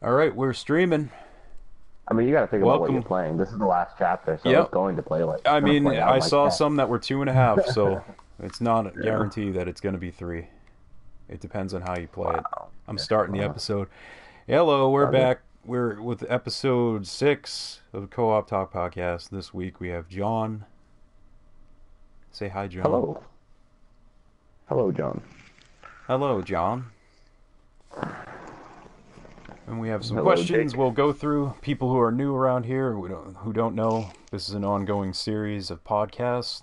All right, we're streaming. I mean, you got to think about what you're Welcome. playing. This is the last chapter, so it's Yep. going to play like I it's going to mean, play out I like saw that. some that were 2.5, so it's not a Yeah. guarantee that it's going to be 3. It depends on how you play it. Wow. I'm Yeah. starting the episode. Hello, we're Okay. back. We're with episode 6 of the Co-op Talk podcast. This week we have John. Say hi, John. Hello. Hello, John. Hello, John. And we have some Hello, questions Jake. we'll go through. People who are new around here, who don't know, this is an ongoing series of podcasts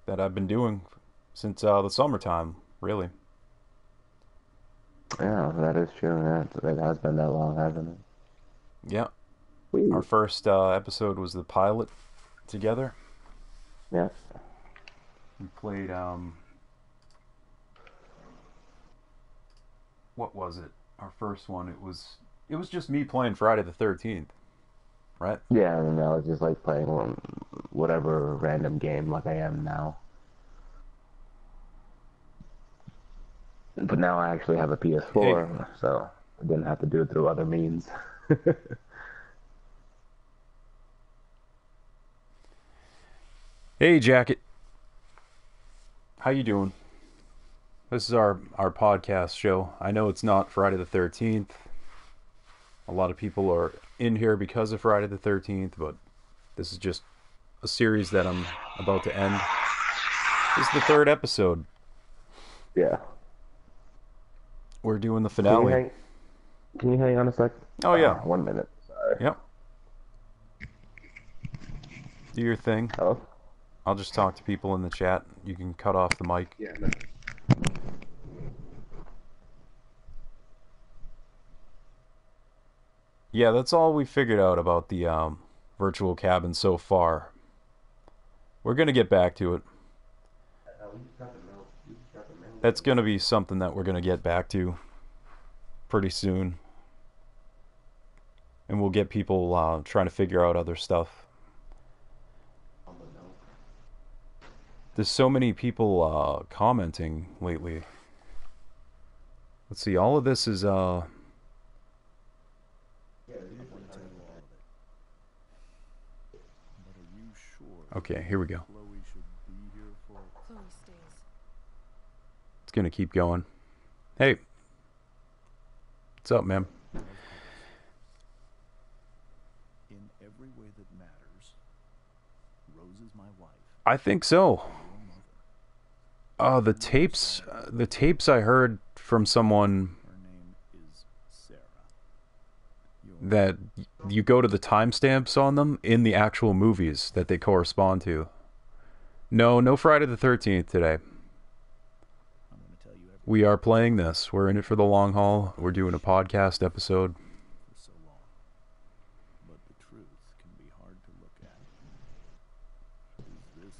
that I've been doing since the summertime, really. Yeah, that is true. Yeah, it has been that long, hasn't it? Yeah. Our Whee. first episode was the pilot together. Yeah. We played, what was it? Our first one, it was just me playing Friday the 13th, right? Yeah, and I was just like playing whatever random game like I am now. But now I actually have a Hey, PS4, so I didn't have to do it through other means. hey, Jacket. How you doing? This is our podcast show. I know it's not Friday the 13th. A lot of people are in here because of Friday the 13th, but this is just a series that I'm about to end. This is the third episode. Yeah. We're doing the Can you finale. hang? Can you hang on a sec? Oh, yeah. 1 minute. Sorry. Yep. Do your thing. Oh. I'll just talk to people in the chat. You can cut off the mic. Yeah. No. Yeah, that's all we figured out about the virtual cabin so far. We're going to get back to it. That's going to be something that we're going to get back to pretty soon. And we'll get people trying to figure out other stuff. There's so many people commenting lately. Let's see, all of this is okay, here we go. Chloe stays. It's going to keep going. Hey, what's up, man? In every way that matters, Rose is my wife, I think so. your mother. The tapes I heard from someone Her name is Sarah. Your that you go to the timestamps on them in the actual movies that they correspond to. No Friday the 13th today. I'm going to tell you everything We are playing this. We're in it for the long haul. We're doing a podcast episode. for so long. But the truth can be hard to look at. Is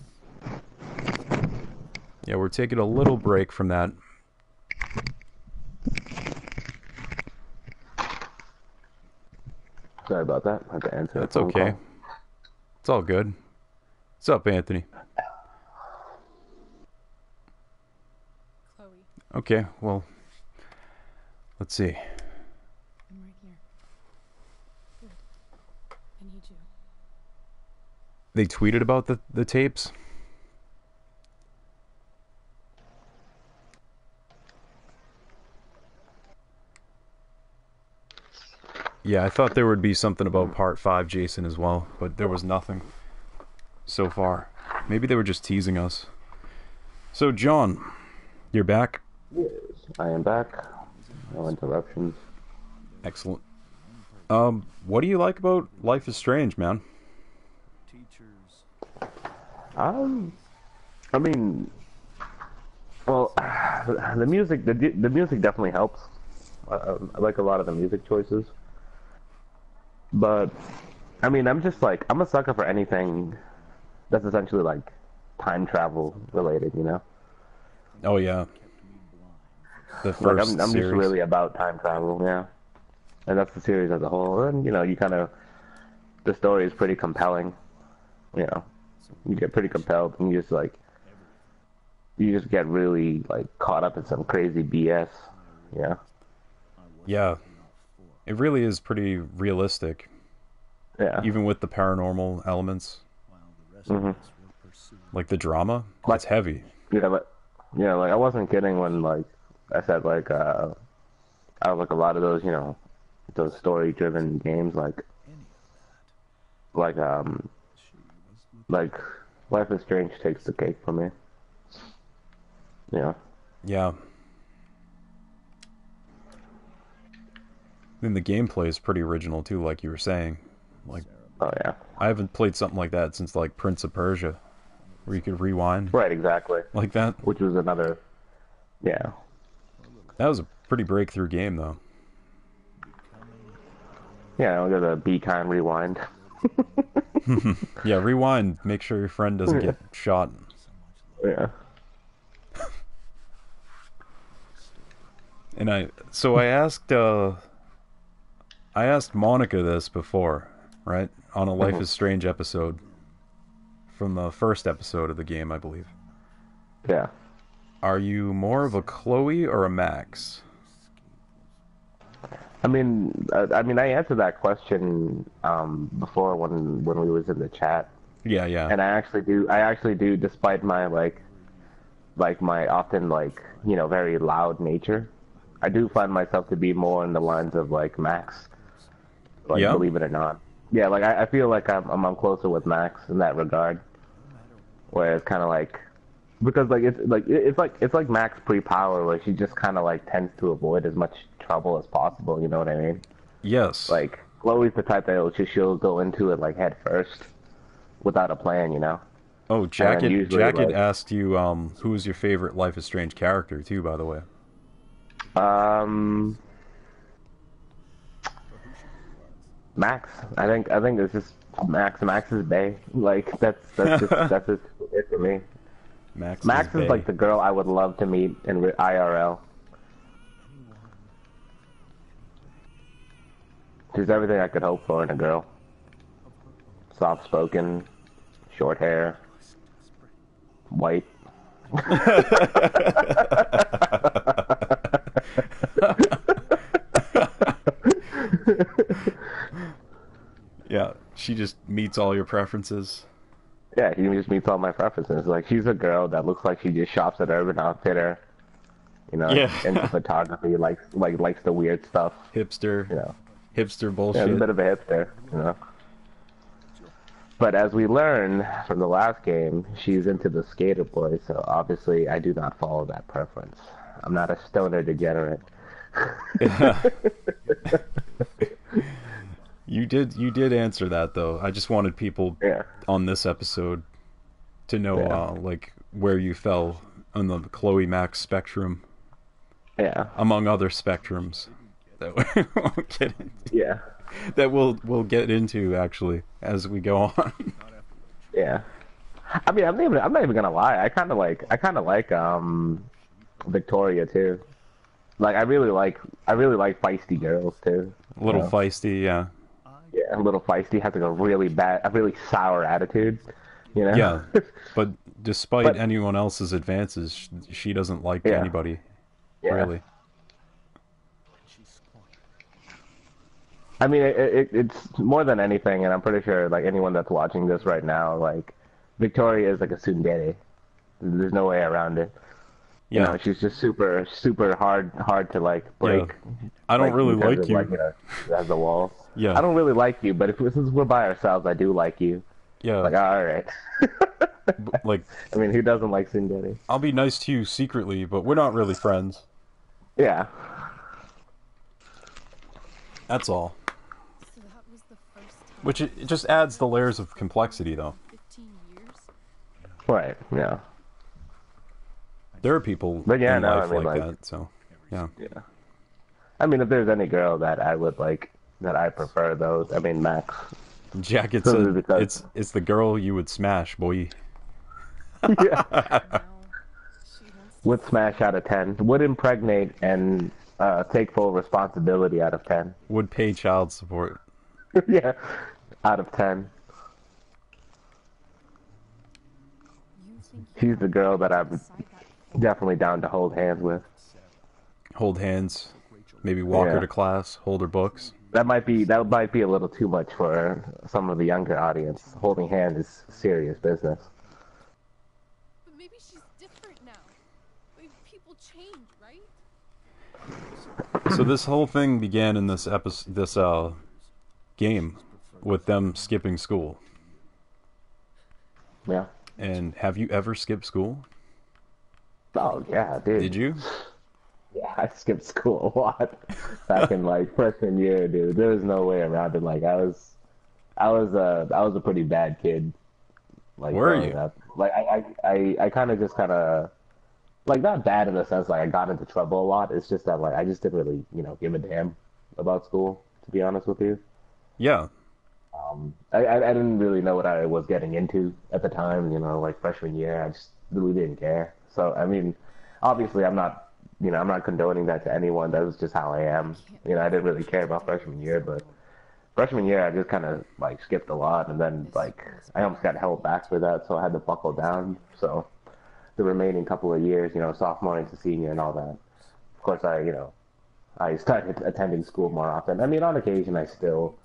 this Yeah, we're taking a little break from that. Sorry about that. I had to answer a That's phone okay. call. It's all good. What's up, Anthony? Chloe, Okay, well, let's see. I'm right here. Good. I need you. They tweeted about the tapes. Yeah, I thought there would be something about part 5 Jason as well, but there was nothing so far. Maybe they were just teasing us. So, John, you're back? Yes, I am back. No interruptions. Excellent. What do you like about Life is Strange, man? teachers? Um, I mean, well, the music, the music definitely helps. I like a lot of the music choices, but I mean, I'm a sucker for anything that's essentially like time travel related, you know? Oh, yeah, Kept me blind. the Like first I'm just series. really about time travel, yeah. And that's the series as a whole. And you know, the story is pretty compelling. You know, you get pretty compelled, and you just get really like caught up in some crazy BS. Yeah. I wasn't Yeah, enough for her. It really is pretty realistic, Yeah. even with the paranormal elements, while the rest Mhm. of us were pursuing like the drama. Like- It's heavy. Yeah, but yeah, like I wasn't kidding when like I said like I was like a lot of those, those story driven games any of that. like She was looking like Life is Strange takes the cake for me. Yeah. Yeah. Then the gameplay is pretty original too, like you were saying. Like Oh yeah. I haven't played something like that since like Prince of Persia, where you could rewind Right, exactly. like that. Which was another yeah. That was a pretty breakthrough game, though. Yeah, I'll get a Be Kind Rewind. Yeah, rewind. Make sure your friend doesn't get shot. Yeah. And I asked Monica this before, right? On a Life is Strange episode from the first episode of the game, I believe. Yeah. Are you more of a Chloe or a Max? I mean, I answered that question before when we was in the chat, Yeah, yeah. and I actually do, despite my like my often very loud nature, I do find myself to be more in the lines of like Max, like Yeah? believe it or not. Yeah, like I feel like I'm closer with Max in that regard, where it's kind of like because it's like Max pre-power, where she just kind of like tends to avoid as much trouble as possible. You know what I mean? Yes. Like Chloe's the type that she'll go into it like head first, without a plan. You know? Oh, Jacket usually, Jacket like- asked you who was your favorite Life is Strange character too, by the way. Max. I think it's just Max. Max is Bay. Like that's just that's just it for me. Max Max is Bay. like the girl I would love to meet in IRL. She's everything I could hope for in a girl. Soft spoken, short hair, white. Yeah, she just meets all your preferences. Yeah, he just meets all my preferences. Like she's a girl that looks like she just shops at Urban Outfitter. You know, Yeah. into photography, likes the weird stuff. Hipster. You know, Hipster yeah, bullshit. a bit of a hipster. You know. But as we learn from the last game, she's into the skater boy, so obviously I do not follow that preference. I'm not a stoner degenerate. You did answer that though. I just wanted people Yeah. on this episode to know Yeah. like where you fell on the Chloe Max spectrum, Yeah. among other spectrums that we won't get into, Yeah. that we'll get into actually as we go on. Yeah. I mean, I'm not even gonna lie. I kind of like Victoria too. Like I really like feisty girls too. A little Yeah. feisty, yeah. Yeah, a little feisty, has like a really sour attitude. You know? Yeah. But despite But- anyone else's advances, she doesn't like Yeah. anybody, Yeah. really. she's quiet. I mean, it's more than anything, and I'm pretty sure like anyone that's watching this right now, like Victoria is like a tsundere. There's no way around it. You Yeah. know, she's just super hard to like break. I don't really because like of, you. Like, as the wall. Yeah. I don't really like you, but since we're by ourselves, I do like you. Yeah. Like, all right. Like, I mean, who doesn't like tsundere? I'll be nice to you secretly, but we're not really friends. Yeah. That's all. So that was the first time. Which it just adds the layers of complexity, though. 15 years? Right. Yeah. There are people But yeah, in no, life I mean, like like- that, so yeah. Yeah. I mean, if there's any girl that I would like, that I prefer those, I mean, Max. Jacket So said because- it's the girl you would smash, boy. Yeah. Now she wants to Would smash out of 10. Would impregnate and take full responsibility out of 10. Would pay child support. Yeah. Out of 10. you think She's the girl that I'm inside that definitely down to hold hands with. Hold hands. Maybe walk her Yeah. to class, hold her books. That might be a little too much for some of the younger audience. Holding hands is serious business. But maybe she's different now. Maybe people change, right? So this whole thing began in this game with them skipping school. Yeah. And have you ever skipped school? Oh yeah, dude. Did you? Yeah, I skipped school a lot back in like freshman year, dude. There was no way around it. Like I was a pretty bad kid. Like Were growing you? up. Like I kind of just kind of like not bad in the sense like I got into trouble a lot. It's just that like I just didn't really give a damn about school, to be honest with you. Yeah. I didn't really know what I was getting into at the time. Like freshman year, I just really didn't care. So I mean, obviously I'm not condoning that to anyone. That was just how I am. I didn't really care about freshman year, but freshman year I just kind of like skipped a lot, and then like I almost got held back for that, so I had to buckle down. So the remaining couple of years, sophomore into senior and all that. Of course, I started attending school more often. I mean, on occasion, I still,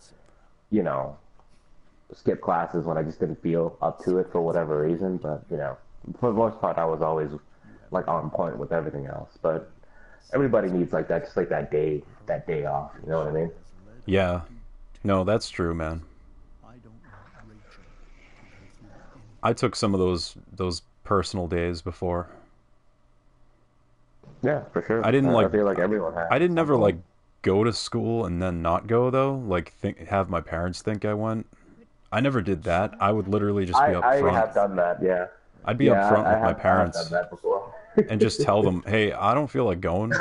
skip classes when I just didn't feel up to it for whatever reason. But, for the most part, I was always, like, on point with everything else. But everybody needs, like, that, just like that day off. You know what I mean? Yeah. No, that's true, man. I don't want Rachel to go through any I took some of those personal days before. Yeah, for sure. I didn't I like feel like everyone has. I didn't at some ever like point. go to school and then not go though. Like have my parents think I went. I never did that. I would literally just be up I front. have done that, yeah. I'd be up front I with my have done parents that before. and just tell them, "Hey, I don't feel like going.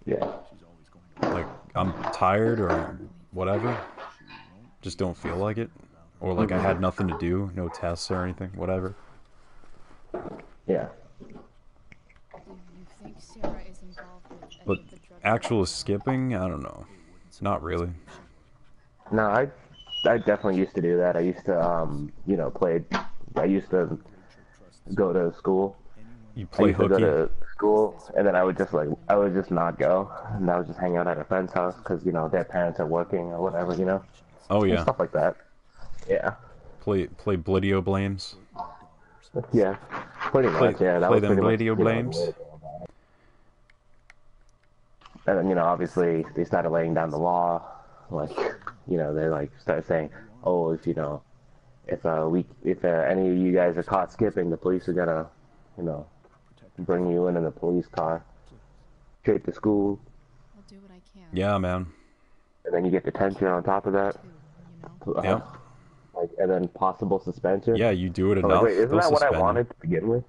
Yeah. she's always going to Like I'm tired or whatever. Just don't feel like it." Or like I had nothing to do, no tests or anything, whatever. Yeah. Do you think Sarah is involved with any But of the drug actual skipping, I don't know. Not really. No, I definitely used to do that. I used to play. I used to go to school. You I play used to go hooky. to school, and then I would just not go, and I would just hang out at a friend's house because their parents are working or whatever, Oh and yeah. stuff like that. Yeah, Play Blidio Blames. yeah, pretty much. Yeah, that play was them pretty much Blidio the way Blames. to go about it. And then obviously they started laying down the law, like they like started saying, oh, if any of you guys are caught skipping, the police are gonna bring you in a police car straight to school, I'll do what I can. Yeah, man. and then you get detention on top of that, Too, Yep. like, and then possible suspension. Yeah, you do it I'm enough, like, wait, isn't they'll that what I suspend you. wanted to begin with?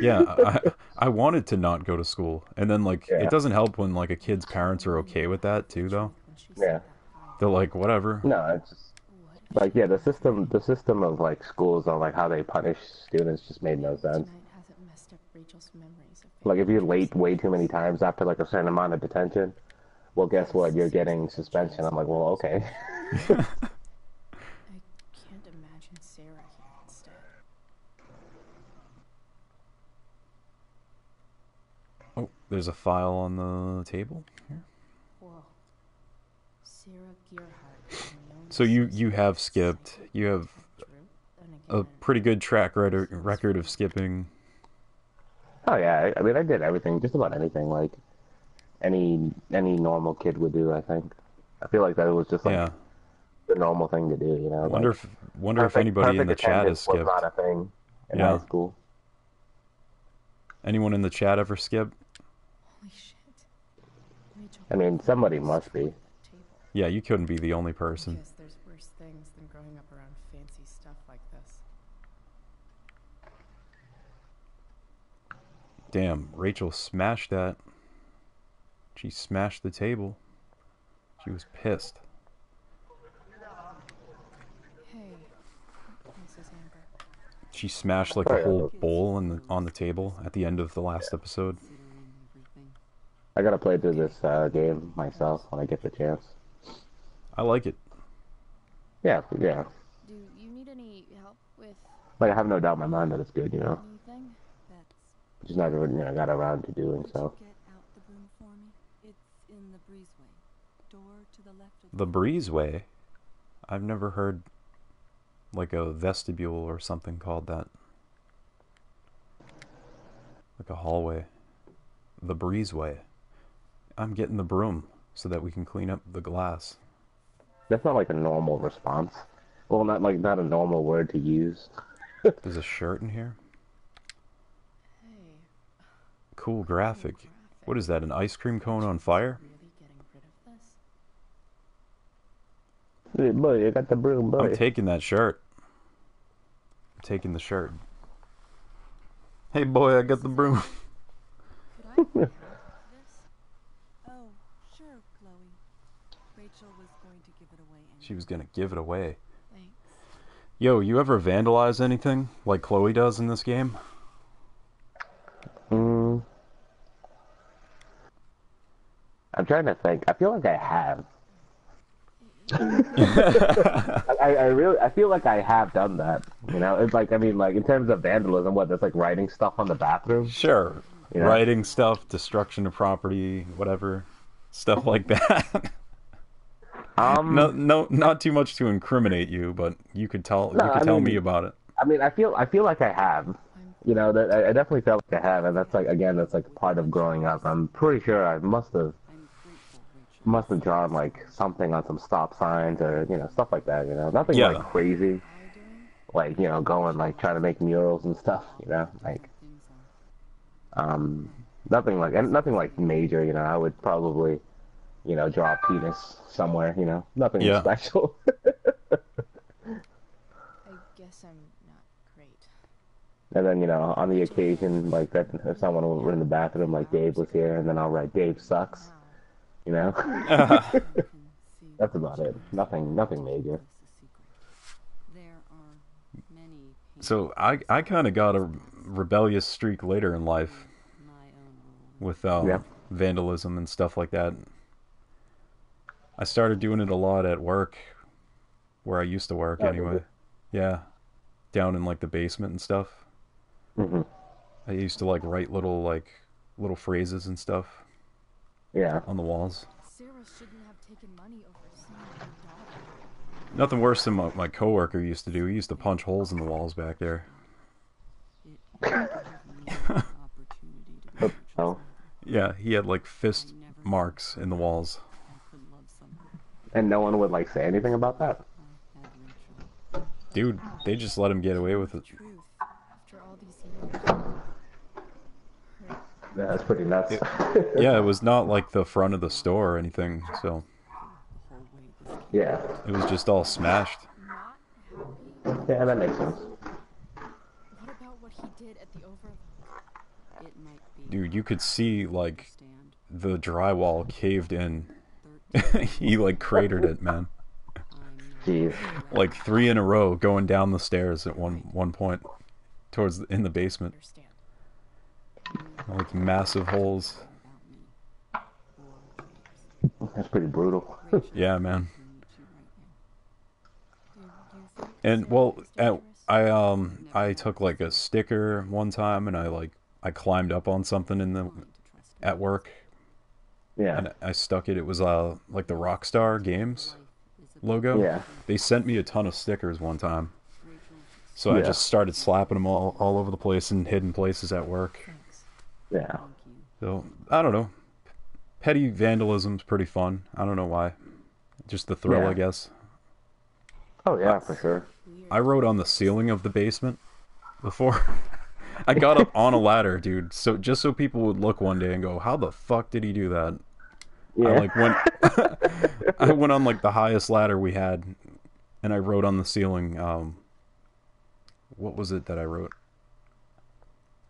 Yeah, I wanted to not go to school, and then like Yeah. it doesn't help when like a kid's parents are okay with that too, though. when she Yeah. said that They're like, whatever. No, it's just What like, yeah, the system of like schools on like how they punish students just made no sense. tonight hasn't messed up Rachel's memories of Like if you're late way too many times after like a certain amount of detention, well, guess what? You're getting suspension. I'm like, well, okay. I can't imagine Sarah here instead. Oh, there's a file on the table here. Whoa. Sarah Gearhart. So you have skipped. You have a pretty good track record of skipping. Oh yeah, I mean, I did everything, just about anything, like any normal kid would do. I think. I feel like that was just like Yeah. the normal thing to do. Wonder like, if anybody in the chat has attendance was skipped. not a thing in Yeah. high school. Anyone in the chat ever skipped? Holy shit. Rachel. I mean, somebody must be. Table. Yeah, you couldn't be the only person. Because there's worse things than growing up around fancy stuff like this. Damn, Rachel smashed that. She smashed the table. She was pissed. Hey, Mrs. Amber. She smashed like a whole bowl on the table at the end of the last episode. I gotta play through this game myself when I get the chance. I like it. Yeah. Do you need any help with Like I have no doubt in my mind that it's good. anything? Just never got around to doing so. Get out the broom for me. door to the left of The breezeway. I've never heard like a vestibule or something called that. Like a hallway. The breezeway. I'm getting the broom so that we can clean up the glass. That's not like a normal response. Well, not a normal word to use. There's a shirt in here. Hey, Cool graphic. What is that, an ice cream cone on fire? really getting rid of this? Hey, boy, I got the broom, boy. I'm taking that shirt. I'm taking the shirt. Hey boy, I got the broom. Could I have this? Oh, sure, Chloe. Rachel was going to give it away anyway. She was gonna give it away. Thanks. Yo, you ever vandalize anything like Chloe does in this game? I'm trying to think. I feel like I have. I feel like I have done that. You know, it's like, I mean, like in terms of vandalism, what, that's like writing stuff on the bathroom. Sure. Yeah. Writing stuff, destruction of property, whatever. Stuff like that. No, not too much to incriminate you, but you could tell me about it. I mean, I feel like I have. You know, that I definitely felt like I have, and that's like, again, that's like part of growing up. I'm pretty sure I must have drawn like something on some stop signs or, you know, stuff like that. You know, nothing Yeah. like crazy, like, you know, going like trying to make murals and stuff. You know, like nothing like major. You know, I would probably, you know, draw a penis somewhere. You know, nothing Yeah. special. I guess I'm not great. And then, you know, on the occasion, like that, if someone were in the bathroom, like Dave was here, and then I'll write Dave sucks. Wow. You know, Uh-huh. that's about it. Nothing major. There are many So I kind of got a rebellious streak later in life my own rule. with Yeah. vandalism and stuff like that. I started doing it a lot at work, where I used to work Oh, did anyway. you? Yeah, down in like the basement and stuff. Hmm. I used to like write little phrases and stuff Yeah. on the walls. Sarah shouldn't have taken money over seeing her daughter. Nothing worse than my coworker used to do. He used to punch holes in the walls back there. It gave me the opportunity to be Rachel's Oh. mother. Yeah, he had like fist marks in the walls. I could love someone. And no one would like say anything about that. I had Rachel. Dude, they just let him get away with it. Truth. After all these years. Yeah, that's pretty nuts. Yeah, it was not like the front of the store or anything, so The whole way this Yeah. it was just all smashed. Not happy? Yeah, that makes sense. What about what he did at the overlook? it might be. Dude, you could see like Stand the drywall caved in. 13. He like cratered it, man. I'm not Jeez. Like 3 in a row going down the stairs at one point in the basement. Understand. Like massive holes. about me or That's pretty brutal. Rachel. Yeah, man. Who needs you right now? Do you think And Sarah well, is dangerous? I took like a sticker one time and I climbed up on something Fine to trust me. at work Yeah. and I stuck it. It was like the Rockstar Games Life is a logo. Yeah. They sent me a ton of stickers one time. Rachel, So I Yeah. just started slapping them all over the place in hidden places at work. thanks. Yeah. Thank you. So I don't know. Petty vandalism's pretty fun. I don't know why. Just the thrill, Yeah. I guess. Oh yeah, for sure. I wrote on the ceiling of the basement before. I got up on a ladder, dude. So just so people would look one day and go, "How the fuck did he do that?" Yeah. I like went. I went on like the highest ladder we had, and I wrote on the ceiling. What was it that I wrote?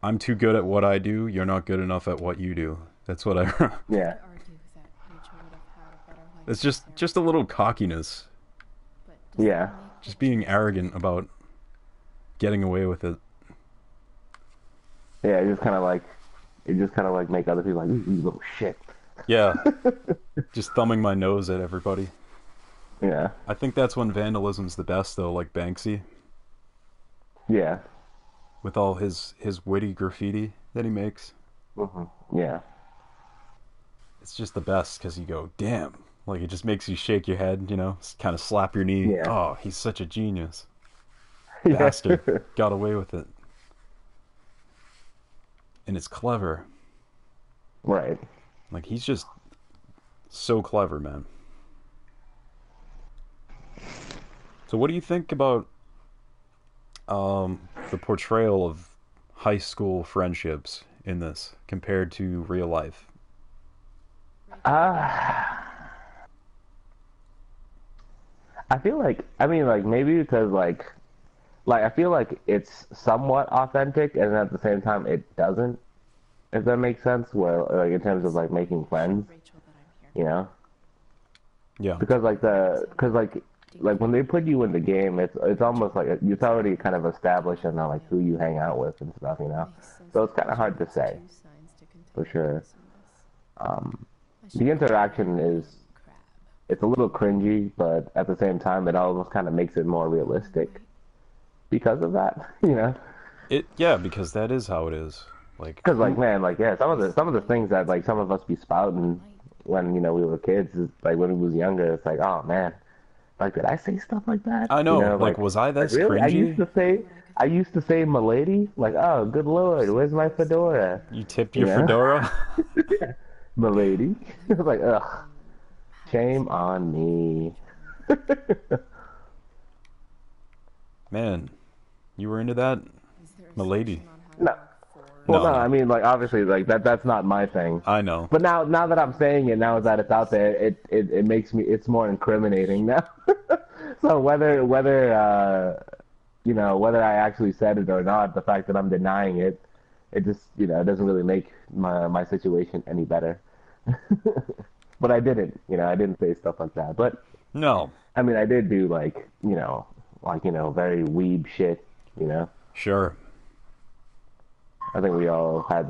I'm too good at what I do. You're not good enough at what you do. That's what I wrote. Yeah. I'd argue that Rachel would have had a better life. It's with Sarah, just a little cockiness, but does Yeah. that make just her being dangerous? arrogant about getting away with it. Yeah. It just kind of like make other people like, you little shit. Yeah, just thumbing my nose at everybody. Yeah. I think that's when vandalism's the best, though, like Banksy, Yeah. with all his witty graffiti that he makes. Hmm. Yeah. It's just the best because you go, damn, Like, it just makes you shake your head, kind of slap your knee. Yeah. Oh, he's such a genius. Yeah. Bastard. Got away with it. And it's clever. Right. Like, he's just so clever, man. So what do you think about the portrayal of high school friendships in this compared to real life? I feel like, I mean, like, maybe because, like, I feel like it's somewhat authentic, and at the same time, it doesn't, if that makes sense, where, like, in terms of, like, making friends, Rachel, that I'm here. you know? Yeah. Because, like, when they put you in the game, it's almost like, it's already kind of established, and like, who you hang out with and stuff, you know? So it's kind of hard to say, for sure. The interaction is, it's a little cringy, but at the same time, it almost kind of makes it more realistic because of that, you know? Yeah, because that is how it is. Like, Because, like, man, like, yeah, some of the things that, like, some of us be spouting when, you know, we were kids, is, like, when we was younger, it's like, oh, man, like, did I say stuff like that? I know, You know, like, was I this really? cringy? I used to say, "Milady," like, oh, good lord, where's my fedora? You tipped your Yeah. fedora? Milady. I was like, ugh, shame on me. Man, you were into that? Milady. No. Well, No, no, no. I mean, like, obviously, like, that's not my thing. I know. But now that I'm saying it, now that it's out there, it makes me, it's more incriminating now. So whether you know, whether I actually said it or not, the fact that I'm denying it, it just, you know, it doesn't really make my situation any better. But I didn't, you know, I didn't say stuff like that. But No. I mean, I did do like, you know, very weeb shit, you know. Sure. I think we all had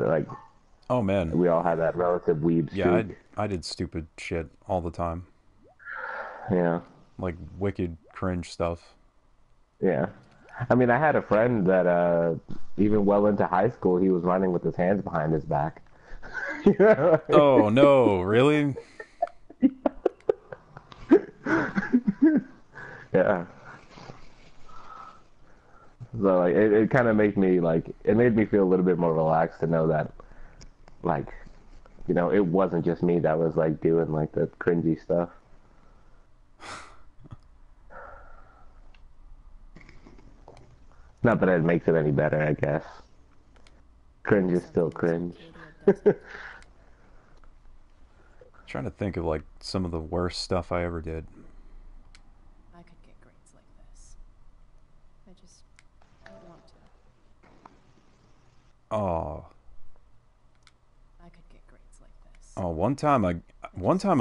Oh, man. that relative weeb Yeah, streak. I did stupid shit all the time. Yeah. Like, wicked cringe stuff. Yeah. I mean, I had a friend that even well into high school, he was running with his hands behind his back. You know? Oh, no, really? Yeah. So like it kind of made me it made me feel a little bit more relaxed to know that like, you know, it wasn't just me that was like doing like the cringy stuff. Not that it makes it any better, I guess. Cringe is still cringe. Trying to think of, like, some of the worst stuff I ever did. I could get grades like this. I just don't want to. Oh, I could get grades like this. one time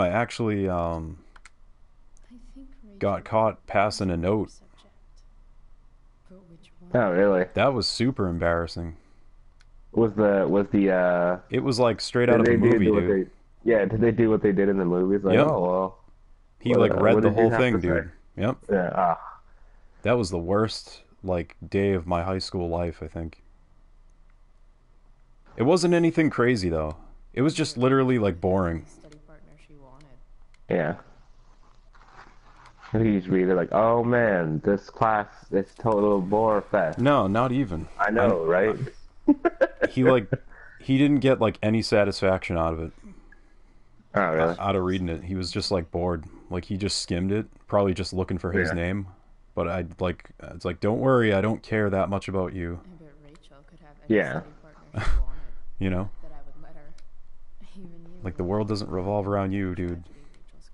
I actually I think got Rachel caught passing a note. subject. But which one? Oh, really? That was super embarrassing. Was the It was like straight out of did a they movie, do what dude. did they do what they did in the movies? Like, Yep. oh well. He What, like read what the did you whole have thing, to say? dude. Yep. Yeah. That was the worst like day of my high school life, I think. It wasn't anything crazy though. It was just literally like boring. Study partner she wanted. Yeah. And he's reading like, oh man, this class is total bore fest. No, not even. I know, right? He didn't get like any satisfaction out of it. Oh, really? Out of reading it. He was just like bored. Like he just skimmed it, probably just looking for his Yeah. name. But it's like, don't worry, I don't care that much about you. I bet Rachel could have any Yeah. study partner she wanted. You know? That I would let her. Even you. Like the world doesn't revolve around you, dude. Tragedy Rachel's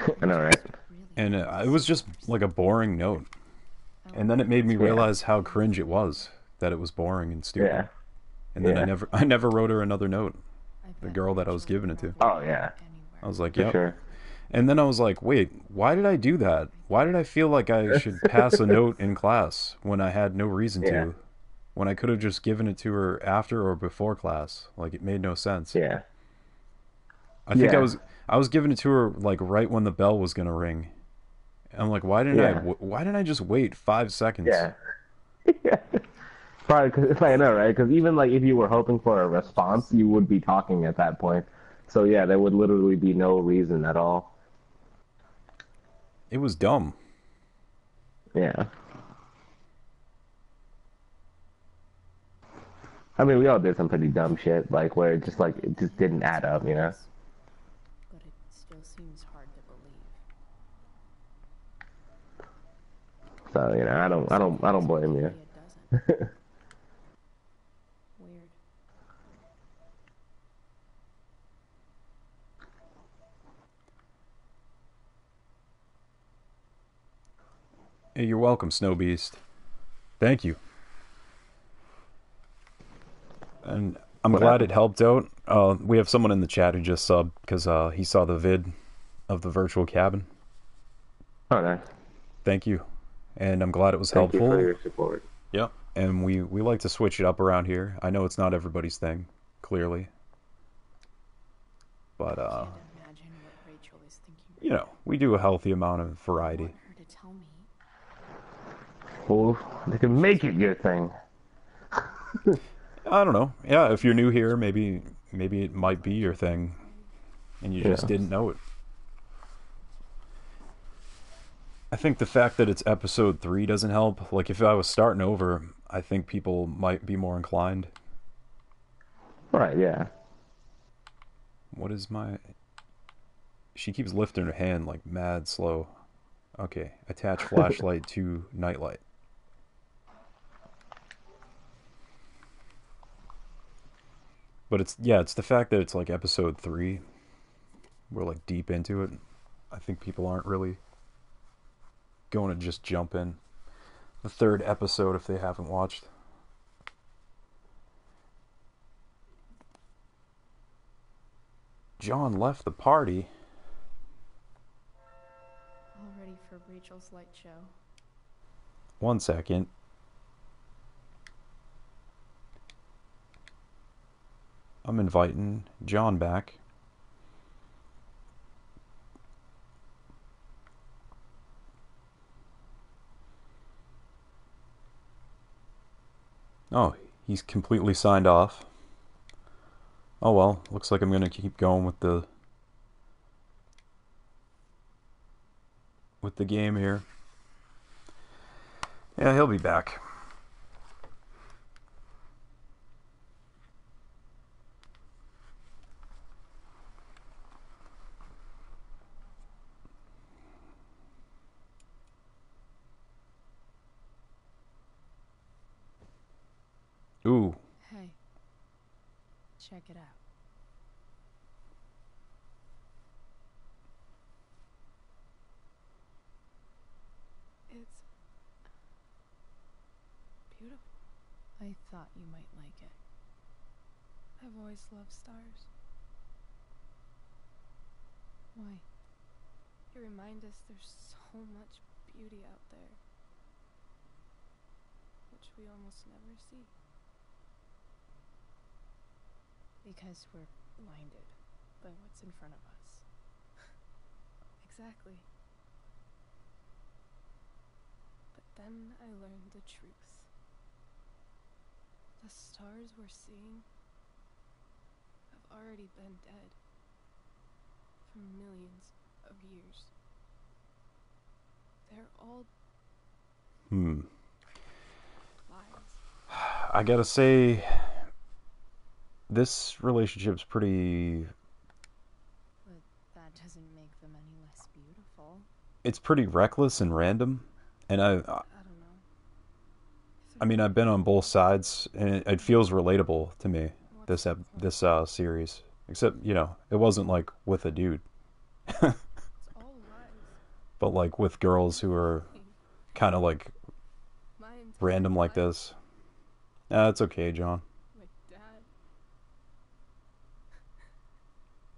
going through. I know, right? Really. And it was just like a boring note. And then it made me realize how cringe it was, that it was boring and stupid. Yeah. And then Yeah. I never wrote her another note. I The bet girl that I was Rachel giving would it to. rather Oh, yeah. be anywhere. I was like, For yep. sure. And then I was like, wait, why did I do that? Why did I feel like I should pass a note in class when I had no reason Yeah. to? When I could have just given it to her after or before class. Like it made no sense. Yeah. I think Yeah. I was giving it to her like right when the bell was gonna ring. I'm like, why didn't I just wait 5 seconds? Yeah. Yeah. Probably because I know, right? Because even like if you were hoping for a response, you would be talking at that point. So yeah, there would literally be no reason at all. It was dumb. Yeah. I mean, we all did some pretty dumb shit, like where it just like it just didn't add up, you know? But it still seems hard to believe. So you know, I don't blame you. Maybe it doesn't. Weird. Hey, you're welcome, Snow Beast. Thank you. And I'm What glad happened? it helped out. We have someone in the chat who just subbed because he saw the vid of the virtual cabin. Oh, nice. Thank you. And I'm glad it was Thank helpful. you for your support. Yep. And we like to switch it up around here. I know it's not everybody's thing, clearly. But, Can't imagine what Rachel is thinking. you know, we do a healthy amount of I variety. want her to tell me. Well, they can make it your thing. I don't know. Yeah, if you're new here, maybe it might be your thing, and you just Yeah. didn't know it. I think the fact that it's episode 3 doesn't help. Like, if I was starting over, I think people might be more inclined. Right, yeah. What is my... She keeps lifting her hand, like, mad slow. Okay, attach flashlight to nightlight. But it's the fact that it's like episode 3. We're like deep into it. I think people aren't really going to just jump in the 3rd episode if they haven't watched. John left the party. All ready for Rachel's light show. 1 second. I'm inviting John back. Oh, he's completely signed off. Oh well, looks like I'm gonna keep going with the game here. Yeah, he'll be back. Ooh, Hey, check it out. It's beautiful. I thought you might like it. I've always loved stars. Why? You remind us there's so much beauty out there, which we almost never see. Because we're blinded by what's in front of us. Exactly. But then I learned the truth. The stars we're seeing have already been dead for millions of years. They're all lies. I gotta say, this relationship's pretty... But that doesn't make them any less beautiful. It's pretty reckless and random. And I don't know. I mean, I've been on both sides, and it feels relatable to me, this series. Except, you know, it wasn't like with a dude. It's all lies. But like with girls who are kind of like My entire random like life, this. Nah, it's okay, John. My dad.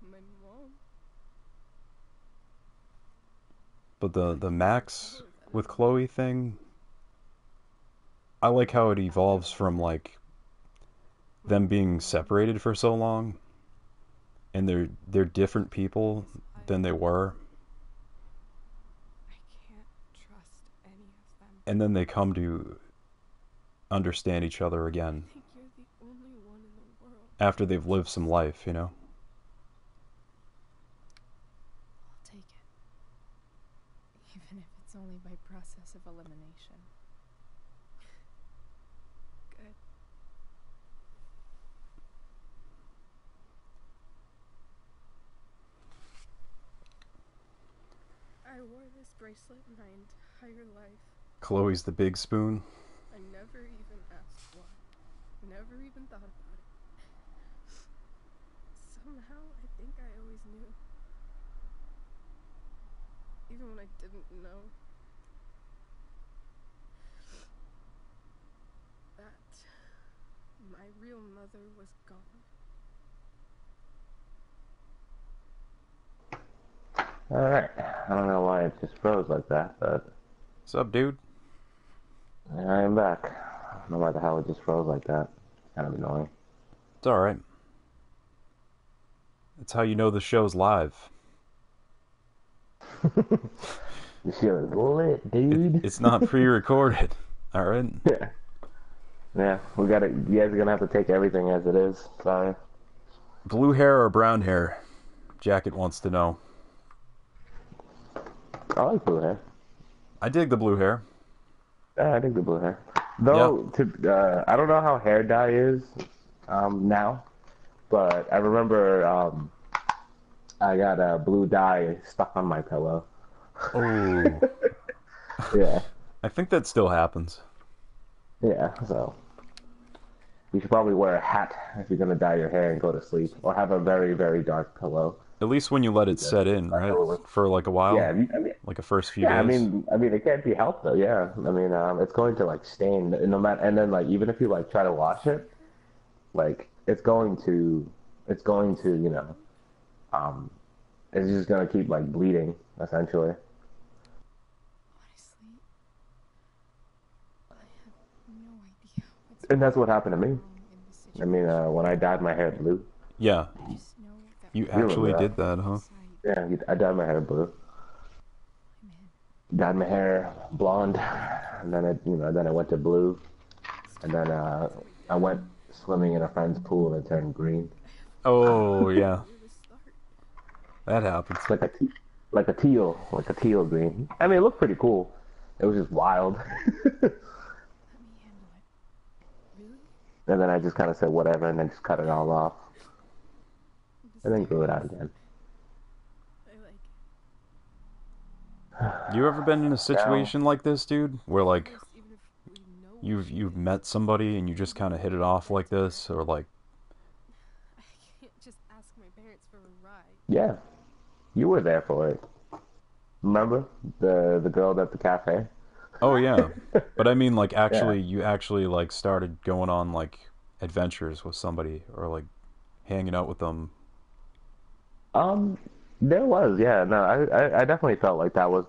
My mom. But the Max with Chloe thing, I like how it evolves from like them being separated for so long, and they're different people than they were, I can't trust any of them. and then they come to understand each other again I think you're the only one in the world. after they've lived some life, you know. Even if it's only by process of elimination. Good. I wore this bracelet my entire life. Chloe's the big spoon. I never even asked why. Never even thought about it. Somehow, I think I always knew. Even when I didn't know. That my real mother was gone. Alright. I don't know why it just froze like that, but What's up, dude? I am back. I don't know why the hell it just froze like that. Kind of annoying. It's alright. That's how you know the show's live. This shit is lit, dude. It's not pre-recorded. Alright? Yeah. Yeah, we gotta. You guys are gonna have to take everything as it is. Sorry. Blue hair or brown hair? Jacket wants to know. I like blue hair. I dig the blue hair. Yeah, I think the blue hair. Though, I don't know how hair dye is now, but I remember I got a blue dye stuck on my pillow. Oh. Yeah, I think that still happens. yeah. So you should probably wear a hat if you're gonna dye your hair and go to sleep, or have a very, very dark pillow. At least when you let it set in, right? For like a while? Yeah, I mean, Like a first few yeah. days? I mean, it can't be helped though. Yeah, I mean, it's going to like stain no matter, and then like even if you like try to wash it, like it's going to, you know, it's just gonna keep like bleeding essentially. Honestly, I have no idea what's And that's what happened to me. wrong in this I situation. mean, when I dyed my hair blue. Yeah. I just know that You when actually that. did that, huh? inside, Yeah, I dyed my hair blue. I'm in. Dyed my hair blonde, and then then I went to blue, and then I went swimming in a friend's pool and it turned green. Oh, yeah. Where to start? That happens. It's like a teal green. I mean, it looked pretty cool. It was just wild. Let me handle it. Really? And then I just kind of said whatever, and then just cut it all off, and then grew it out again. I like it. You ever been in a situation like this, dude? Where like Almost even if we know you've met somebody and you just kind of hit it off like this, or like I can't just ask my parents for a ride. Yeah, you were there for it. Remember the girl at the cafe? oh yeah, but I mean like actually you actually like started going on like adventures with somebody or like hanging out with them. There was, yeah. No, I definitely felt like that was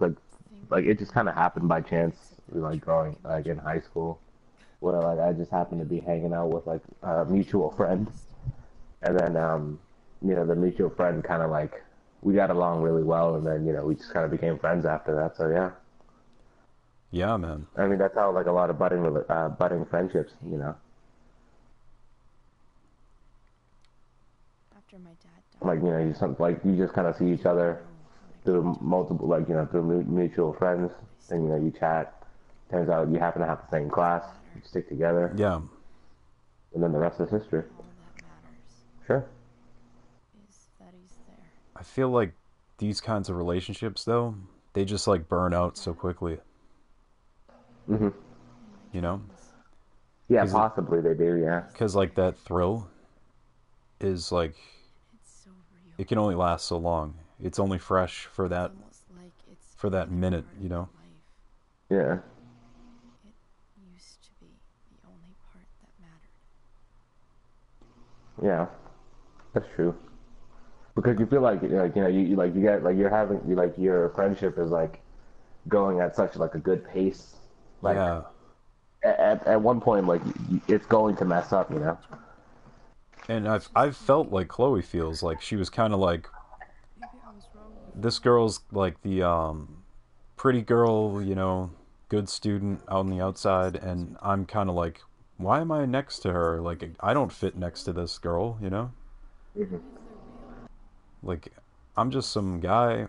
like it just kind of happened by chance. Like growing like in high school, where like I just happened to be hanging out with like a mutual friend, and then the mutual friend kind of like we got along really well, and then we just kind of became friends after that. So yeah, Yeah, man. I mean that's how like a lot of budding friendships, After my dad died, like you just kind of see each other through multiple through mutual friends, and you chat. Turns out you happen to have the same class, you stick together, Yeah. and then the rest is history. all that matters Sure. is that he's there. I feel like these kinds of relationships though, they just like burn out so quickly, Hmm. you know? Yeah, Is it- possibly they do. Yeah. Cuz like that thrill is like It's so real. it can only last so long. It's only fresh for that It's almost like it's for that been a minute, part you of know? my life. Yeah. It used to be the only part that mattered. Yeah. That's true. Because you feel like you get like you're having your friendship is like going at such like a good pace. Like Yeah. at one point like it's going to mess up. And I've felt like Chloe feels like she was kind of like Maybe I was wrong. this girl's like the pretty girl, good student out on the outside, and I'm kind of like, why am I next to her? Like I don't fit next to this girl, Mhm. Like I'm just some guy.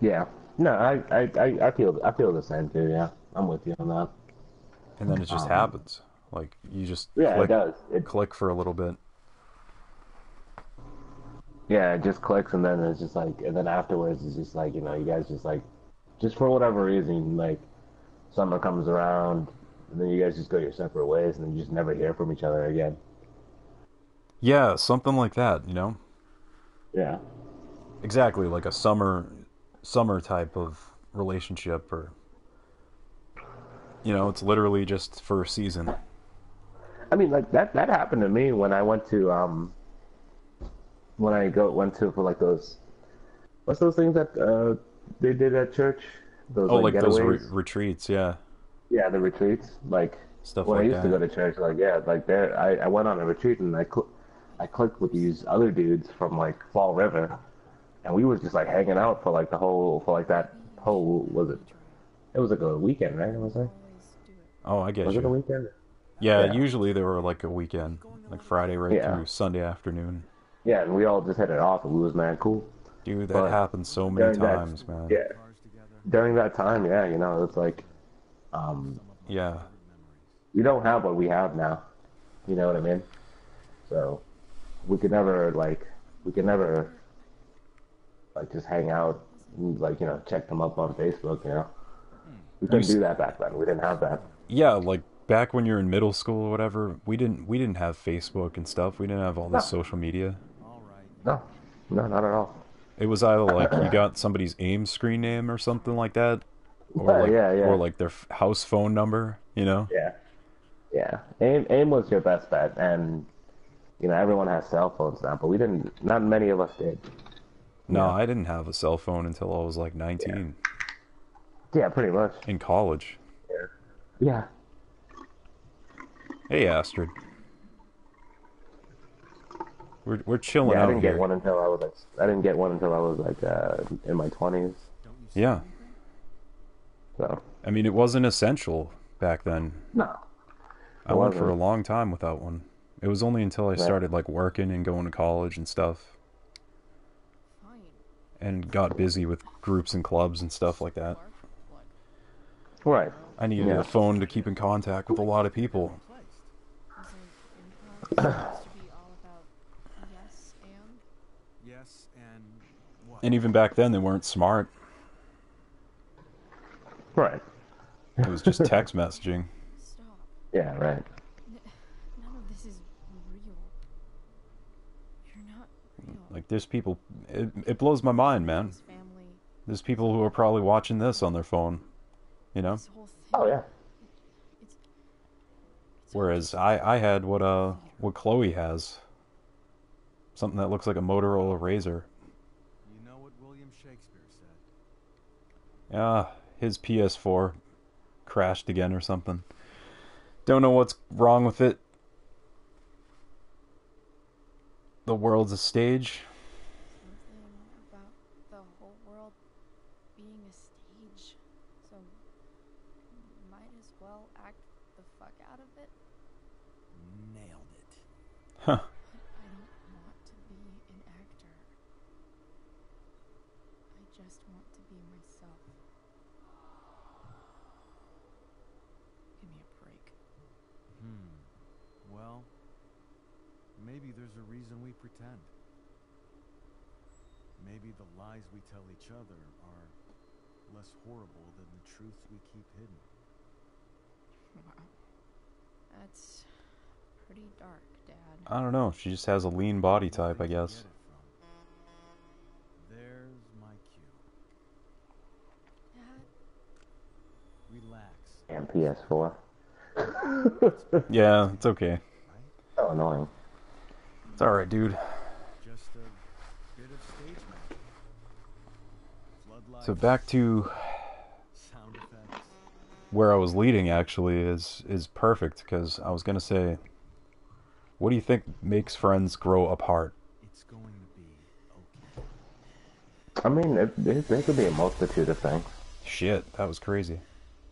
Yeah. No, I feel the same too. Yeah, I'm with you on that. And then it just Um, happens. Like you just yeah, it does. click for a little bit. Yeah, it just clicks, and then it's just like, and then afterwards, it's just like, you guys just like, just for whatever reason, like, summer comes around, and then you guys just go your separate ways, and then you just never hear from each other again. Yeah, something like that, you know? Yeah. Exactly, like a summer type of relationship or it's literally just for a season. I mean, like that happened to me when I went to went to for like those what's those things that they did at church, those Oh, like like those getaways. retreats, yeah. Yeah, the retreats. Like Stuff when I like used to go that. to church, like yeah, like there I went on a retreat and I clicked with these other dudes from like Fall River, and we were just like hanging out for like the whole for like that whole was it? It was like a weekend, right? Was it? Always do it. Oh, I Was get it a you. weekend? Yeah, Yeah, usually they were like a weekend, like Friday right yeah, through Sunday afternoon. yeah, and we all just hit it off, and we was man cool. Dude, that But happens so many during that, times, man. yeah, during that time, yeah, it's like um, Yeah. we don't have what we have now. You know what I mean? So we could never like just hang out and like check them up on Facebook. We You couldn't s- do that back then. We didn't have that. yeah, like back when you're in middle school or whatever, we didn't have Facebook and stuff. We didn't have all this No, social media. no, no, not at all. It was either like you got somebody's AIM screen name or something like that, Yeah, yeah, or yeah, like their house phone number, you know? yeah, yeah. AIM was your best bet, and everyone has cell phones now, but we didn't. Not many of us did. You No, know? I didn't have a cell phone until I was like Yeah, 19 yeah, pretty much. in college. Yeah, Hey, Astrid, we're chilling yeah. out here. I didn't get one until I was like in my 20s. Yeah, So I mean it wasn't essential back then. no, I it went for a wasn't. long time without one. It was only until I Right. started like working and going to college and stuff Fine. and got busy with groups and clubs and stuff like that. Mark, what? Right. I needed Yeah. a phone to keep in contact with a lot of people. Isn't improv supposed to be all about yes and? Yes, and what? And even back then they weren't smart. Right. It was just text messaging. Stop. Yeah. Right. N- None of this is real. You're not real. Like there's people it blows my mind, man. His family, There's people who are probably watching this on their phone, you know? this whole thing. Oh yeah. It's all Whereas just I had what theater. what Chloe has. Something that looks like a Motorola Razor. You know what William Shakespeare said? Yeah, his PS4 crashed again or something. Don't know what's wrong with it. The world's a stage. Something about the whole world being a stage. So might as well act the fuck out of it. Nailed it. Huh. I don't want to be an actor. I just want to be myself. Give me a break. Well, maybe there's a reason we pretend. Maybe the lies we tell each other are less horrible than the truths we keep hidden. Wow. That's pretty dark, Dad. I don't know. She just has a lean body type, I Where did you guess. get it from? There's my cue. Dad, Relax, And PS4. Yeah, it's okay. right? So annoying. It's alright, dude. Just a bit of stage magic. Floodlights, So back to sound effects. where I was leading actually is perfect because I was gonna say, what do you think makes friends grow apart? It's going to be okay. I mean, there could be a multitude of things. Shit, that was crazy.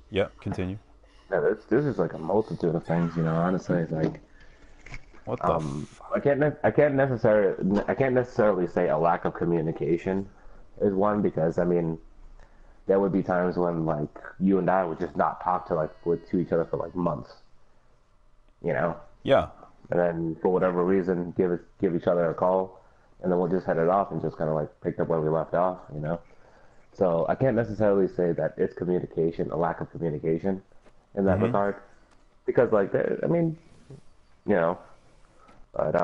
Yep, continue. Yeah, there's just like a multitude of things. Honestly, it's like What the I can't necessarily say a lack of communication is one because I mean there would be times when like you and I would just not talk to each other for like months, you know, Yeah. and then for whatever reason give each other a call, and then we'll just head it off and just kind of like pick up where we left off, you know. So I can't necessarily say that it's communication, a lack of communication in that Mm-hmm. regard, because like I mean, you know, but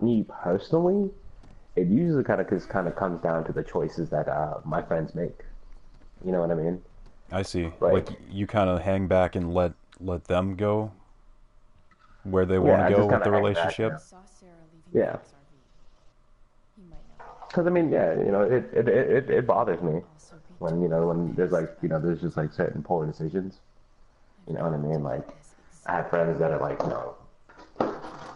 me personally, it usually kind of comes down to the choices that my friends make. You know what I mean? I see. Like, Like you kind of hang back and let them go where they want yeah, to I go just with kind the of hang back. relationship. Saw Sarah leaving Yeah, Jack's RV. He might know. because I mean, yeah, you know, it bothers me Also, be when totally there's like honest about there's just like certain poor decisions. You know what I mean? Like this I have friends that are like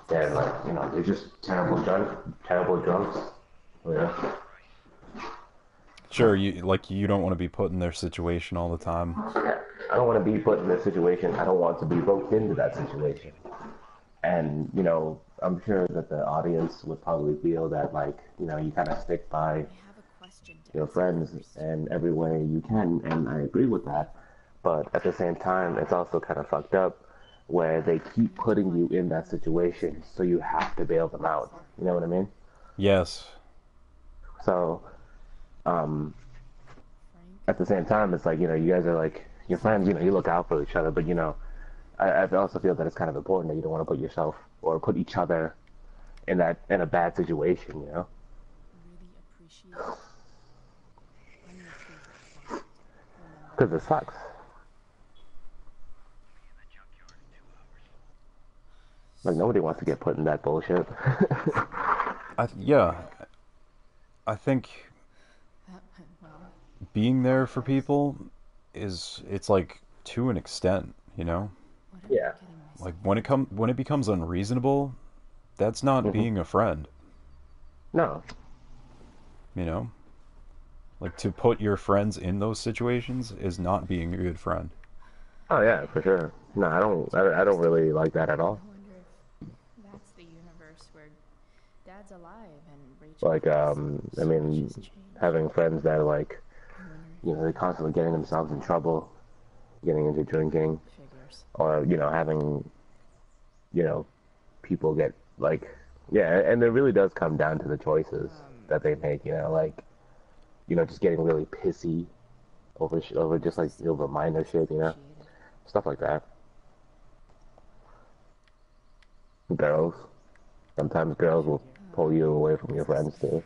they're like they're just terrible drunks. Yeah. Sure, you don't want to be put in their situation all the time. I don't want to be put in this situation. I don't want to be roped into that situation. And, I'm sure that the audience would probably feel that, like, you kind of stick by I have a question to your ask friends you first. in every way you can, and I agree with that. But at the same time, it's also kind of fucked up where they keep putting you in that situation, so you have to bail them out. You know what I mean? Yes. So, um, Frank, at the same time, it's like, you guys are like your friends, you look out for each other, but I also feel that it's kind of important that you don't want to put yourself or put each other in a bad situation, really appreciate I'm your favorite client. Remember, because it sucks. Like nobody wants to get put in that bullshit. Yeah. I think that went well. being there for people it's like to an extent, What am Yeah. I getting myself? Like when it becomes unreasonable, that's not Hmm. being a friend, No. you know? Like to put your friends in those situations is not being a good friend. Oh yeah, for sure. No, I don't really like that at all. I wonder if that's the universe where Dad's alive and Rachel Like, is. I So much mean, has changed. having friends that are like, I wonder they're constantly getting themselves in trouble, getting into drinking, if figures. or having, you know, people get like, yeah, and it really does come down to the choices that they make. Like, just getting really pissy over just like over minor shit, Appreciate it. stuff like that. Girls, sometimes girls will pull you away from your friends too.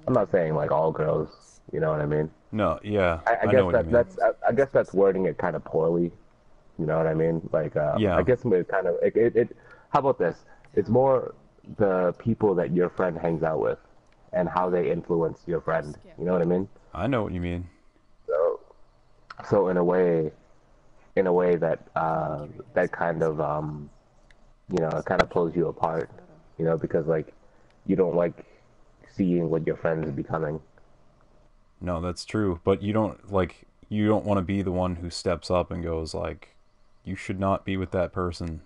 I'm not saying like all girls, you know what I mean? No, yeah, I I know guess what you that mean. I guess that's wording it kind of poorly. You know what I mean? Like, Yeah. I guess it kind of it. How about this? It's more the people that your friend hangs out with, and how they influence your friend. You know what I mean? I know what you mean. So, so in a way that that kind of it kind of pulls you apart. Because like you don't like seeing what your friend is becoming. No, that's true, but you don't want to be the one who steps up and goes like, you should not be with that person.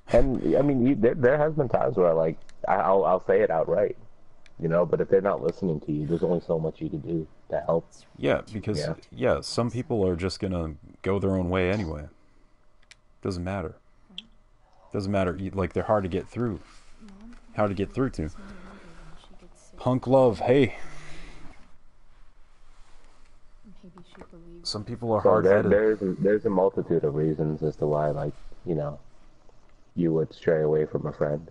And I mean, there has been times where like I'll say it outright, But if they're not listening to you, there's only so much you can do to help. Yeah, because Yeah. yeah, some people are just gonna go their own way anyway. Doesn't matter. Doesn't matter. Like they're hard to get through. Mom Hard to get through to. was no younger when she gets sick. Punk love. Hey, Maybe she believes some people are So hard-headed. there's a multitude of reasons as to why like you would stray away from a friend.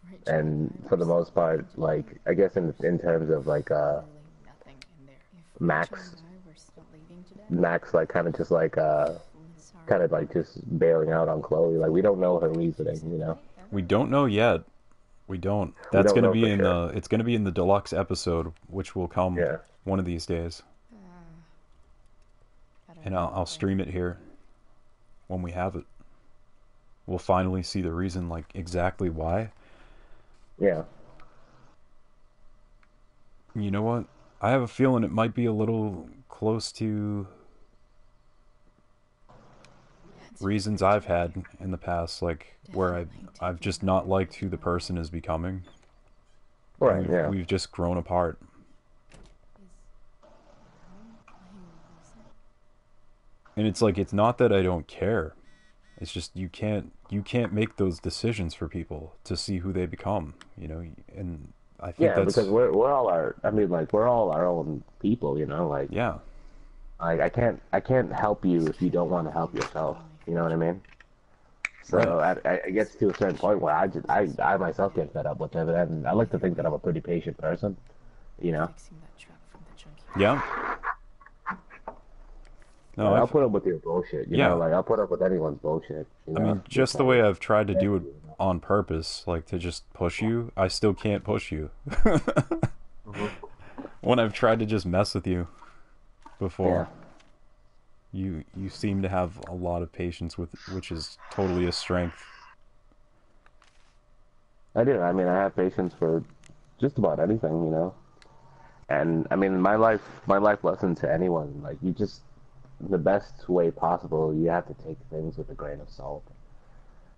if Rachel And I for the were most part, still like I guess in terms of like literally nothing in there. If Max- Rachel and I were still leaving today, Max like kind of just like Liz kind of like just bailing out on Chloe. Like we don't know her reasoning. We don't know yet. We don't. That's don't gonna know be for in sure. the. It's gonna be in the deluxe episode, which will come Yeah. one of these days, I don't and know, I'll stream it here when we have it. We'll finally see the reason, like exactly why. Yeah. You know what? I have a feeling it might be a little close to reasons I've had in the past, like where I've just not liked who the person is becoming. Right. Yeah. We've just grown apart. And it's like, it's not that I don't care. It's just you can't make those decisions for people to see who they become, you know. And I think Yeah, that's because we're all our. I mean, like we're all our own people, you know. Like yeah, I can't help you if you don't want to help yourself. You know what I mean? So right. it gets to a certain point where I myself get fed up with it, and I like to think that I'm a pretty patient person. You know, Fixing that truck from the junkyard. Yeah. No, like, I'll I've put up with your bullshit. You know, yeah. like I'll put up with anyone's bullshit. You I know, mean, just the way I've tried to do it on purpose, like to just push you, I still can't push you. When I've tried to just mess with you yeah, before, you seem to have a lot of patience with, which is totally a strength. I do. I mean, I have patience for just about anything. You know, and I mean, my life lesson to anyone, like you just the best way possible. You have to take things with a grain of salt.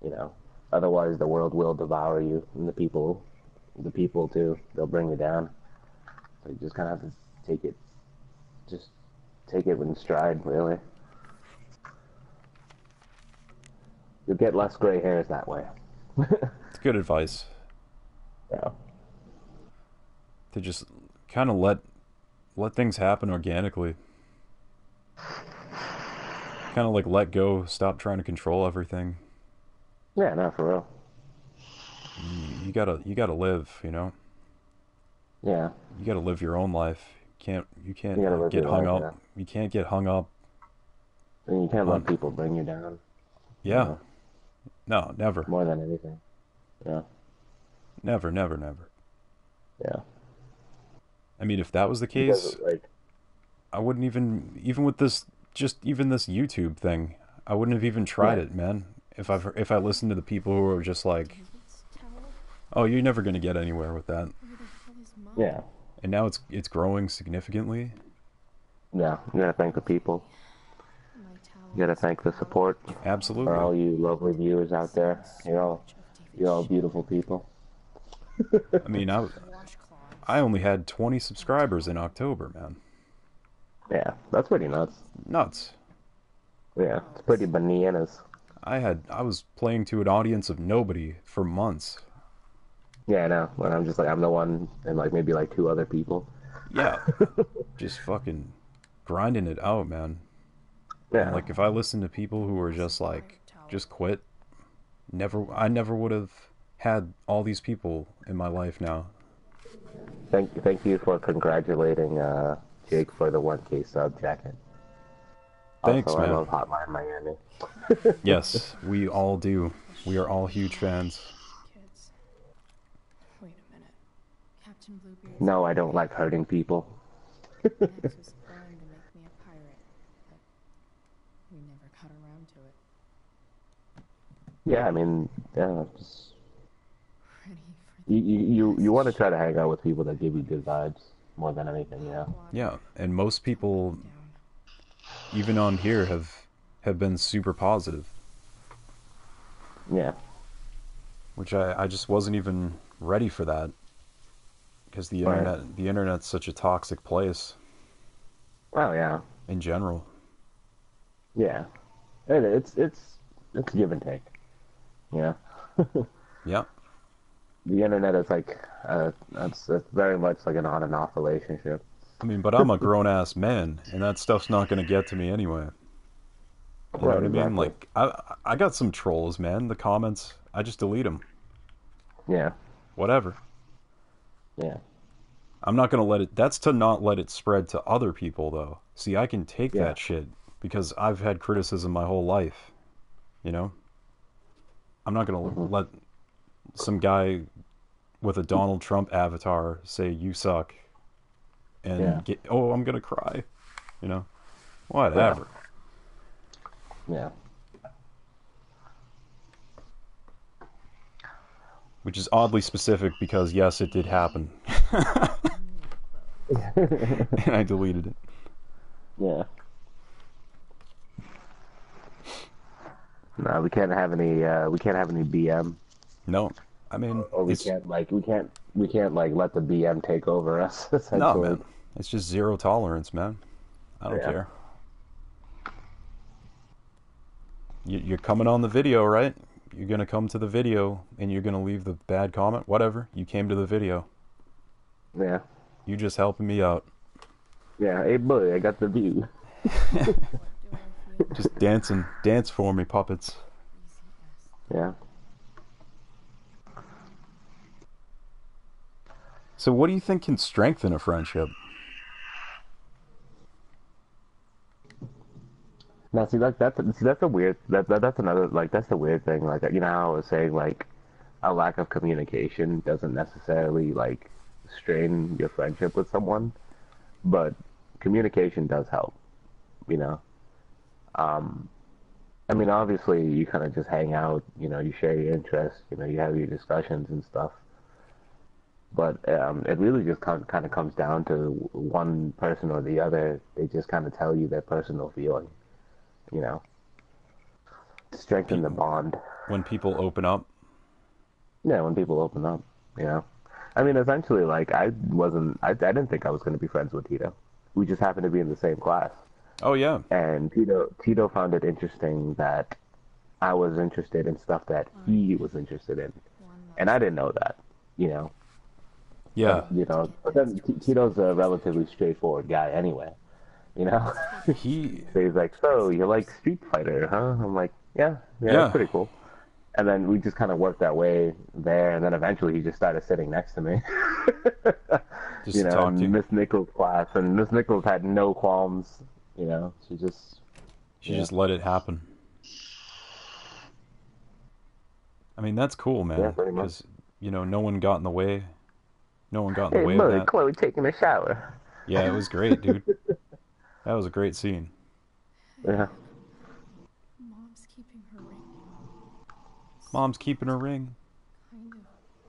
You know, otherwise the world will devour you, and the people too. They'll bring you down. So you just kind of have to take it, just take it in stride, really. You'll get less gray hairs that way. It's good advice Yeah, to just kind of let things happen organically. Kind of like let go, stop trying to control everything. yeah, no, for real. You gotta live, you know. Yeah, You gotta live your own life. You you gotta can't live get your hung life, up. yeah. You can't get hung up And you can't let on. people bring you down, you Yeah, know, no, never, more than anything. Yeah, never, never, never. yeah. I mean, if that was the Because case, like, I wouldn't even with this, just even this YouTube thing, I wouldn't have even tried yeah, it, man. If I listened to the people who are just like, David's towel? oh, you're never gonna get anywhere with that, Where the hell is mine? yeah, and now it's growing significantly. yeah. You gotta thank the people. My towel You gotta is thank the all support for Absolutely. all you lovely viewers out there. so You're all much of you're David's all shit. beautiful people. I mean, I Washcloths. only had 20 My subscribers in towel. October, man. Yeah, that's pretty nuts. Nuts. Yeah, it's pretty Towels. bananas. I was playing to an audience of nobody for months. Yeah, I know. When I'm just like I'm the one and like maybe like two other people. Yeah, just fucking grinding it out, man. And Yeah. like if I listened to people who were Some just more like towel. just quit, I never would have had all these people in my life now. Thank you for congratulating Jake for the 1K sub jacket. Also, Thanks, I man. love Hotline Miami. Yes, we all do. We are all huge Shit. fans. Kids. Wait a minute. Captain Bluebeard's No, I idea. don't like hurting people. Max was burned to make me a pirate, but we never got around to it. Yeah, I mean, yeah, just, Ready for you the you biggest want to try to shit. hang out with people that give you good vibes more than anything, you know. Hot water. Yeah, and most Tell me people, calm down. even on here, have been super positive, Yeah, which I just wasn't even ready for that because right. the internet's such a toxic place Oh yeah, in general. yeah. It's give and take. Yeah, Yeah. the internet is like it's very much like an on and off relationship. I mean, but I'm a grown ass man, and that stuff's not gonna get to me anyway. You know Right, what I mean? exactly. Like, I got some trolls, man. The comments, I just delete them. Yeah, Whatever. yeah, I'm not gonna let it. That's to not let it spread to other people, though. See, I can take yeah. that shit because I've had criticism my whole life. You know, I'm not gonna Hmm. let some guy with a Donald Trump avatar say you suck Yeah, and get. Oh, I'm gonna cry. You know, yeah, whatever. yeah. Which is oddly specific because yes, it did happen, and I deleted it. Yeah. No, we can't have any BM, No, I mean or we it's can't like we can't like let the BM take over us no essentially. man. It's just zero tolerance, man. I don't Yeah. care. You're coming on the video, right? You're gonna come to the video and you're gonna leave the bad comment. Whatever. You came to the video. Yeah. You just helping me out. Yeah. Hey, boy, I got the view. What do I feel? Just dance for me, puppets. Yeah. So what do you think can strengthen a friendship? Now, see, like that's a weird that's another like that's the weird thing. Like you know how I was saying like a lack of communication doesn't necessarily like strain your friendship with someone, but communication does help. You know, I mean, obviously you kind of just hang out. You know, you share your interests. You know, you have your discussions and stuff. But it really just kind of comes down to one person or the other. They just kind of tell you their personal feeling. You know, strengthen the bond. When people open up? Yeah, when people open up, you know. I mean, essentially, like, I didn't think I was going to be friends with Tito. We just happened to be in the same class. Oh, yeah. And Tito found it interesting that I was interested in stuff that he was interested in. And I didn't know that, you know. Yeah. You know, but then Tito's a relatively straightforward guy anyway, you know. He... So he's like, so you like Street Fighter, huh? I'm like, yeah, Yeah. that's pretty cool. And then we just kind of worked our way there, and then eventually he just started sitting next to me. Just you know, talk to you. in Miss Nichols' class, and Miss Nichols had no qualms, you know. She just let it happen. I mean, that's cool, man. Yeah, pretty much. Because, you know, no one got in the way. No one got in the Hey, way of mother, that. Chloe taking a shower. Yeah, it was great, dude. That was a great scene. Yeah. Mom's keeping her ring. Mom's keeping her ring. Kind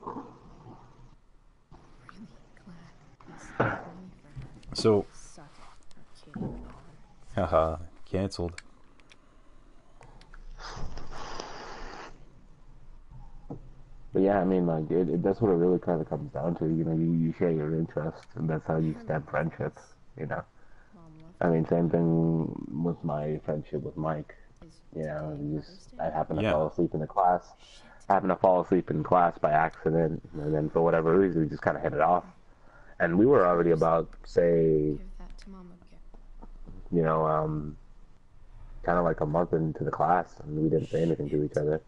of. Really glad I saved money for her. So, Suck it. Her kid. haha, canceled. But yeah, I mean, like, that's what it really kind of comes down to. You know, you share your interests, and that's how you stem friendships, you know. Mom left I mean, same thing with my friendship with Mike. is You know, today you just, Mother's I Day? happened to Yeah. fall asleep in the class. Happened to fall asleep in class by accident, and then for whatever reason, we just kind of hit it off. And we were already about, say, Give that to Mama again. you know, kind of like a month into the class, and we didn't say anything to each other.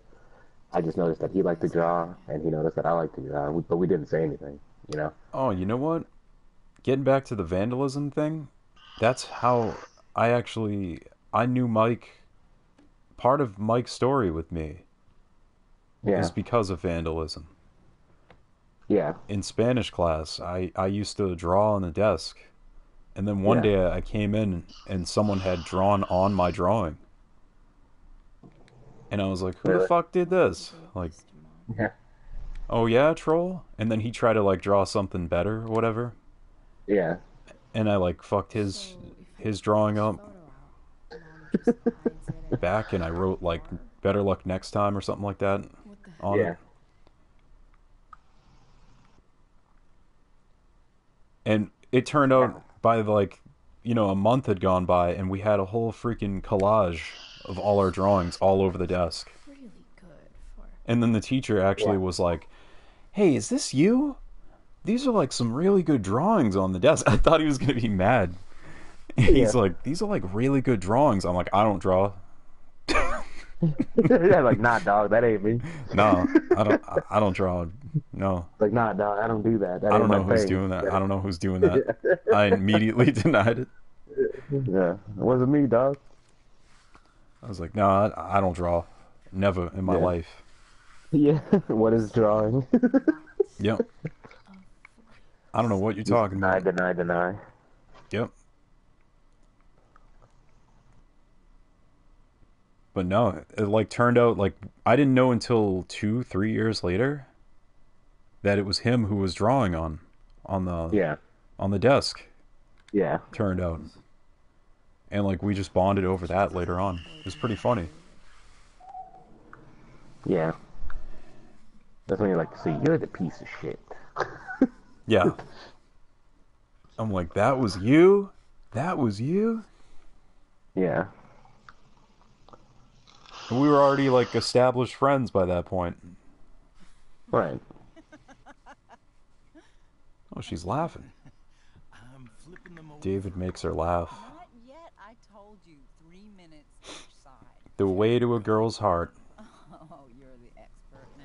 I just noticed that he liked to draw, and he noticed that I liked to draw, but we didn't say anything, you know? Oh, you know what? Getting back to the vandalism thing, that's how I knew Mike. Part of Mike's story with me Yeah, is because of vandalism. yeah, In Spanish class, I used to draw on the desk. And then one Yeah. day I came in and someone had drawn on my drawing. And I was like, who the Really? fuck did this? Like, Mr. Mom. yeah, oh yeah, troll? And then he tried to like draw something better or whatever. yeah. And I like fucked his So if his drawing up photo out, Mom just hides it and back, and I wrote like better luck next time or something like that what the on Yeah. it. And it turned out by like, you know, a month had gone by and we had a whole freaking collage of all our drawings all over the desk. really good for And then the teacher actually Yeah. was like, hey, is this you? These are like some really good drawings on the desk. I thought he was going to be mad. He's Yeah. like, these are like really good drawings. I'm like, I don't draw. Yeah, like, nah, dog, that ain't me. No, I don't draw. No. Like, nah, dog, I don't do that. That I ain't don't know my who's thing. doing that. I don't know who's doing that. I immediately denied it. Yeah, it wasn't me, dog. I was like, no, I don't draw. Never in my Yeah. life. Yeah, what is drawing? Yep. I don't know what you're talking Deny, about. deny. Yep. But no, it like turned out like I didn't know until 2-3 years later that it was him who was drawing on the Yeah, on the desk. yeah. Turned out, and like we just bonded over that later on. It was pretty funny. Yeah. That's when you're like, so you're the piece of shit. Yeah. I'm like, that was you? That was you? Yeah. And we were already like established friends by that point. Right. Oh, she's laughing. I'm flipping them over. David makes her laugh. Not yet. I told you 3 minutes each side. The way to a girl's heart. Oh, you're the expert now.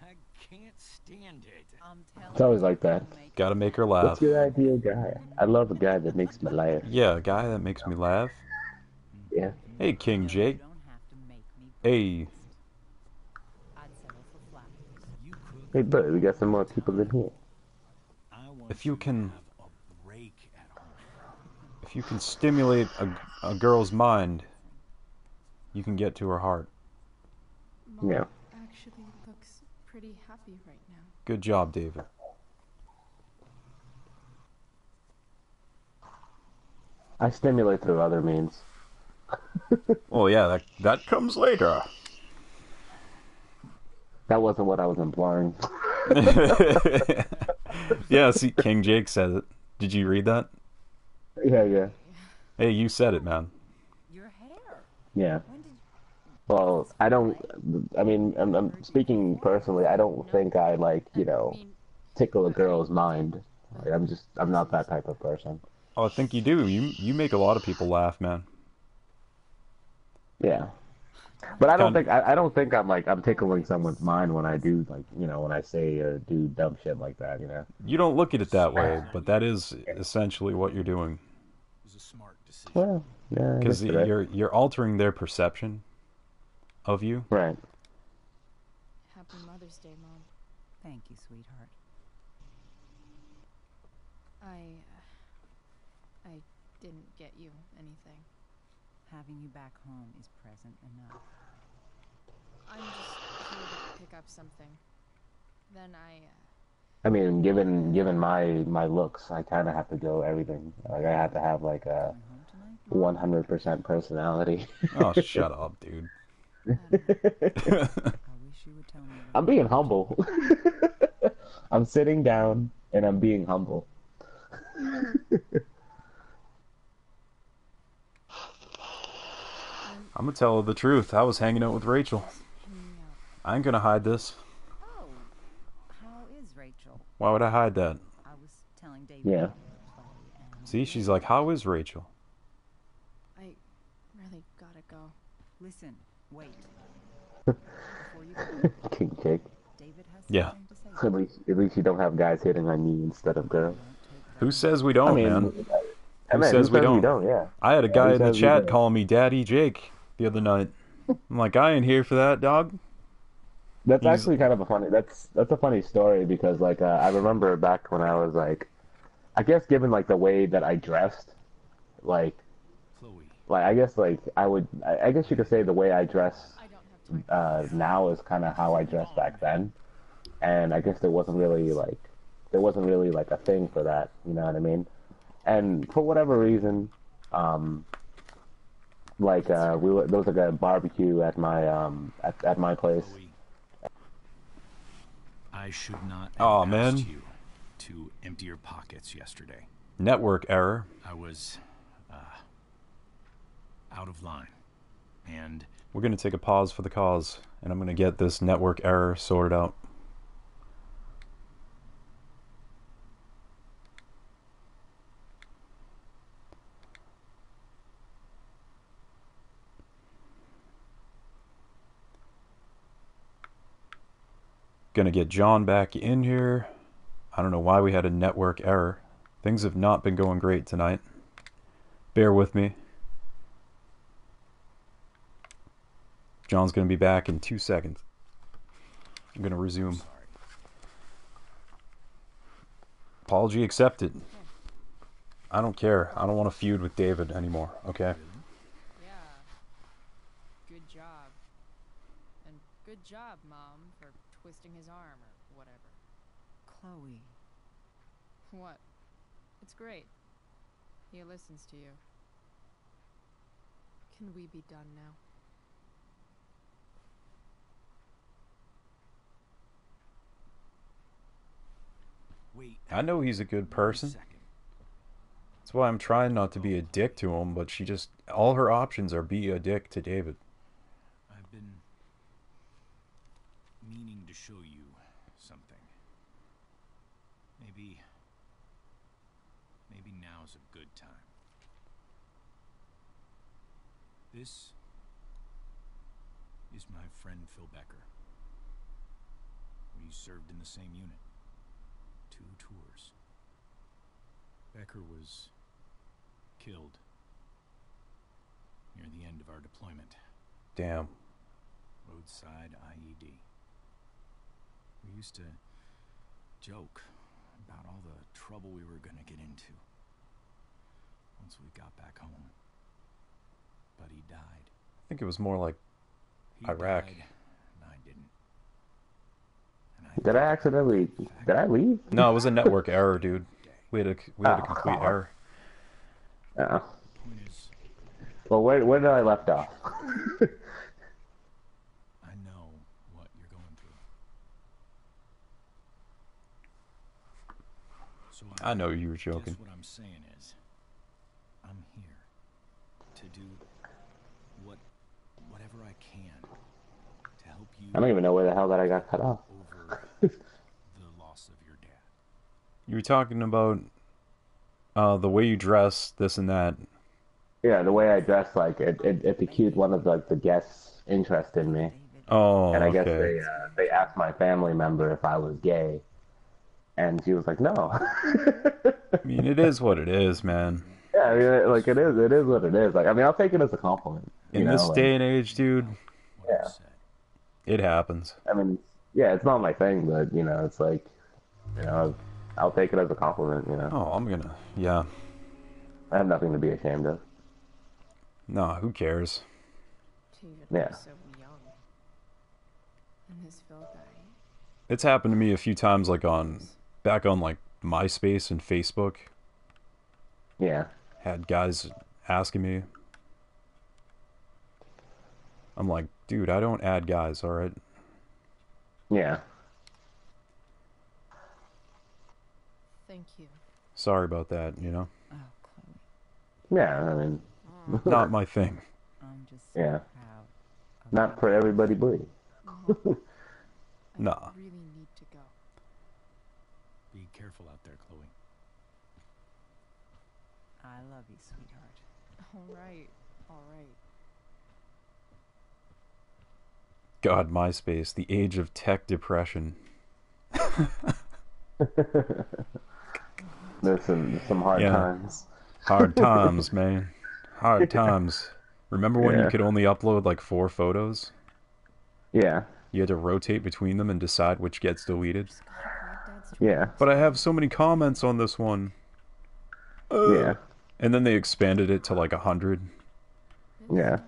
I can't stand it. I'm telling It's always you, like that. you'll make Gotta it make her work. laugh. What's your ideal guy? I love a guy that makes me laugh. Yeah, a guy that makes me laugh. Yeah. Hey, King No, Jake. You don't have to make me Hey. breakfast. I'd settle for flowers. You could. Hey, bud, we got some more people in here. I want If you can- to have a break at home. If you can stimulate a girl's mind, you can get to her heart. Mom Yeah. actually looks pretty happy right now. Good job, David. I stimulate through other means. Well, yeah, that comes later. That wasn't what I was implying. Yeah, see, King Jake said it. Did you read that? Yeah. Hey, you said it, man. Your hair. Yeah. When did Well, I don't. I mean, I'm speaking personally. I don't think I like, you know, tickle a girl's mind. Like, I'm not that type of person. Oh, I think you do. You make a lot of people laugh, man. Yeah. But I don't Kind think I don't think I'm tickling someone's mind when I do, like, you know, when I say or do dumb shit like that, you know. You don't look at it that way, but that is essentially what you're doing. It was a smart decision. Well, yeah. I Because guess you're right. you're altering their perception of you. Right. Happy Mother's Day, Mom. Thank you, sweetheart. I didn't get you anything. Having you back home is present enough. I'm just here to pick up something. Then I mean, given my looks, I kind of have to go everything. Like, I have to have like a Coming home tonight? 100% personality. Oh, shut up, dude. I wish you would tell me. I'm being humble. I'm sitting down and I'm being humble. I'm gonna tell her the truth. I was hanging out with Rachel. hanging out. I ain't gonna hide this. Oh, how is Rachel? Why would I hide that? I was telling David Yeah. about the play and See, she's like, how is Rachel? I really gotta go. listen, wait. Before you go, King Jake. David has Yeah. something to say. At least you don't have guys hitting on you instead of girls. Who says we don't, I mean, man? I mean, says we don't? Yeah. I had a guy who in the says we chat don't? calling me Daddy Jake the other night. I'm like, I ain't here for that, dog. That's He's- actually kind of a funny. That's a funny story because like I remember back when I was like, I guess given like the way that I dressed, like Chloe, I guess like I guess you could say the way I dress I don't have time. now is kind of how I dressed back then, and I guess there wasn't really like a thing for that. You know what I mean? And for whatever reason, like there was like a barbecue at my at my place. Chloe. I should not have Aw, asked man. you to empty your pockets yesterday. Network error. I was out of line. And We're gonna take a pause for the cause, and I'm gonna get this network error sorted out. Gonna get John back in here. I don't know why we had a network error. Things have not been going great tonight. Bear with me. John's gonna be back in 2 seconds. I'm gonna resume. sorry. Apology accepted. I don't care. I don't want to feud with David anymore, okay? Yeah. Good job. And good job, Mom, for twisting his arm or whatever. Chloe, What? It's great. He listens to you. Can we be done now? Wait. I know he's a good person. Second. That's why I'm trying not to be a dick to him, but she just... All her options are be a dick to David. I to show you something. Maybe now's a good time. This is my friend Phil Becker. We served in the same unit. 2 tours. Becker was killed near the end of our deployment. Damn. Roadside IED. We used to joke about all the trouble we were gonna get into once we got back home. But he died. I think it was more like He Iraq. died, and I didn't. And Did I accidentally? Did I leave? No, it was a network error, dude. We had a complete error. Yeah. Point is, Well, where did I left off? I know what you're going through. So I know you were joking. Guess what I'm saying is, I'm here to do whatever I can to help you I don't even know where the hell that I got cut off. over the loss of your dad. You were talking about the way you dress, this and that. Yeah, the way I dressed, like it piqued one of like the guests' interest in me, Oh, and I guess okay. they asked my family member if I was gay, and she was like, no. I mean, it is what it is, man. Yeah, I mean, like it is what it is. Like, I mean, I'll take it as a compliment. In this day and age, dude, What you Yeah. said. it happens. I mean, yeah, it's not my thing, but it's like, I'll take it as a compliment. Oh, yeah. I have nothing to be ashamed of. Nah, who cares? To even Yeah. be so young. And his Phil guy. It's happened to me a few times, like back on like MySpace and Facebook. Yeah, Had guys asking me. I'm like, dude, I don't add guys, all right? yeah. Thank you. Sorry about that, you know? Oh, Chloe, Yeah, I mean, Not my thing. I'm just so Yeah. proud. of not you. for everybody, but Nah. I really need to go. Be careful out there, Chloe. I love you, sweetheart. All right. All right. God, MySpace, the age of tech depression. there's some hard Yeah. times. Hard times, man. Hard times. Remember when you Yeah. could only upload like 4 photos? Yeah, You had to rotate between them and decide which gets deleted. Just gotta collect Dad's yeah, But I have so many comments on this one. Ugh. yeah, And then they expanded it to like 100. yeah.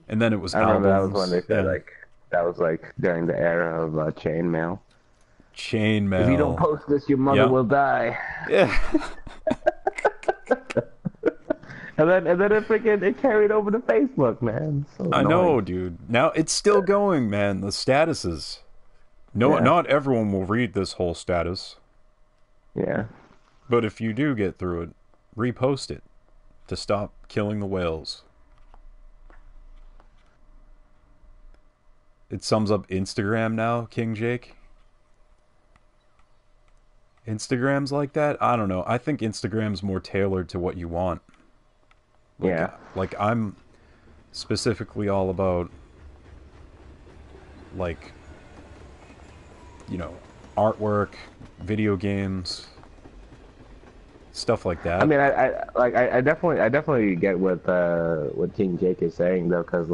And then it was I remember that was albums. when they said Yeah. that was like during the era of chainmail. Chainmail. If you don't post this, your mother Yeah. will die. Yeah. And then it carried over to Facebook, man. So I know, annoying. dude. Now it's still going, man. The statuses. No, Yeah. not everyone will read this whole status, Yeah, but if you do get through it, repost it to stop killing the whales. It sums up Instagram now, King Jake. Instagram's like that? I don't know. I think Instagram's more tailored to what you want. yeah, Like I'm specifically all about like artwork, video games, stuff like that. I mean, I definitely get what King Jake is saying though, because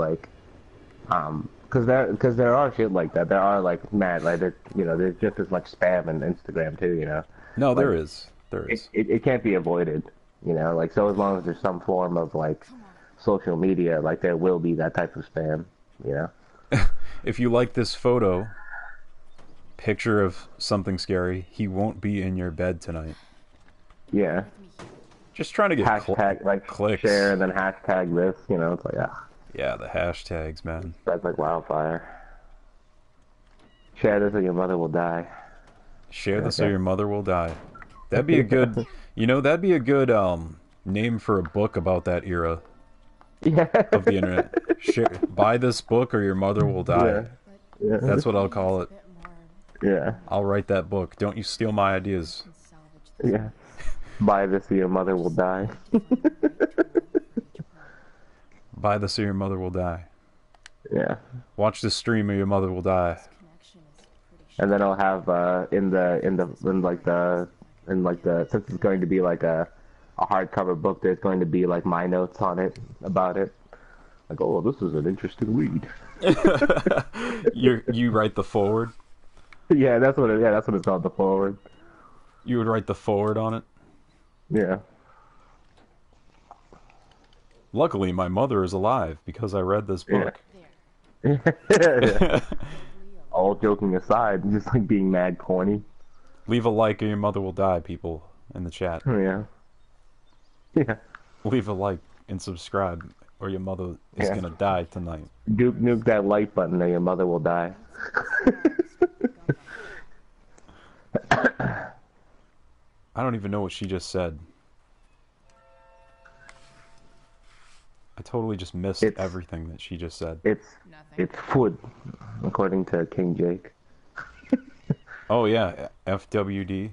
because there are shit like that. There are like mad like there's just as much spam in Instagram too. No, there like, is. There is. It can't be avoided. Like so as long as there's some form of like social media, like there will be that type of spam. If you like this photo, picture of something scary, he won't be in your bed tonight. Yeah. Just trying to get Hashtag like clicks. share and then hashtag this. It's like Yeah, the hashtags, man. that's like wildfire. Share this or your mother will die. Share this or Okay. your mother will die. That'd be a good, that'd be a good name for a book about that era Yeah. of the internet. Buy this book or your mother will die. Yeah. Yeah. That's what I'll call A it. bit more. Yeah. I'll write that book. Don't you steal my ideas. Can salvage this Yeah. Buy this or your mother will die. to find the right tool for each part. Buy this or your mother will die. Yeah. Watch this stream or your mother will die. This connection is pretty And then I'll have in the since it's going to be like a hardcover book, there's going to be like my notes on it about it. Like, oh, well, this is an interesting read. You write the forward. Yeah, that's what it's called, the forward. You would write the forward on it. Yeah. Luckily, my mother is alive because I read this book. Yeah. All joking aside, just like being mad corny. Leave a like or your mother will die, people in the chat. Yeah. Yeah. Leave a like and subscribe or your mother is Yeah. gonna die tonight. Duke nuke that like button or your mother will die. I don't even know what she just said. I totally just missed It's- everything that she just said. It's Nothing. food, according to King Jake. Oh yeah, FWD.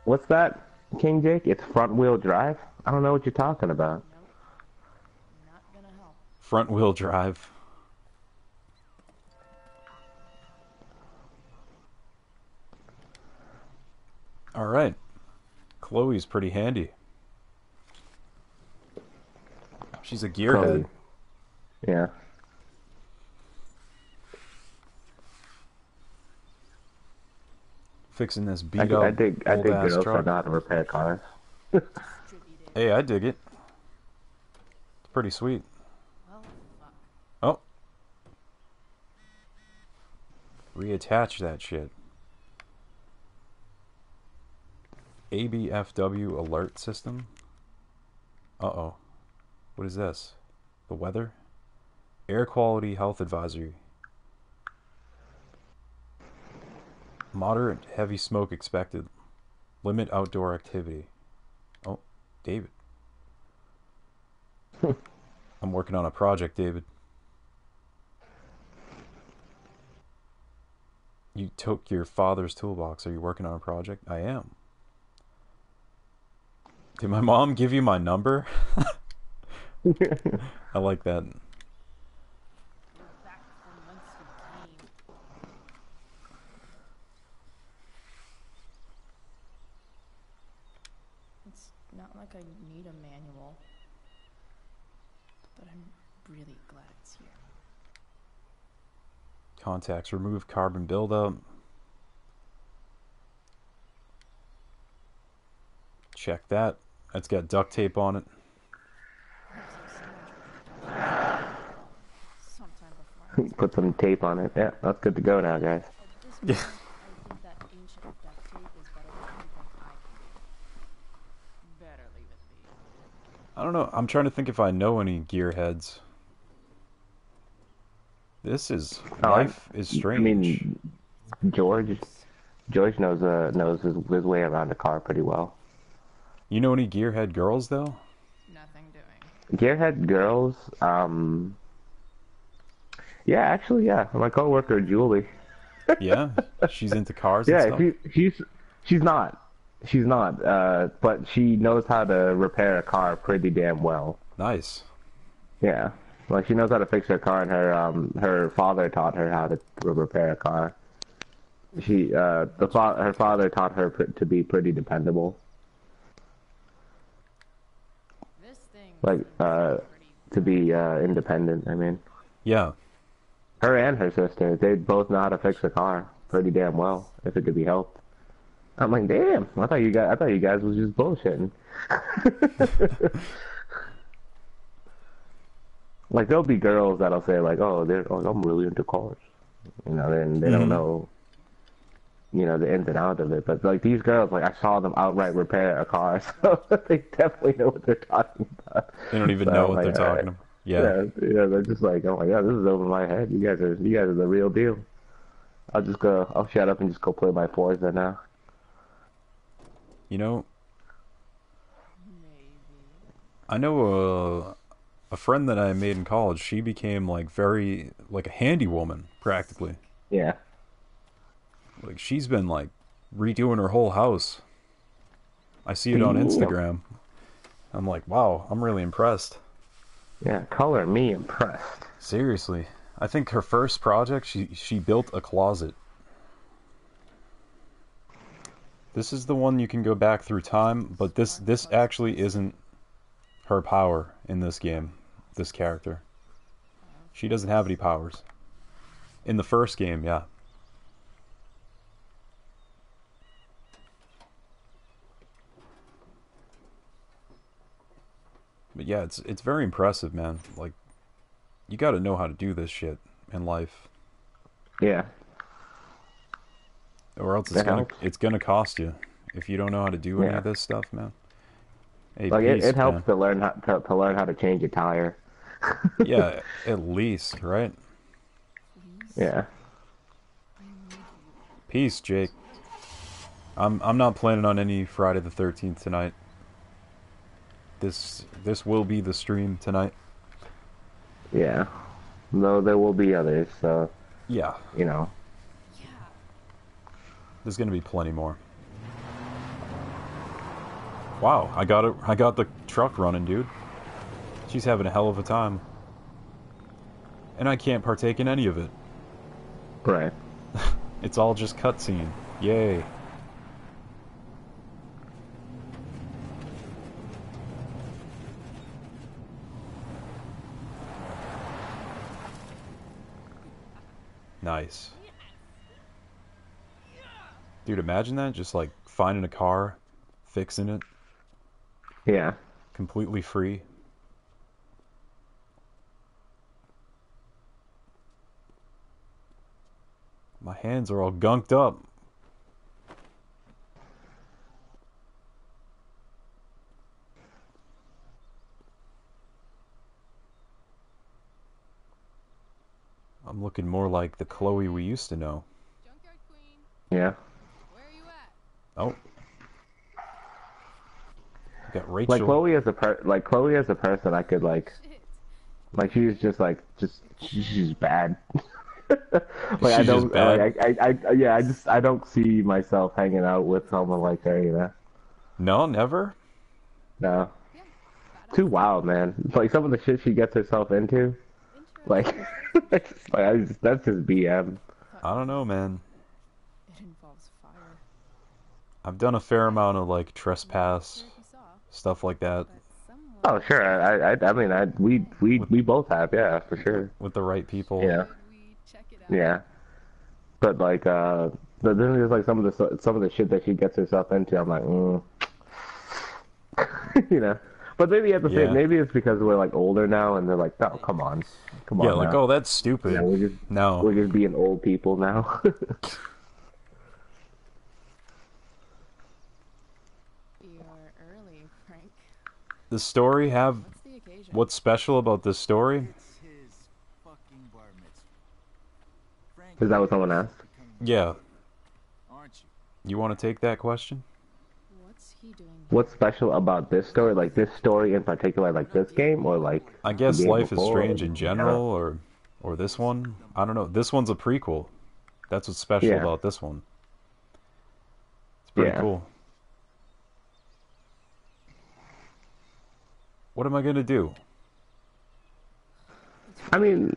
What's that, King Jake? It's front wheel drive? I don't know what you're talking about. Not gonna help. Front wheel drive. Alright. Chloe's pretty handy. She's a gearhead. Chloe. Yeah. Fixing this I, beat I up dig old ass girls that truck. know how to repair cars. Distributed. Hey, I dig it. It's pretty sweet. Well, fuck. Oh. Reattach that shit. ABFW alert system. Uh-oh. What is this? The weather? Air quality health advisory. Moderate heavy smoke expected. Limit outdoor activity. Oh, David. I'm working on a project, David. You took your father's toolbox. Are you working on a project? I am. Did my mom give you my number? I like that. We're back from whence we came. It's not like I need a manual, but I'm really glad it's here. Contacts. Remove carbon buildup. Check that. It's got duct tape on it. Sometime before. Put some tape on it. Yeah, that's good to go now, guys. At this point, I think that ancient duct tape is better than anything I can do. Better leave it be. I don't know. I'm trying to think if I know any gearheads. This is Oh, life is strange. I mean, George knows his way around a car pretty well. You know any gearhead girls though? Nothing doing. Gearhead girls, yeah, actually, yeah. My coworker Julie. Yeah, she's into cars and Yeah, stuff. she's not, but she knows how to repair a car pretty damn well. Nice. Yeah, like she knows how to fix her car, and her father taught her how to repair a car. Her father taught her to be pretty dependable, This thing. like pretty. to be independent. I mean, Yeah. her and her sister, they both know how to fix a car pretty damn well if it could be helped. I'm like, damn, I thought you guys was just bullshitting. Like there'll be girls that'll say like, oh, I'm really into cars, you know, and they don't know, you know, the ins and outs of it. But like these girls, like I saw them outright repair a car, so they definitely know what they're talking about. They don't even So know I'm what like, they're all talking right. about. Yeah. Yeah, they're just like, oh my god, this is over my head. You guys are the real deal. I'll shut up and just go play my Forza now. You know, Maybe. I know a friend that I made in college. She became like a handy woman practically. Yeah. Like, she's been, like, redoing her whole house. I see it on Damn. Instagram. I'm like, wow, I'm really impressed. Yeah, color me impressed. Seriously. I think her first project, she built a closet. This is the one you can go back through time, but this actually isn't her power in this game, this character. She doesn't have any powers. In the first game, yeah. But yeah, it's very impressive, man. Like, you got to know how to do this shit in life, Yeah. or else That helps. it's gonna cost you if you don't know how to do any Yeah. of this stuff, man. Hey, Like peace, it helps man. to learn how to change a tire. Yeah, at least, right? Please. Yeah. I need you. Peace, Jake. I'm not planning on any Friday the 13th tonight. This will be the stream tonight. Yeah. No, there will be others, so Yeah, you know. Yeah. there's gonna be plenty more. Wow, I got the truck running, dude. She's having a hell of a time. And I can't partake in any of it. Right. It's all just cutscene. Yay. Nice. Dude, imagine that, just like finding a car, fixing it, Yeah. completely free. My hands are all gunked up. I'm looking more like the Chloe we used to know. Junkyard Queen, Yeah. where are you at? Oh. Got Like Rachel. Chloe as a person, I could like Shit. she's just she's bad. Like I She's don't just bad? I don't see myself hanging out with someone like her, you know. No, never? No. Yeah. Too wild, man. Like some of the shit she gets herself into, like, that's just BM. I don't know, man. It involves fire. I've done a fair amount of like trespass, Sure if you saw, stuff like that, but someone Oh sure, I mean we both have, yeah, for sure. with the right people. Yeah. we check it out. Yeah. But like but then there's like some of the shit that she gets herself into. I'm like, you know. But maybe at the Yeah. maybe it's because we're like older now, and they're like, no, come on Yeah, like, now. oh, that's stupid. Yeah, we're No. just being old people now. You're early, Frank. The story have... What's the occasion? What's special about this story? It's his fucking bar mitzvah. Frank, Is that what someone asked? Yeah. aren't you? You want to take that question? What's he doing? What's special about this story? Like this story in particular, like this game, or like I guess the game Life is before, Strange in general, or this one? I don't know. This one's a prequel. That's what's special Yeah. about this one. It's pretty Yeah. cool. What am I gonna do? I mean,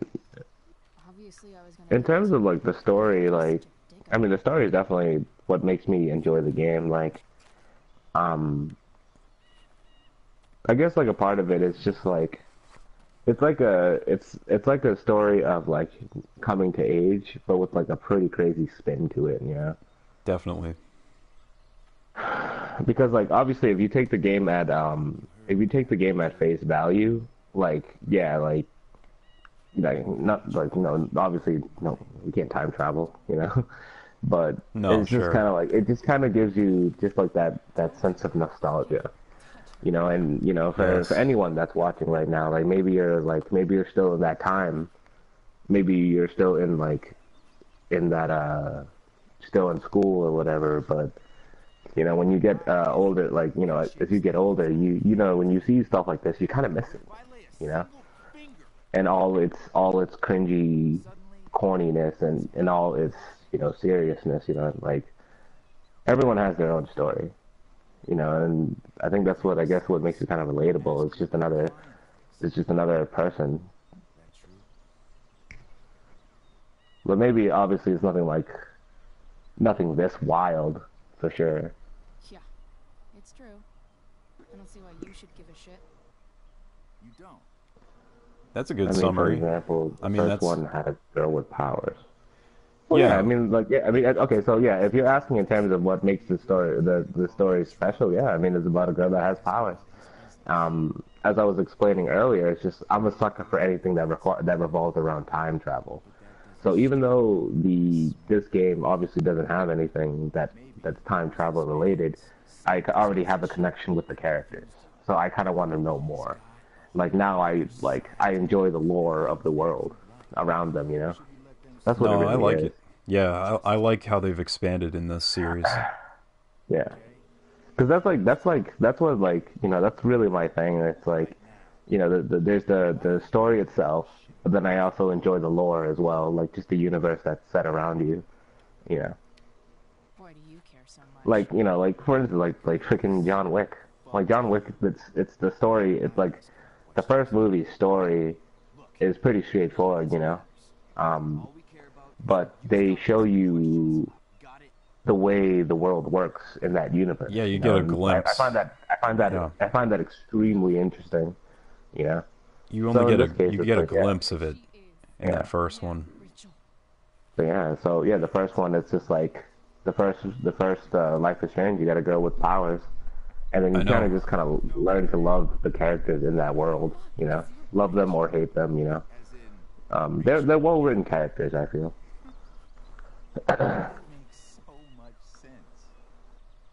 Obviously, I was gonna. in terms of like the story, like I mean, the story is definitely what makes me enjoy the game. Like, I guess like a part of it is just like, it's like a story of like coming to age, but with like a pretty crazy spin to it, you know? Definitely. Because like obviously, if you take the game at face value, like yeah, like not like obviously no, you can't time travel, you know. But No, it's just sure. kind of like it just kind of gives you just like that sense of nostalgia, you know. And you know, Yes. for anyone that's watching right now, like maybe you're still in that time, maybe you're still in like in that still in school or whatever. But you know, when you get older, like you know, as you get older, you know, when you see stuff like this, you kind of miss it, Why lay a you know. single finger And all its cringy, suddenly corniness and all its, seriousness, like everyone has their own story, and I think that's what, I guess, what makes it kind of relatable. It's just another person. That true? But maybe, obviously, it's nothing this wild, for sure. Yeah, it's true. I don't see why you should give a shit. You don't. That's a good I mean, summary. for example, the I mean, first that's one had a girl with powers. Well, Yeah. I mean, okay, so yeah, if you're asking in terms of what makes the story special, yeah, I mean, it's about a girl that has powers. As I was explaining earlier, it's just I'm a sucker for anything that revolves around time travel. So even though this game obviously doesn't have anything that's time travel related, I already have a connection with the characters. So I kind of want to know more. Like now, I enjoy the lore of the world around them. That's what it no, really I like is. it. Yeah, I like how they've expanded in this series. Yeah, because that's what that's really my thing. It's like, there's the story itself, but then I also enjoy the lore as well, like just the universe that's set around you. Boy, do you care so much. Like for instance, like freaking John Wick. Like John Wick, it's the story. It's like the first movie's story is pretty straightforward, but they show you the way the world works in that universe. Yeah, you get a and glimpse. I find that extremely interesting. You So only in get this case, you it's get a like, yeah. glimpse of it in Yeah. that first one. Rachel. So yeah, the first one, it's just like the first Life is Strange. You got a girl with powers, and then I you know. just kind of learn to love the characters in that world. Love them or hate them. They're well written characters, I feel. Makes so much sense.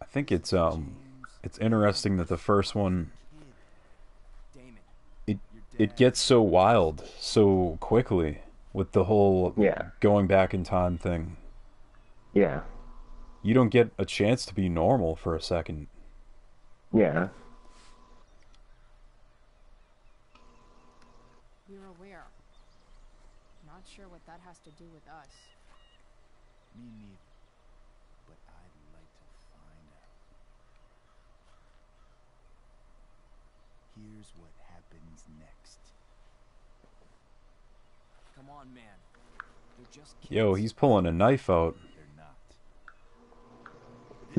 I think it's interesting that the first one Damon. it gets so wild so quickly with the whole Yeah. going back in time thing. Yeah. You don't get a chance to be normal for a second. Yeah. We're aware. Not sure what that has to do with us. Me neither. But I'd like to find out. Here's what happens next. Come on, man. They're just kids. Yo, he's pulling a knife out. They're not.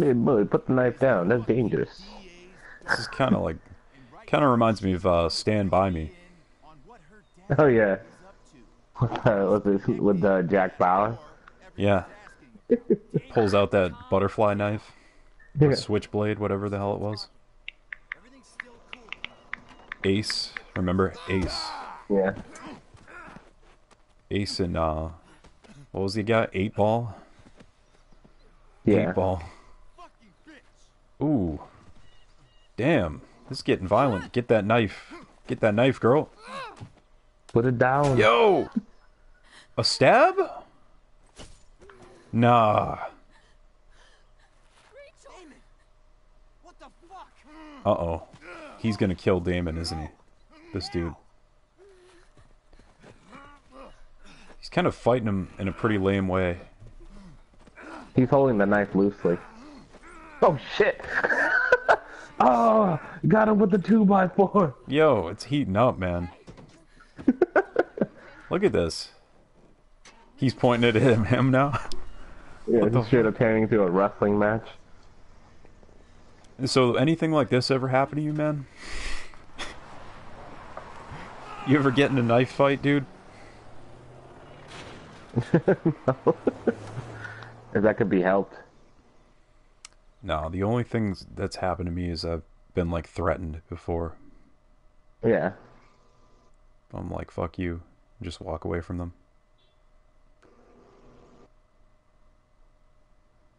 Hey, boy, put the knife down. That's dangerous. This is kind of reminds me of Stand By Me. On what her dad Oh yeah. is up to. with Jack Bauer. Yeah, pulls out that butterfly knife, or Yeah. switchblade, whatever the hell it was. Everything's still cool. Ace, remember Ace? Yeah. Ace and what was he got? 8-Ball. Yeah. 8-Ball. Fucking bitch. Ooh, damn, this is getting violent. Get that knife. Get that knife, girl. Put it down. Yo, a stab? Nah. Damon. What the fuck? Uh-oh. He's gonna kill Damon, isn't he? This dude. He's kind of fighting him in a pretty lame way. He's holding the knife loosely. Oh shit! Oh, got him with the 2x4. Yo, it's heating up, man. Look at this. He's pointing it at him now. Yeah, the he's straight up turning into a wrestling match. So, anything like this ever happen to you, man? You ever get in a knife fight, dude? If that could be helped. No, the only things that's happened to me is I've been, like, threatened before. Yeah. I'm like, fuck you. Just walk away from them.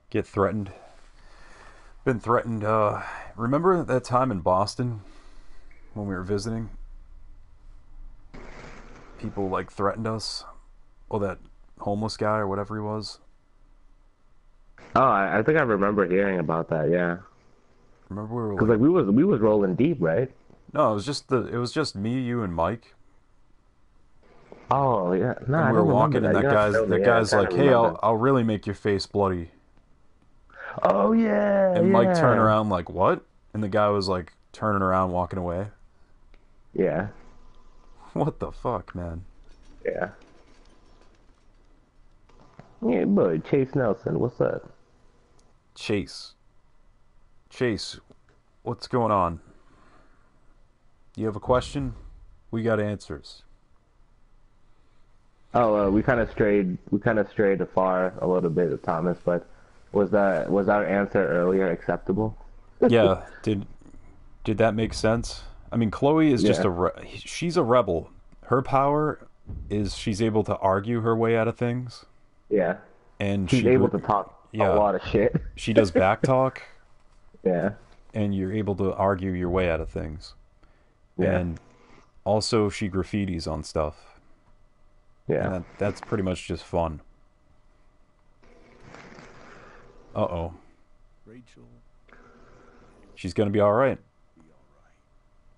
Get threatened. Been threatened, remember that time in Boston when we were visiting? People, like, threatened us? Oh, that homeless guy or whatever he was? Oh, I think I remember hearing about that. Yeah. Remember we were Because like, like we was rolling deep, right? no, it was just me, you, and Mike. Oh yeah, no, And I we were don't remember walking, and that. You have to tell me. that Yeah, I'm guy's trying like, to "Hey, remember. I'll really make your face bloody." Oh yeah, And Mike turned yeah. around like, "What?" And the guy was like turning around, walking away. Yeah, What the fuck, man? yeah. Yeah, boy, Chase Nelson, what's up? Chase, what's going on? You have a question? We got answers. Oh, we kind of strayed. We kind of strayed afar a little bit, Thomas. But was our answer earlier acceptable? Yeah, did that make sense? I mean, Chloe is just Yeah. she's a rebel. Her power is she's able to argue her way out of things, Yeah. and She's able to talk yeah, a lot of shit. she does back talk, Yeah. and you're able to argue your way out of things. Yeah. And also, she graffitis on stuff, Yeah. and that's pretty much just fun. Uh-oh, Rachel, she's gonna be all right. be all right.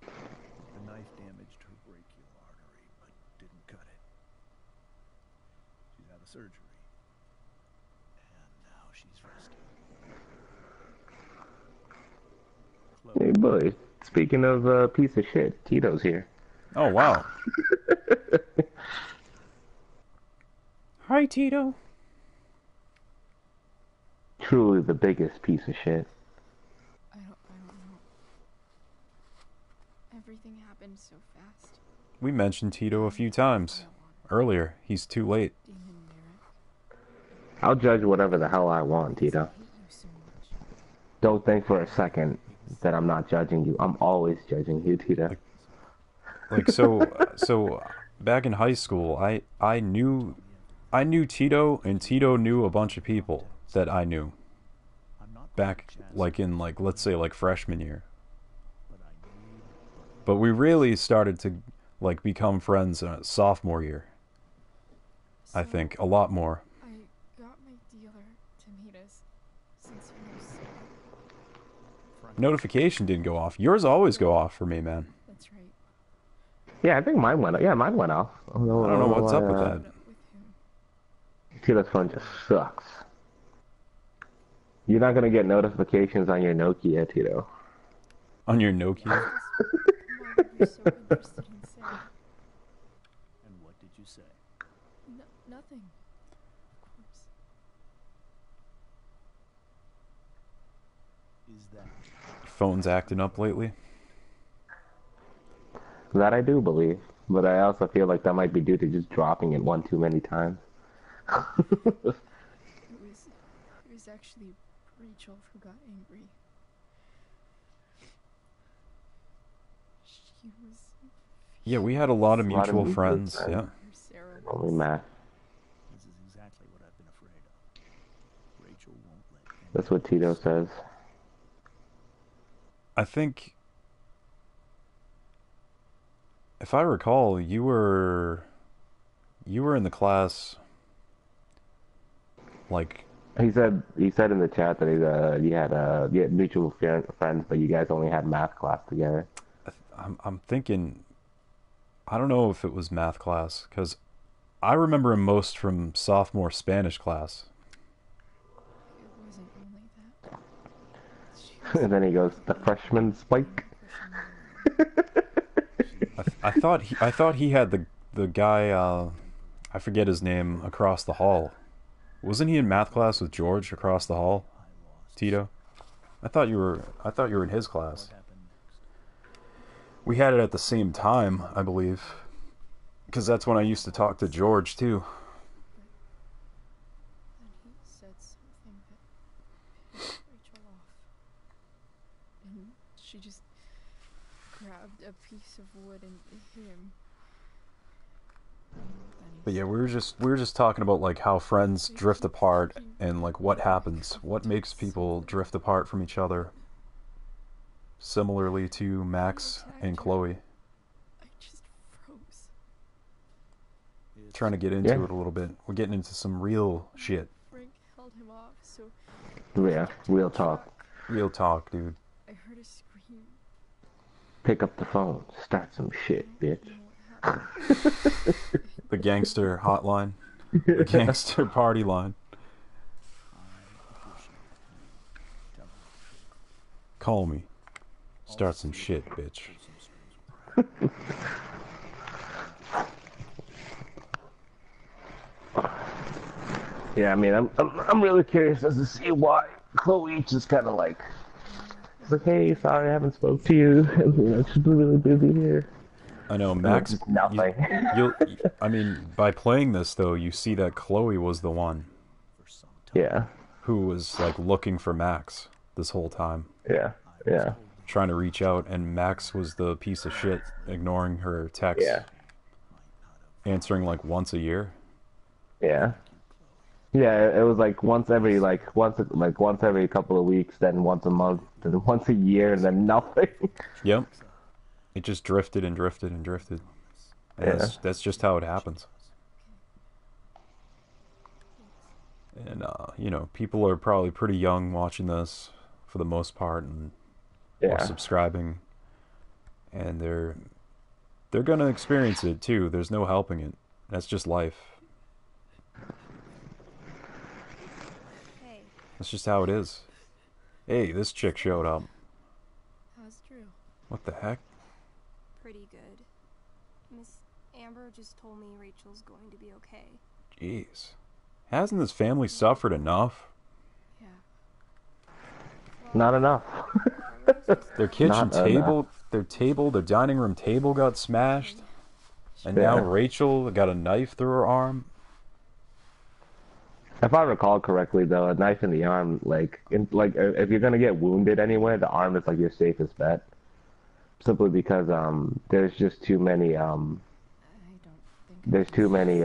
The knife damaged her brachial artery, but didn't cut it. She's out of surgery. And now she's resting. Hey, boy. Speaking of piece of shit, Tito's here. Oh wow. Hi, Tito. Truly the biggest piece of shit. I don't know. Everything happened so fast. We mentioned Tito a few times earlier. He's too late. Demon Merrick, I'll judge whatever the hell I want, I Tito. hate you so much. Don't think for a second that I'm not judging you. I'm always judging you, Tito. Like so back in high school, I knew Tito, and Tito knew a bunch of people that I knew I'm not back like in like let's say like freshman year. but I need But we really started to like become friends sophomore year. I So, think a lot more. I got my dealer to meet us since we were so. Notification didn't go off. Yours always go off for me, man. That's right. Yeah, I think mine went. Yeah, mine went off. I don't know what's up with I that. met with him. Tito's phone just sucks. You're not gonna get notifications on your Nokia, Tito. On your Nokia. Why were you so interested in Sarah? And what did you say? Nothing. Of course. Is that Phone's acting up lately. That I do believe, but I also feel like that might be due to just dropping it one too many times. It was actually Rachel who got angry. She was Yeah, we had a lot of A lot of mutual mutual friends. friends. Yeah. for Sarah. Only Matt. this is exactly what I've been afraid of. Rachel won't let anyone That's what Tito says. I think, if I recall, you were in the class, like, He said in the chat that you had mutual friends, but you guys only had math class together. I'm thinking, I don't know if it was math class, because I remember him most from sophomore Spanish class. It wasn't only that. She And then he goes, the freshman spike. I thought he had the guy, I forget his name, across the hall. Wasn't he in math class with George across the hall, I lost. Tito? I thought you were in his class. What happened next? We had it at the same time, I believe. Because that's when I used to talk to George, too. Then he said something that pissed Rachel off. And she just grabbed a piece of wood and hit him. And then he But yeah, said, we were just talking about like how friends drift apart and like what happens, what makes people drift apart from each other. Similarly to Max and Chloe. I just froze. It's Trying to get into Yeah. it a little bit. We're getting into some real shit. Frank held him off, so Yeah, real talk. Real talk, dude. I heard a scream. Pick up the phone. Start some shit, I bitch. don't know what The gangster hotline. The gangster party line. Call me. Start some shit, bitch. Yeah, I mean, I'm really curious as to see why Chloe just kind of like, it's like, hey, sorry I haven't spoke to you. You know, just been really busy here. I know, Max. Just nothing. I mean, by playing this though, you see that Chloe was the one Yeah, who was like looking for Max this whole time, yeah, yeah, trying to reach out, and Max was the piece of shit, ignoring her texts, yeah, answering like once a year. yeah. Yeah, it was like once every couple of weeks, then once a month, then once a year, and then nothing. Yep. It just drifted and drifted and drifted. And Yeah. that's just how it happens. And you know, people are probably pretty young watching this for the most part, and or Yeah, subscribing, and they're gonna experience it too. There's no helping it. That's just life. Hey, That's just how it is. Hey, this chick showed up. how's Drew? What the heck? Pretty good. Miss Amber just told me Rachel's going to be okay. Jeez. Hasn't this family suffered enough? Yeah. not enough. Their kitchen Not table, their dining room table got smashed. And now Yeah. Rachel got a knife through her arm. If I recall correctly, though, a knife in the arm, if you're gonna get wounded anywhere, the arm is like your safest bet. Simply because there's just too many I don't think. there's too many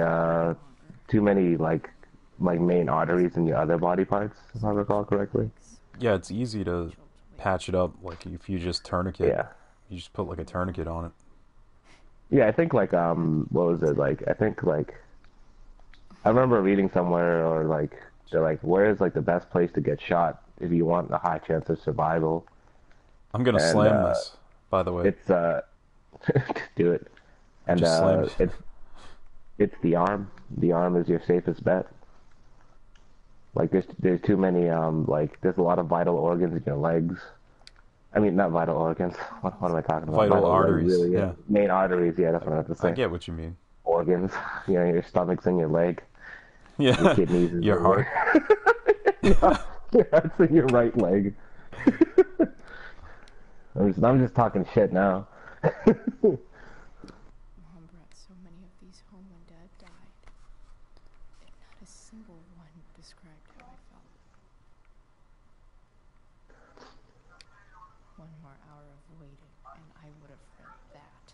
like main arteries in your other body parts, if I recall correctly. Yeah, it's easy to patch it up, like if you just tourniquet. Yeah. You just put like a tourniquet on it. Yeah, I think what was it like? I think I remember reading somewhere, or like they're like, where is like the best place to get shot if you want a high chance of survival? I'm gonna And, slam this, by the way. It's do it, and Just slammed it. it's the arm. The arm is your safest bet. Like there's too many there's a lot of vital organs in your legs. I mean, not vital organs. What am I talking about? Vital legs, arteries, really, yeah. Main arteries. Yeah, that's what I have to say. I get what you mean. Organs. You know, your stomach's in your leg. Yeah. Your kidneys. Is Your in heart. Your heart's in your right leg. I'm just talking shit now. Mom brought so many of these home when Dad died. And not a single one described how I felt. One more hour of waiting, and I would have read that.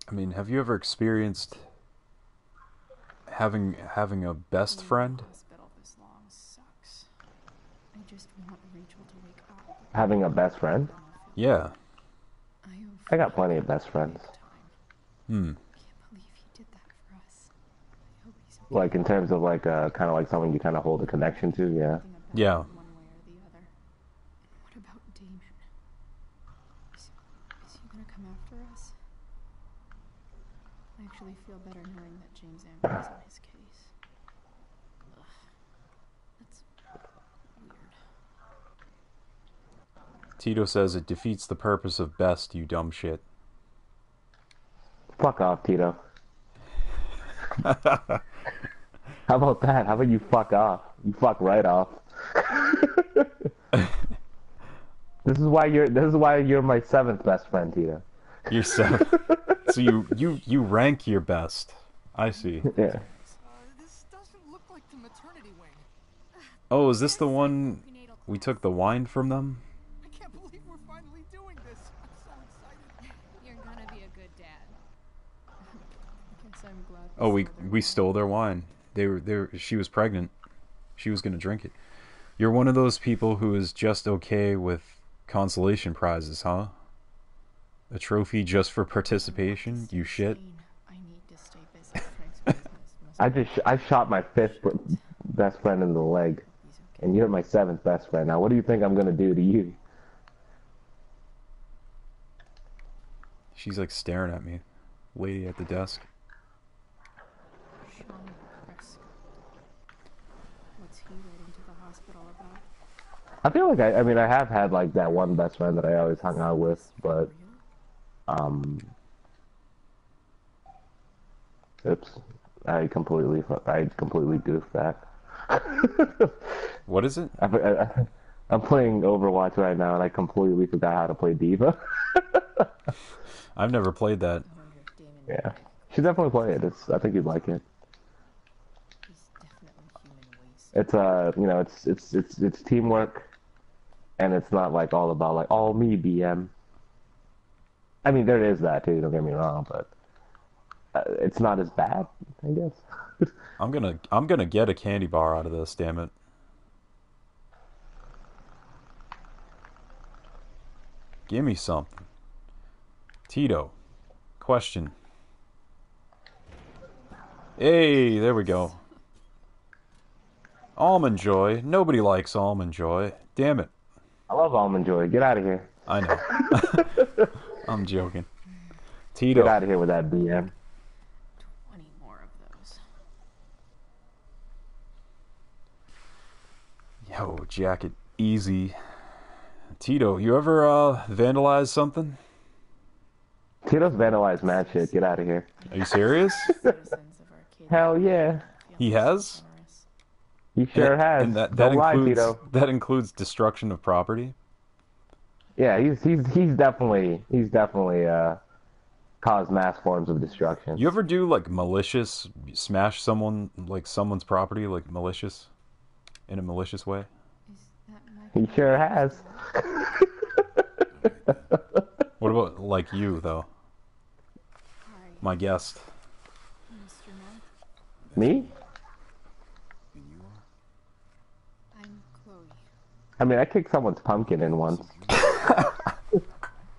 I mean, have you ever experienced having a best friend? Being in the hospital this long sucks. I just want Rachel to wake up. Having a best friend? Yeah. I got plenty of best friends. Hmm. I can't believe he did that for us. I hope he's okay. Like in terms of like kind of like someone you kind of hold a connection to, yeah. Thinking about Yeah. it one way or the other. What about Damon? Is he gonna come after us? I actually feel better knowing that James Amber is on his case. Ugh. That's weird. Tito says it defeats the purpose of best, you dumb shit. Fuck off, Tito. How about that? How about you fuck off? You fuck right off. This is why you're my seventh best friend, Tito. You're so. So you rank your best. I see. Yeah. This doesn't look like the maternity wing. Oh, is this the one we took the wine from them? I can't believe we're finally doing this. I'm so excited. You're gonna be a good dad. I guess I'm glad. Oh, saw their we stole their wine. She was pregnant. She was gonna drink it. You're one of those people who is just okay with consolation prizes, huh? A trophy just for participation, you shit. I need to stay busy. Frank's business must I shot my fifth best friend in the leg, He's okay. and you're my seventh best friend. Now, what do you think I'm gonna do to you? She's like staring at me. Lady at the desk. Sean Prescott. What's he writing to the hospital about? I feel like I mean, I have had like that one best friend that I always hung out with, but oops, I completely goofed that. What is it? I'm playing Overwatch right now, and I completely forgot how to play Diva. I've never played that. I wonder if Damon Yeah, you should definitely play it. I think you'd like it. He's definitely human waste. It's you know, it's teamwork, and it's not like all about like all me BM. I mean, there is that too. Don't get me wrong, but it's not as bad, I guess. I'm gonna get a candy bar out of this. Damn it. Give me something. Tito. Question. Hey, there we go. Almond Joy. Nobody likes Almond Joy. Damn it. I love Almond Joy. Get out of here. I know. I'm joking. Tito. Get out of here with that BM. 20 more of those. Yo, jacket easy. Tito, you ever vandalize something? Tito's vandalized mad shit. Get out of here. Are you serious? Citizens of Arcadia Hell yeah. He has? generous. He sure has. And that Don't lie, includes Tito. that includes destruction of property. Yeah, he's definitely caused mass forms of destruction. You ever do like malicious smash someone like someone's property like malicious in a malicious way? Is that my He sure has. What about like you though? Hi, My guest. Mr. Monk. Me? And you are? I'm Chloe. I mean, I kicked someone's pumpkin in once,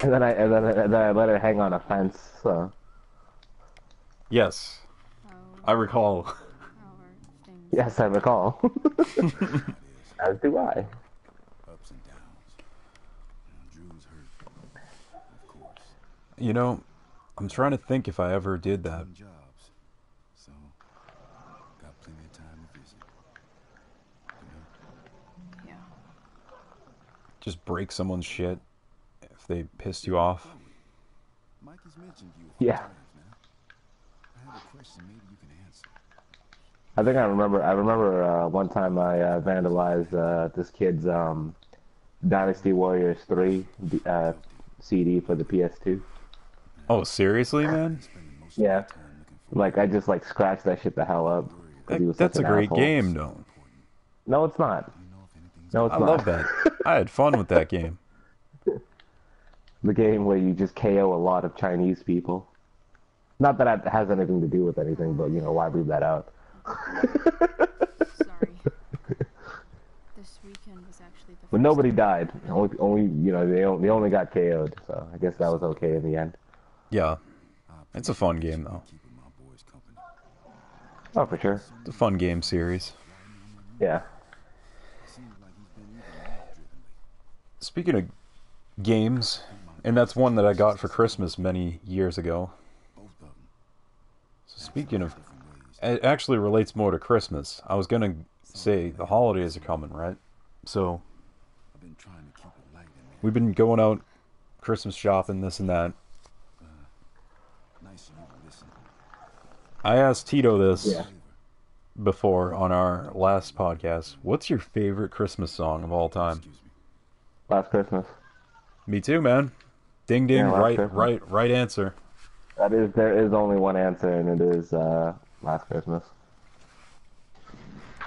and then I let it hang on a fence. So Yes, How, I recall. how are things? yes, I recall. As do I. Ups and downs. Drew's hurt. Of course. You know, I'm trying to think if I ever did that. Some jobs. So, got plenty of time to visit. You know? Yeah. Just break someone's shit if they pissed you off. Mike has mentioned you a few Yeah. times now. I have a question maybe you can answer. I think I remember one time I vandalized this kid's Dynasty Warriors 3 CD for the PS2. Oh, seriously, man? Spending most Yeah. of my time looking for Like I just like scratched that shit the hell up. 'Cause he was That's such a an great asshole. game, though. No, it's not. you know if anything's No, it's I not. love that. I had fun with that game. The game where you just KO a lot of Chinese people. Not that it has anything to do with anything, but you know, why leave that out? Sorry. This weekend was actually the But first nobody time- died. Only you know, they only got KO'd. So I guess that was okay in the end. Yeah, it's a fun game, though. keeping my boys company. Oh, for sure. It's a fun game series. Yeah. Seems like he's been even more driven lately. Speaking of games, and that's one that I got for Christmas many years ago. Both of them. So speaking of, Different ways. it actually relates more to Christmas. I was gonna say the holidays are coming, right? So I've been trying to keep it light in there. we've been going out Christmas shopping, this and that. Nice of you to listen. I asked Tito this Yeah. before on our last podcast. What's your favorite Christmas song of all time? Excuse me. Last Christmas. Me too, man. Ding ding, Yeah, Last right, Christmas. right answer. There is only one answer, and it is Last Christmas.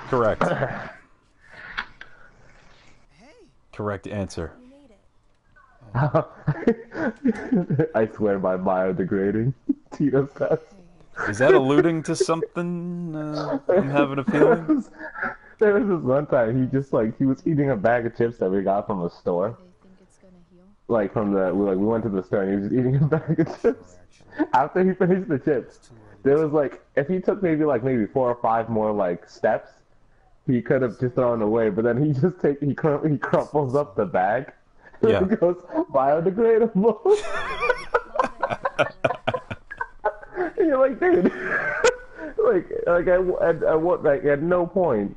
Correct. Hey, Correct answer. we made it. I swear by biodegrading. Tito's pets. Is that alluding to something? I'm having a feeling. There was this one time he was eating a bag of chips that we got from a store. They think it's gonna heal. Like we went to the store and he was just eating a bag of chips. After he finished the chips, there was like if he took maybe 4 or 5 more like steps, he could have just thrown it away. But then he crumples up the bag. Yeah. It goes biodegradable. You're like, dude, at no point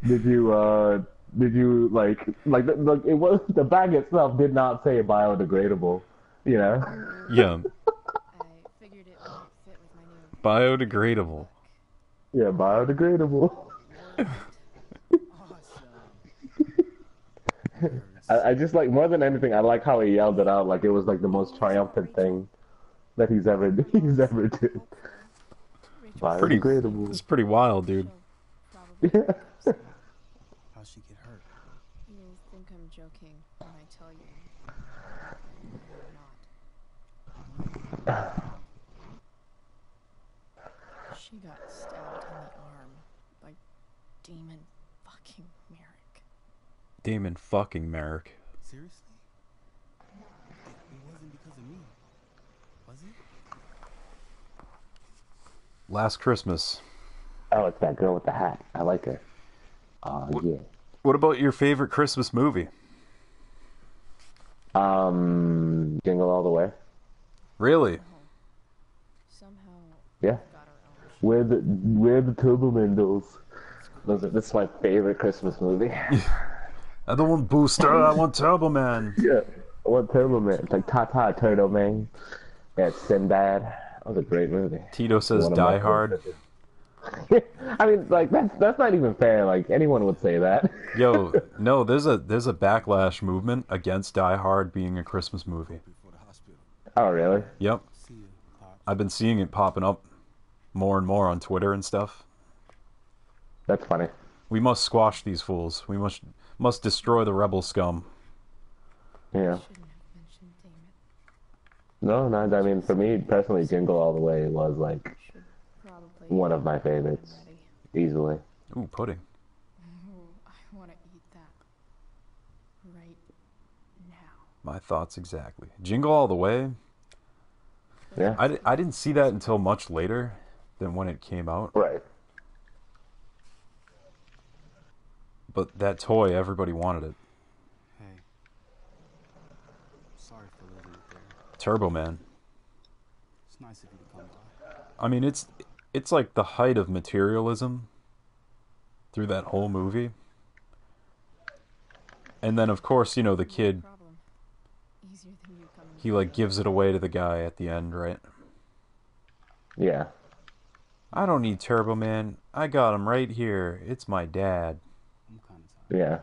did you like it was the bag itself did not say biodegradable, you know? Yeah, I figured it might fit with my new biodegradable. Yeah, biodegradable. I just like more than anything, I like how he yelled it out like it was like the most triumphant thing that he's ever did. Rachel Biodegradable. It's pretty wild, dude. probably Yeah. How'd she get hurt? You'll think I'm joking when I tell you. I'm not. She got stabbed in the arm by Demon fucking Merrick. Damon fucking Merrick. Seriously? It wasn't because of me, was it? Last Christmas. Oh, it's that girl with the hat. I like her. Yeah. What about your favorite Christmas movie? Jingle All the Way. Really? Somehow Yeah. got her own. Where the Turboman dolls. This is my favorite Christmas movie. I don't want Booster, I want Turbo Man. Yeah. I want Turboman. It's like Tata Turtle Man. Yeah, it's Sinbad. That was a great movie. Tito says One of my Die Hard. I mean, like that's not even fair. Like anyone would say that. Yo, no, there's a backlash movement against Die Hard being a Christmas movie. Before the hospital. Oh, really? Yep. See you, Pops. I've been seeing it popping up more and more on Twitter and stuff. That's funny. We must squash these fools. We must destroy the rebel scum. Yeah. Shouldn't have mentioned Damon. No, not. I mean, for me personally, Jingle All the Way was like Should probably one of my favorites, ready. easily. Ooh, pudding. Ooh, I want to eat that right now. My thoughts exactly. Jingle All the Way. Yeah. I didn't see that until much later than when it came out. Right. But that toy, everybody wanted it. Hey. Sorry for leaving it there. Turbo Man. It's nice of you to come by. I mean, it's like the height of materialism through that whole movie. And then, of course, you know, the kid, Problem. Easier than you coming. he like gives it away to the guy at the end, right? Yeah. I don't need Turbo Man. I got him right here. It's my dad. I'm kind of tired. Yeah.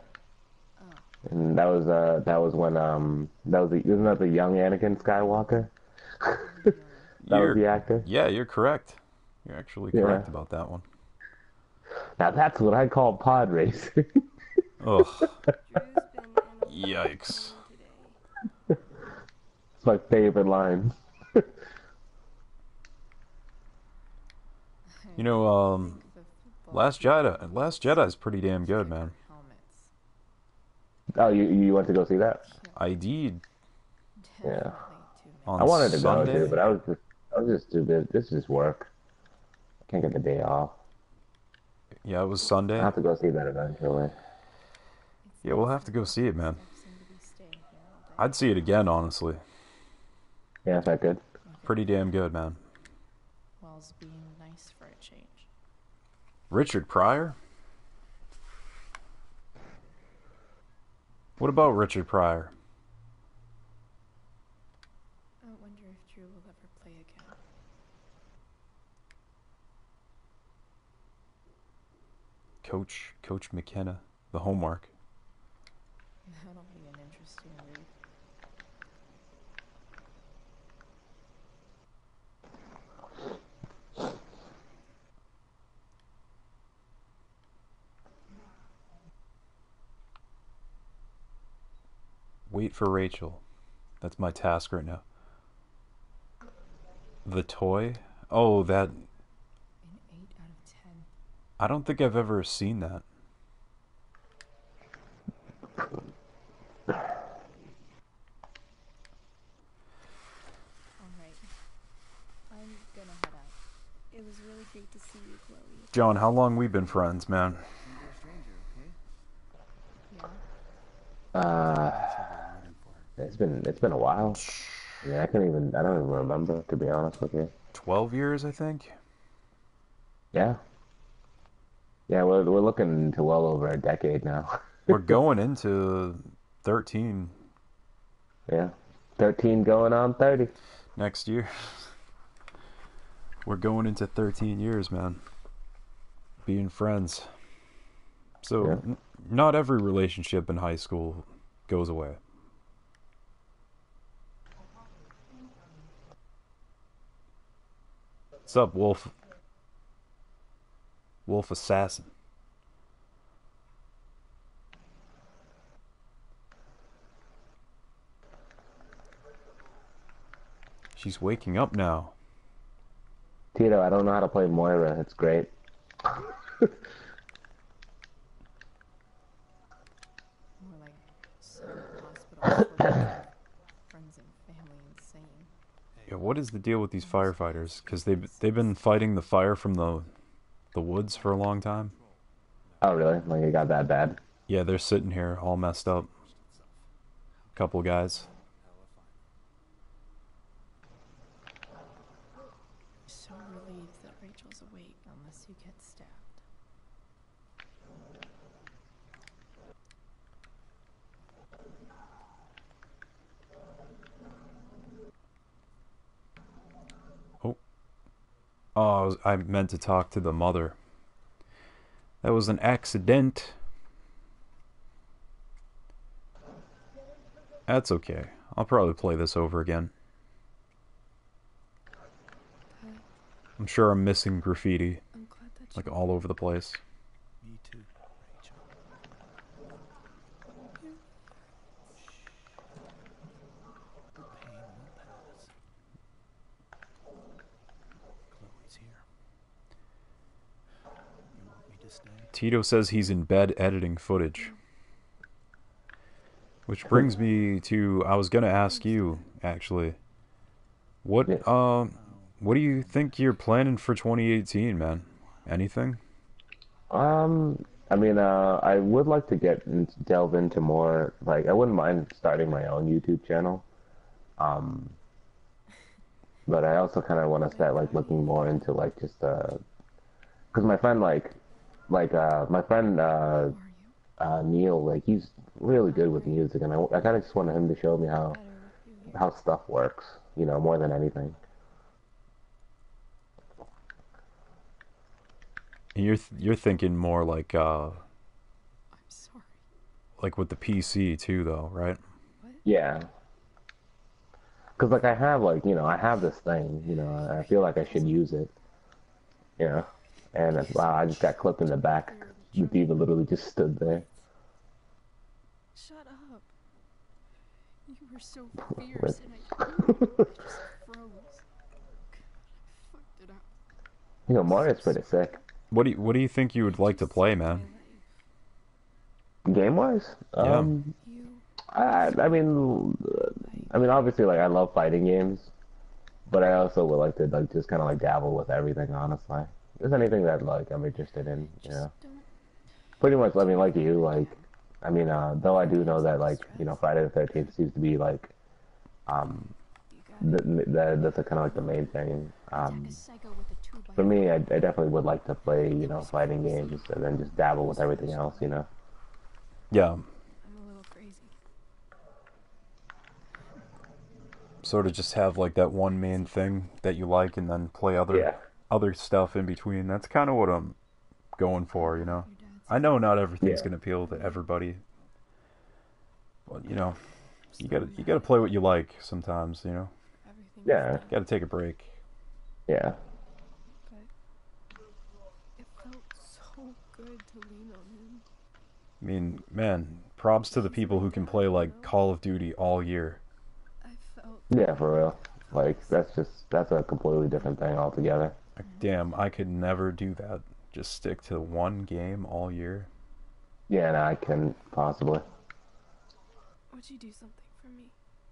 And that was when isn't that the young Anakin Skywalker? That was the actor. Yeah, you're correct. You're actually Yeah. correct about that one. Now that's what I call pod racing. Ugh. Drew's been in a Yikes. today. It's my favorite line. You know, Last Jedi's pretty damn good, man. Helmets. Oh, you went to go see that? I did Yeah. Definitely too many. on I wanted to Sunday. go too, but I was just too busy. This is just work. I can't get the day off. Yeah, it was Sunday. I have to go see that eventually. Yeah, we'll have to go see it, man. Seem to be staying here all day. I'd see it again, honestly. Yeah, is that good? Pretty damn good, man. Wells being nice for a change. Richard Pryor? What about Richard Pryor? I wonder if Drew will ever play again. Coach McKenna, the homework. That'll be an interesting read. Wait for Rachel. That's my task right now. The toy? Oh, that. An 8 out of 10. I don't think I've ever seen that. Alright. I'm gonna head out. It was really great to see you, Chloe. John, how long we been friends, man? You're a stranger, okay? Yeah? It's been a while. Yeah, I don't even remember, to be honest with you. 12 years, I think. Yeah. Yeah, we're looking into well over a decade now. We're going into 13 Yeah. 13 going on 30. next year. We're going into 13 years, man. Being friends. So, Yeah. not every relationship in high school goes away. What's up, Wolf? Wolf Assassin. She's waking up now. Tito, I don't know how to play Moira. It's great. More like hospital friends and family insane. Yeah, what is the deal with these firefighters? Because they've been fighting the fire from the woods for a long time. Oh, really? Like, it got that bad? Yeah, they're sitting here all messed up. Couple guys. So relieved that Rachel's awake unless you get stabbed. Oh, I meant to talk to the mother. That was an accident. That's okay. I'll probably play this over again. I'm sure I'm missing graffiti, I'm glad that like all over the place. Me too, Rachel. The pain will pass. Chloe's here. You want me to stay? Tito says he's in bed editing footage. Which brings me to, I was gonna ask you, actually. What do you think you're planning for 2018, man? Anything? I mean, I would like to delve into more, like, I wouldn't mind starting my own YouTube channel. But I also kind of want to start, like, looking more into, like, just, because my friend, Neil, like, he's really good with music, and I kind of just wanted him to show me how stuff works, you know, more than anything. You're thinking more like I'm sorry. like with the PC too, though, right? Yeah. Because, like, I have this thing, you know, I feel like I should use it, you know, and wow, I just got clipped in the back. The diva literally just stood there. Shut up. You were so fierce and I just froze. I fucked it up. You know, Mario's pretty sick. What do you think you would like to play, man? Game-wise? Yeah. You I mean, obviously, like, I love fighting games, but I also would like to, like, just kind of, like, dabble with everything, honestly. Just anything that, like, I'm interested in, you know. don't. Pretty much, I mean, like you, like, I mean, though I do know that, like, you know, Friday the 13th seems to be, like, that's kind of, like, the main thing. For me, I definitely would like to play, you know, fighting games and then just dabble with everything else, you know. Yeah, I'm a little crazy. sort of just have like that one main thing that you like, and then play other stuff in between. That's kind of what I'm going for, you know. I know not everything's gonna appeal to everybody, but you know, you gotta play what you like sometimes, you know. Everything Yeah. Gotta take a break. Yeah. but it felt so good to lean on him. I mean, man, props to the people who can play like Call of Duty all year. I felt Yeah, for real. Like, that's a completely different thing altogether. Like, damn, I could never do that. Just stick to one game all year. Yeah, no, I couldn't possibly. would you do something for me,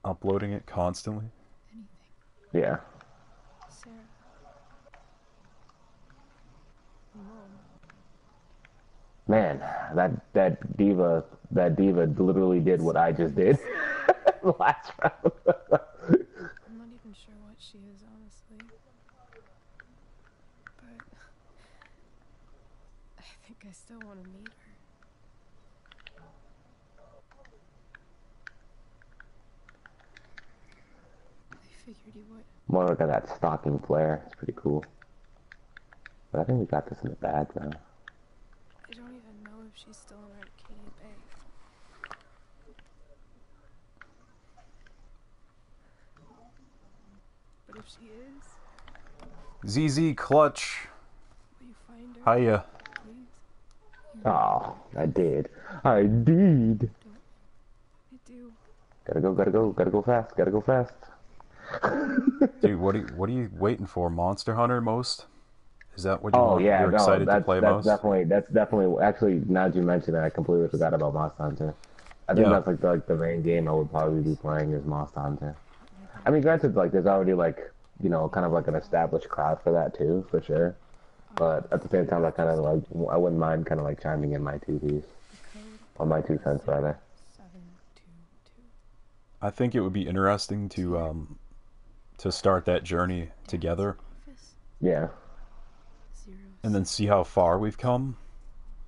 Uploading it constantly. Anything. Yeah. Sarah? Mom. Man, that diva literally did what I just did last round. I'm not even sure what she is, honestly. think I still want to meet her. I figured you would. More like that stalking flare. It's pretty cool. But I think we got this in the bag now. I don't even know if she's still in Arcadia Bay. But if she is, ZZ Clutch. will you find her? Hiya. Please? Oh, I did. I did. I do. Gotta go fast. Dude, what are you waiting for? Monster Hunter most? Is that what you Oh want? yeah, You're no, excited to that's play that's most? definitely. Actually, now that you mention it, I completely forgot about Monster Hunter. I think Yeah. that's like the main game I would probably be playing is Monster Hunter. I mean, granted, like there's already like kind of like an established crowd for that too, for sure. But at the same time, I kind of like I wouldn't mind kind of like chiming in my 2 piece or my 2 cents rather. 722. I think it would be interesting to start that journey together Office Yeah, 0. and then see how far we've come.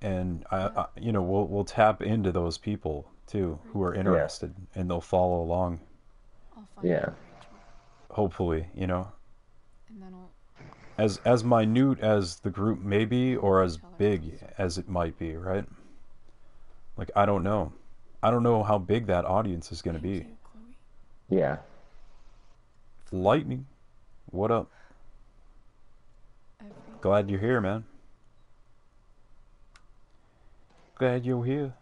And I we'll tap into those people too who are interested, and they'll follow along. I'll find yeah. Rachel, Hopefully, and then I'll as minute as the group may be, or as big as it might be, right? Like I don't know how big that audience is going to thank be. you, Chloe. Yeah. Lightning, what up? Everything. Glad you're here, man. Glad you're here.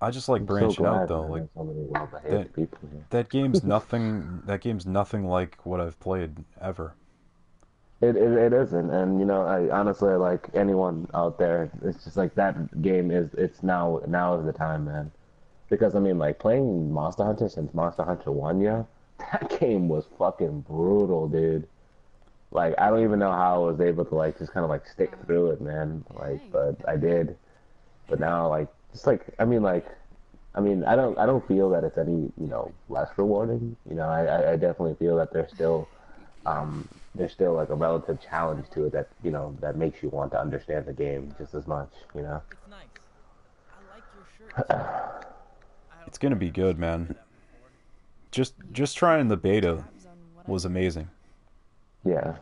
I just like I'm so branching glad out though. that Like there's so many well-behaved that people here. that game's nothing. That game's nothing like what I've played ever. It isn't, and I honestly like anyone out there. It's just like that game it's now is the time, man. Because I mean, like playing Monster Hunter since Monster Hunter 1, yeah, that game was fucking brutal, dude. Like I don't even know how I was able to like just kind of like stick through it, man. Like, but I did. But now, like, just like I mean, I don't feel that it's any less rewarding. I definitely feel that there's still like a relative challenge to it that that makes you want to understand the game just as much. It's nice. I like your shirt. It's gonna be good, man. Just trying the beta was amazing, Yeah.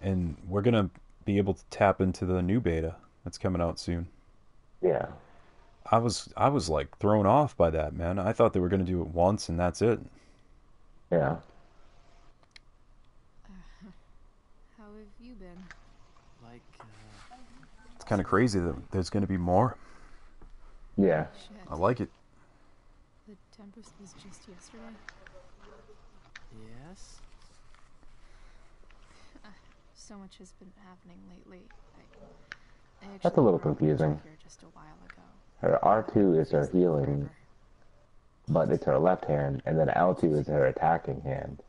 and we're gonna be able to tap into the new beta that's coming out soon. Yeah. I was like thrown off by that, man. I thought they were gonna do it once and that's it. Yeah. How have you been? Like, It's kind of crazy that there's gonna be more. Yeah. Shit. I like it. The Tempest was just yesterday. yes? So much has been happening lately. I That's a actually little brought Rachel confusing. here just a while ago. Her R2 is her She's the healing, forever. but it's her left hand, and then L2 is her attacking hand,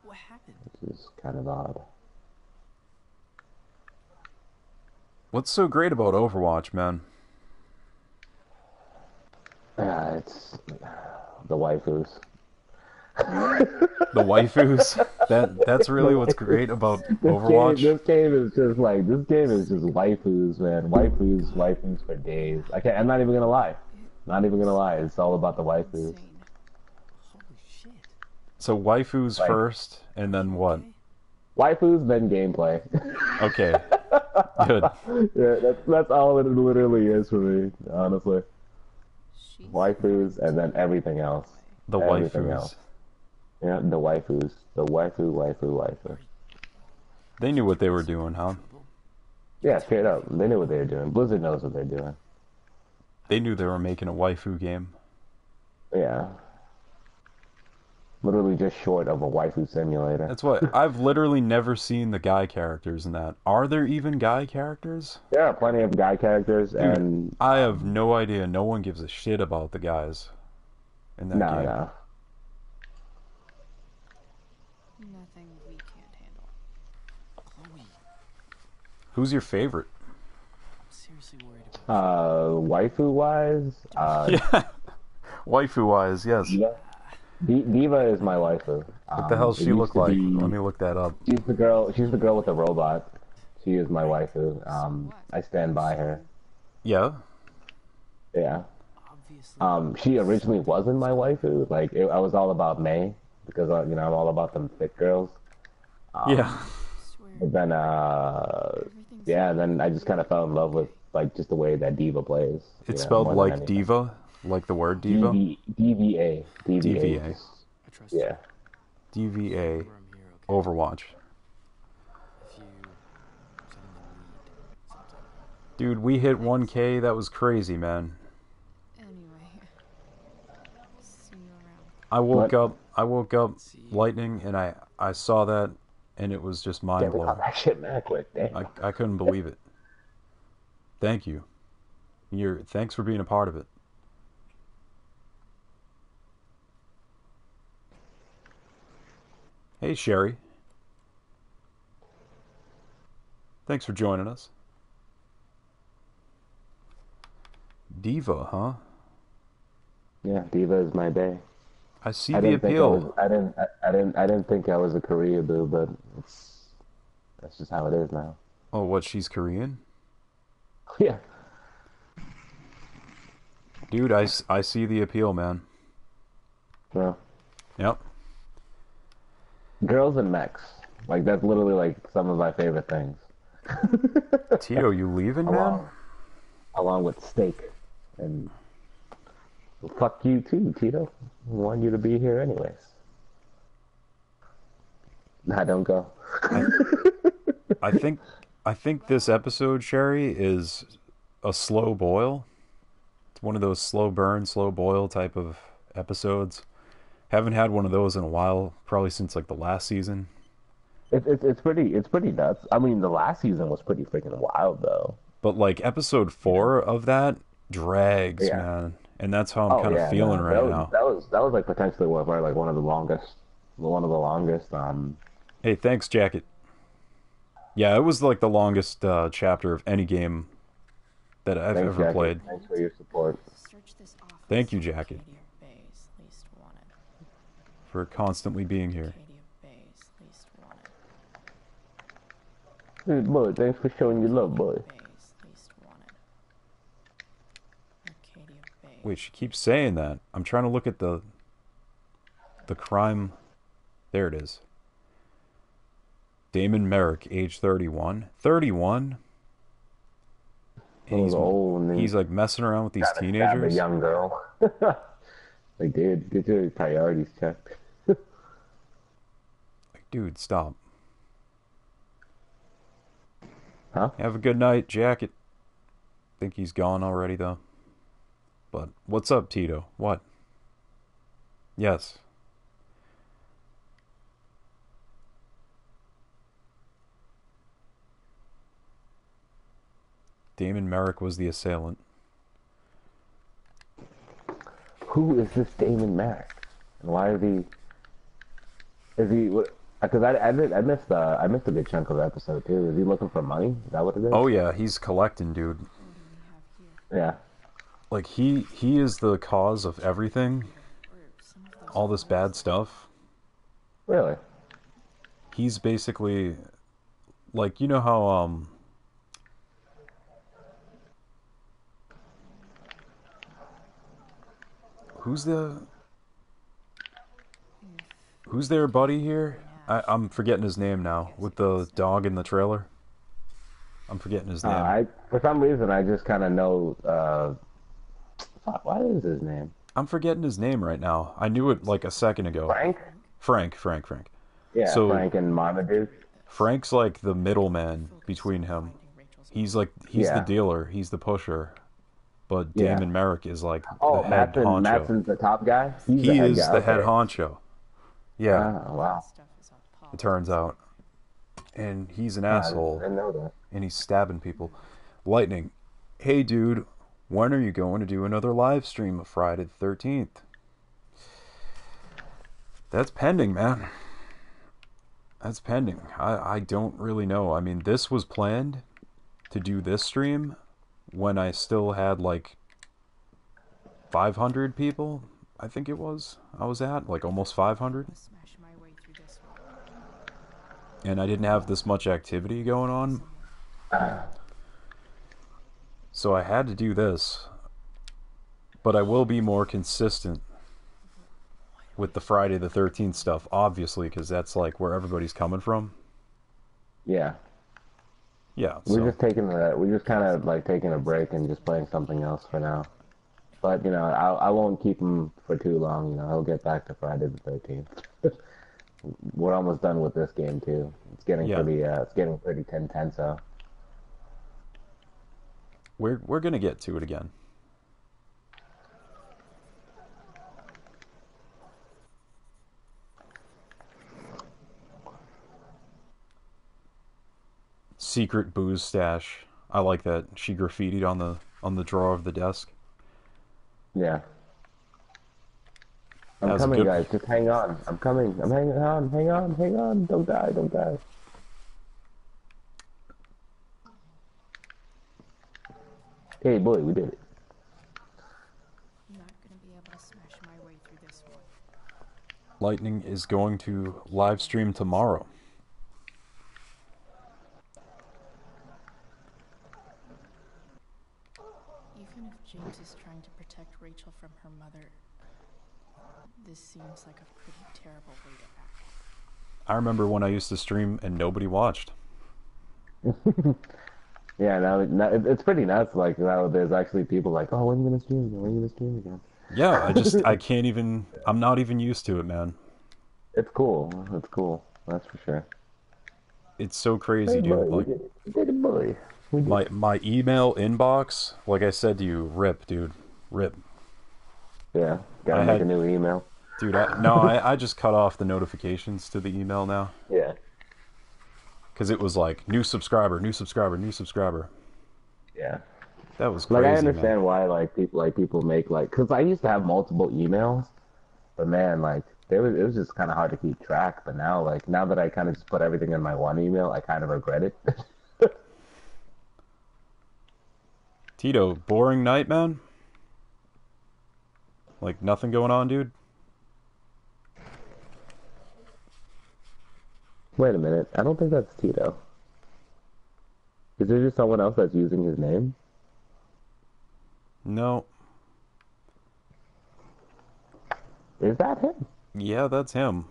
What happened? which is kind of odd. What's so great about Overwatch, man? It's the waifus. The waifus. That's really what's great about Overwatch. This game is just waifus, man. Waifus for days. I'm not even gonna lie. It's all about the waifus. Insane. Holy shit. So waifus Like- first, and then what? Waifus, then gameplay. Okay, good. Yeah, that's all it literally is for me, honestly. She's Waifus, and then everything else. The Everything waifus. else. Yeah, the waifus. The waifu. They knew what they were doing, huh? Yeah, straight up. They knew what they were doing. Blizzard knows what they're doing. They knew they were making a waifu game. Yeah. Literally just short of a waifu simulator. That's what I've literally never seen the guy characters in that. Are there even guy characters? There are plenty of guy characters, and I have no idea. No one gives a shit about the guys in that game. no. nothing we can't handle. Chloe, Who's your favorite? I'm seriously worried about Waifu wise, Yeah, waifu wise, yes. Diva is my waifu. What the hell does It she used look to like? be- Let me look that up. She's the girl. She's the girl with the robot. She is my waifu. I stand by her. Yeah. Yeah. Obviously. She originally wasn't my waifu. Like I was all about May because I'm all about them fit girls. Yeah. I swear. But then Everything's yeah, then I just kind of fell in love with like just the way that Diva plays. It's spelled more than like anything. diva, like the word diva. DVA. DVA. I trust you. Yeah. DVA. Remember I'm here, okay? Overwatch. If you suddenly need something. Dude, we hit 1K. That was crazy, man. Anyway. See you around. I woke up lightning, and I saw that, and it was just mind Damn, we blowing. caught that shit mad quick. Damn. I couldn't believe it. Thank you. Thanks for being a part of it. Hey, Sherry. Thanks for joining us. Diva, huh? Yeah, Diva is my bae. I see I the didn't think I appeal. was. I didn't think I was a Korea boo, but that's just how it is now. Oh, what? She's Korean? Yeah. Dude, I see the appeal, man. Well, Yep. girls and mechs. Like that's literally like some of my favorite things. Tito, you leaving, man? Along with steak and well, fuck you too, Tito. I want you to be here anyways. Nah, don't go. I think this episode, Sherry, is a slow boil. It's one of those slow burn, slow boil type of episodes. Haven't had one of those in a while, probably since like the last season. It's pretty nuts. I mean, the last season was pretty freaking wild though. But like episode 4 of that drags, Yeah. man. And that's how I'm kind of feeling right now. That was like potentially one of the longest. Hey, thanks, Jacket. Yeah, it was like the longest chapter of any game that I've Thanks, ever Jacket. played. Thanks for your support. Search this office. Thank you, Jacket, Katie of Bay's least wanted. for constantly being here. Katie of Bay's least wanted. Good boy, thanks for showing your love, boy. Bay's least wanted. Katie of Bay. Wait, she keeps saying that. I'm trying to look at the crime. There it is. Damon Merrick, age 31. 31? And He's old and he's like messing around with these Stab a teenagers. young girl. Like, dude, get your priorities checked. Like, dude, stop. Huh? Have a good night, Jacket. Think he's gone already, though. But what's up, Tito? What? Yes. Damon Merrick was the assailant. Who is this Damon Merrick? And why is he? Is he? Because I missed a good chunk of the episode too. Is he looking for money? Is that what it is? Oh yeah, he's collecting, dude. What do we have here? Yeah. Like he is the cause of everything, Or some of those all this bad stuff. Really? He's basically like, you know how who's their buddy here? I'm forgetting his name now. With the dog in the trailer. I'm forgetting his name. For some reason I just kind of know. Fuck, what is his name? I'm forgetting his name right now. I knew it like a second ago. Frank. Frank. Yeah, So- Frank and Marmaduke. Frank's like the middleman between him. He's the Yeah. dealer. He's the pusher. But Yeah. Damon Merrick is like Oh, the head honcho. Matson's the top guy. He's He is guy, the head okay. honcho. Yeah, Oh, wow. stuff is all it politics. turns out. And he's an I asshole. didn't know that. And he's stabbing people. Lightning, hey dude, when are you going to do another live stream of Friday the 13th? That's pending, man. That's pending. I don't really know. I mean, this was planned to do this stream when I still had like 500 people I think it was, I was at, like almost 500. Smash my way through this one. And I didn't have this much activity going on. So I had to do this. But I will be more consistent with the Friday the 13th stuff, obviously, because that's like where everybody's coming from. Yeah. Yeah, We're just kind of like taking a break and just playing something else for now. But you know, I won't keep him for too long. You know, he'll get back to Friday the 13th. We're almost done with this game too. It's getting pretty tense. So we're gonna get to it again. Secret booze stash. I like that. She graffitied on the drawer of the desk. yeah. I'm That was a coming, good- guys. Just hang on. I'm coming. I'm hanging on. Hang on. Hang on. Don't die. Don't die. Hey, boy, we did it. I'm not gonna be able to smash my way through this one. Lightning is going to live stream tomorrow. Even if James is trying to protect Rachel from her mother, this seems like a pretty terrible way to act. I remember when I used to stream and nobody watched. Yeah, now it's pretty nuts. Like now, there's actually people like, oh, when are you gonna stream again? When are you gonna stream again? Yeah, I can't even, I'm not even used to it, man. It's cool. It's cool. That's for sure. It's so crazy, Hey, dude. boy, Like, we did it. We did it, boy. We did it. my email inbox, like I said to you, rip, dude. Rip. Yeah, gotta I make had- a new email. Dude, I just cut off the notifications to the email now. Yeah. Because it was like, new subscriber, new subscriber, new subscriber. Yeah. That was crazy, Like I man. understand why people make because I used to have multiple emails, but man, like it was just kind of hard to keep track. But now that I kind of just put everything in my one email, I kind of regret it. Tito, boring night, man? Like, nothing going on, dude? Wait a minute, I don't think that's Tito. Is there just someone else that's using his name? No. Is that him? Yeah, that's him.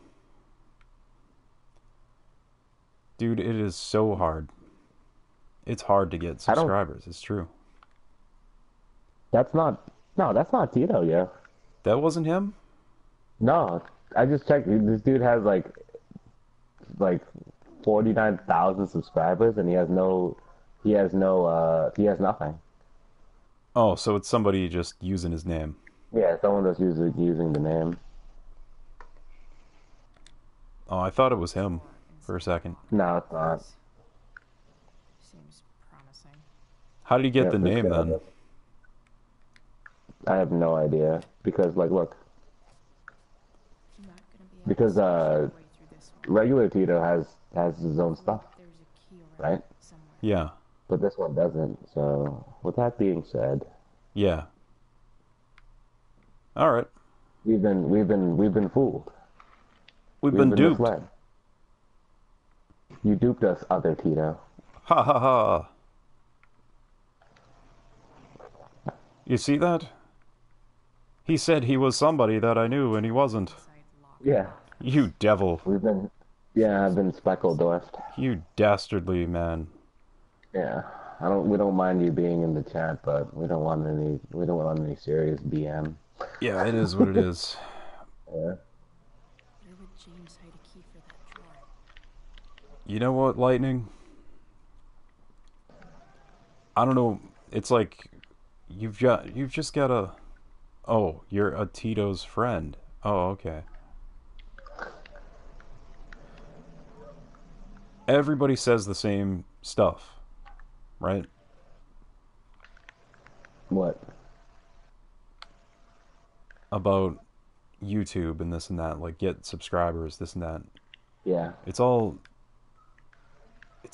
Dude, it is so hard. It's hard to get I don't- subscribers, it's true. That's not Tito, yeah. That wasn't him? No, I just checked. This dude has like 49,000 subscribers, and he has nothing. Oh, so it's somebody just using his name. Yeah, someone that's using the name. Oh, I thought it was him for a second. No, it's not. Seems promising. How did he get Yeah, the for name sure. then? I have no idea because, like, look, I'm not gonna be able because to smash my way through this one. regular Tito has his own stuff, There's a key around right? somewhere. Yeah. But this one doesn't. So, with that being said, Yeah. Alright. we've been fooled. We've We've been duped. misled. You duped us, other Tito. Ha ha ha. You see that? He said he was somebody that I knew and he wasn't. Inside lock. Yeah, You devil. I've been speckled dwarfed. You dastardly man. Yeah, we don't mind you being in the chat, but we don't want any serious BM. Yeah, it is what it is. Yeah. Where would James hide a key for that drawer? You know what, Lightning? I don't know. It's like you've just got a. Oh, you're a Tito's friend. Oh, okay. Everybody says the same stuff, right? What? About YouTube and this and that, like get subscribers, this and that. Yeah. It's all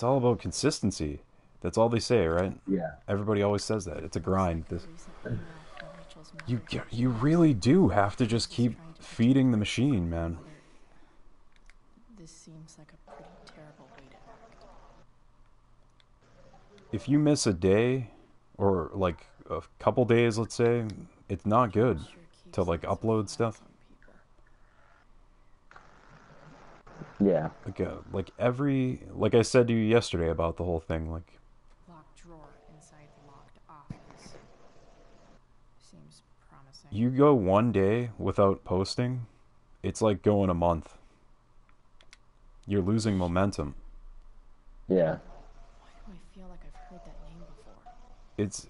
about consistency. That's all they say, right? Yeah. Everybody always says that. It's a grind. This Recent email from Rachel Rachel's You mother did you last really night. do have to just She's keep trying to protect feeding the Rachel machine, from her man. mother. This seems like a pretty terrible way to act. If you miss a day, or like a couple days, let's say, it's not good Sure keeps to like lots of upload files stuff. on people. Yeah. Like every, like I said to you yesterday about the whole thing, like Locked drawer inside locked office. Seems promising. you go one day without posting, it's like going a month. You're losing momentum. Yeah. Why do I feel like I've heard that name before?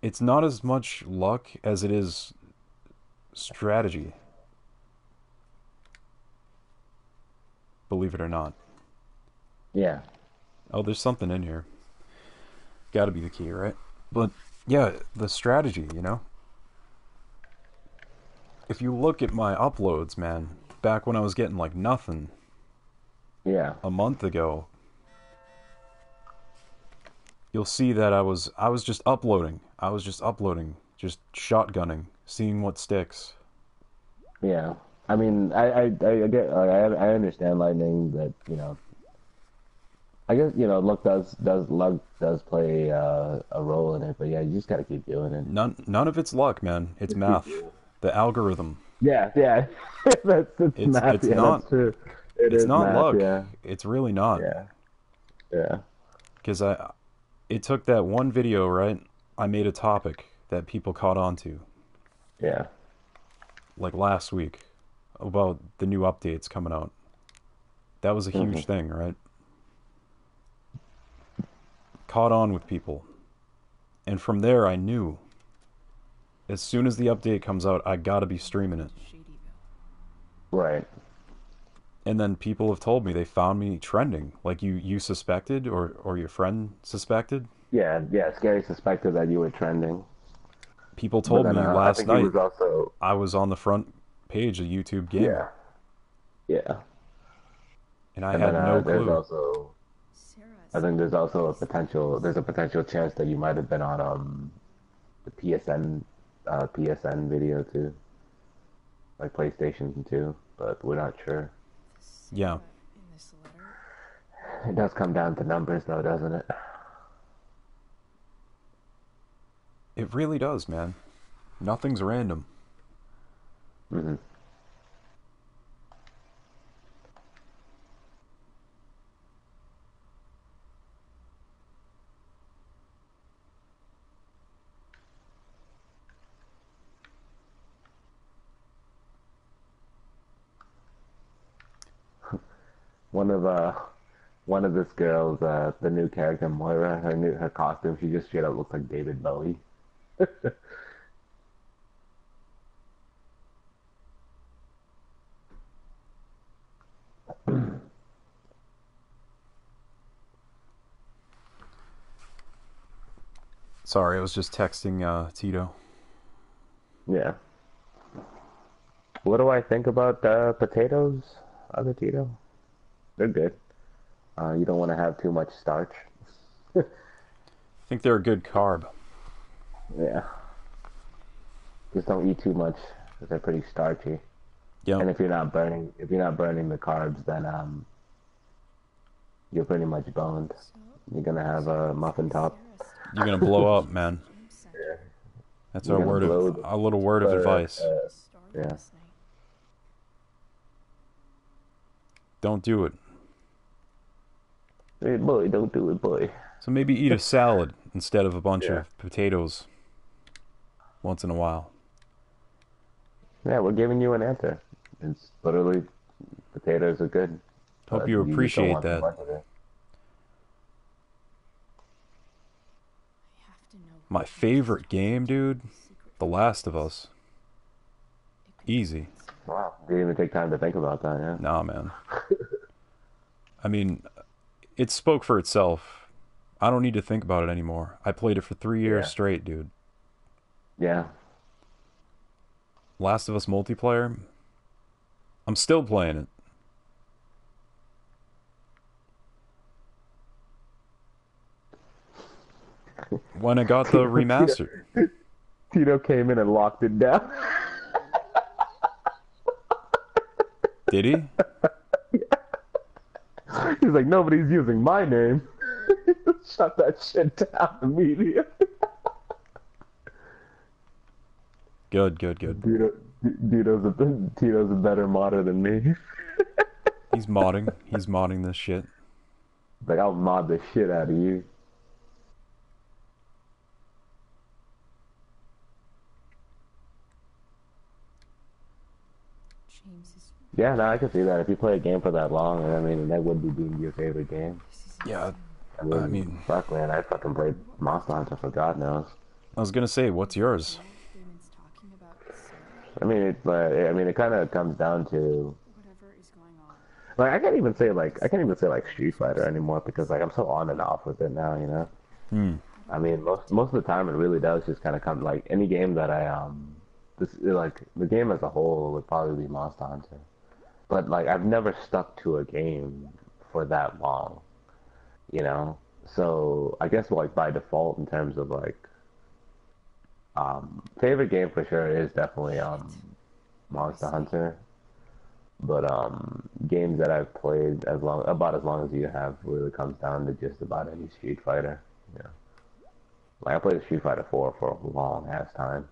It's not as much luck as it is strategy. Believe it or not. Yeah. Oh, there's something in here. Gotta be the key, right? But yeah, the strategy, you know? If you look at my uploads, man, back when I was getting like nothing Yeah. a month ago, you'll see that I was just uploading. I was just uploading, just shotgunning, seeing what sticks. Yeah. I mean, I get, I understand Lightning that, you know, I guess, you know, luck does play a role in it, but yeah, you just gotta keep doing it. None of it's luck, man. It's math. The algorithm. Yeah, yeah. It's math, It's yeah, not that's true. It it's is not math, luck. yeah. It's really not. Yeah. Yeah. Because it took that one video, right? I made a topic that people caught on to, Yeah. like last week, about the new updates coming out. That was a huge thing, right? Caught on with people. And from there, I knew, as soon as the update comes out, I gotta be streaming it. Shadyville. Right. And then people have told me they found me trending, like you suspected, or your friend suspected. Yeah, yeah. Scary suspected that you were trending. People But told then, me I last think night he was also, I was on the front page of YouTube Gamer, yeah. and I And had then no there's clue. also, Sarah I think there's also there's a potential chance that you might have been on the PSN video too, like PlayStation 2, but we're not sure. Yeah. In this letter, It does come down to numbers though, doesn't it? It really does, man. Nothing's random. Hmm. One of one of this girl's the new character Moira, her costume, she just straight up looks like David Bowie. Sorry, I was just texting Tito. Yeah. What do I think about potatoes, other Tito? They're good. You don't want to have too much starch. I think they're a good carb. Yeah. Just don't eat too much, 'cause they're pretty starchy. Yeah. And if you're not burning the carbs, then you're pretty much boned. So, You're gonna have a muffin top. Sarah You're gonna blow up, man. Jim sent That's You're our gonna word blow of the- a little word of advice. a story Yeah. last night. Don't do it. Hey, boy, don't do it, boy. So maybe eat a salad instead of a bunch Yeah. of potatoes once in a while. Yeah, we're giving you an answer. It's literally, potatoes are good. Hope but you just don't appreciate want too that. much of it. I have to know. My favorite game, dude, The Last of Us. Easy. Wow, didn't even take time to think about that, yeah. Nah, man. I mean, it spoke for itself. I don't need to think about it anymore. I played it for 3 years Yeah. straight, dude. Yeah, Last of Us multiplayer. I'm still playing it. When I got the remastered. Tito came in and locked it down. Did he? He's like, nobody's using my name. Shut that shit down immediately. Good. Tito's a better modder than me. He's modding. He's modding this shit. Like, I'll mod the shit out of you. James is. Yeah, no, I can see that. If you play a game for that long, I mean, that would be deemed your favorite game. Yeah, I mean, fuck, man, I fucking played Monster Hunter for God knows. I was gonna say, what's yours? Damon's talking about Sarah. I mean, it kind of comes down to Whatever is going on. like I can't even say like Street Fighter anymore because like I'm so on and off with it now, you know. I mean, most of the time it really does just kind of come like any game that like the game as a whole would probably be Monster Hunter, but like I've never stuck to a game for that long, you know. So I guess like by default in terms of like favorite game for sure is definitely Monster Hunter. But games that I've played about as long as you have really comes down to just about any Street Fighter. Yeah. Like I played Street Fighter 4 for a long ass time.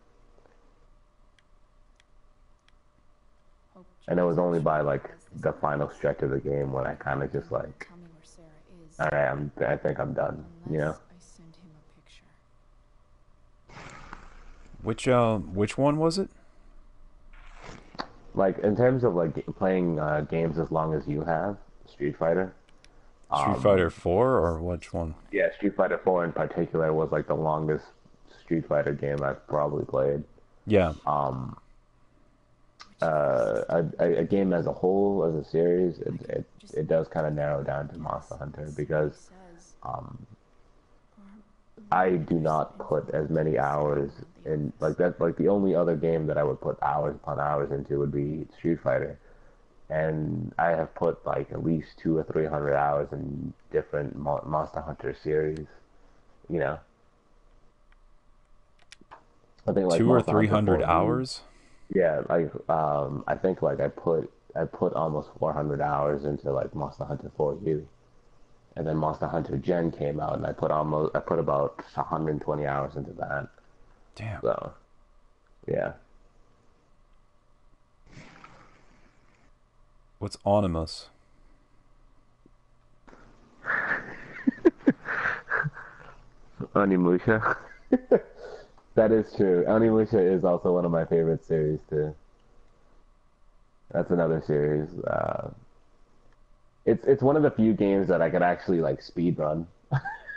And it was only by like the final stretch of the game when I kind of just like, Tell me where Sarah is. alright, I think I'm done, you know? Unless I send him a picture. Which one was it? Like in terms of like playing games as long as you have, Street Fighter. Street Fighter 4 or which one? Yeah, Street Fighter 4 in particular was like the longest Street Fighter game I've probably played. Yeah. A game as a whole, as a series, it does kind of narrow down to Monster Hunter because I do not put as many hours in, like that's like the only other game that I would put hours upon hours into would be Street Fighter, and I have put like at least 200 or 300 hours in different Monster Hunter series, you know. I think like 200 or Monster Hunter 300 4, hours? Yeah, like I think like I put almost 400 hours into like Monster Hunter 4U, and then Monster Hunter Gen came out, and I put about 120 hours into that. Damn. So, yeah. What's Onimus? Onimusha. That is true. Onimusha is also one of my favorite series too. That's another series. It's one of the few games that I could actually like speed run,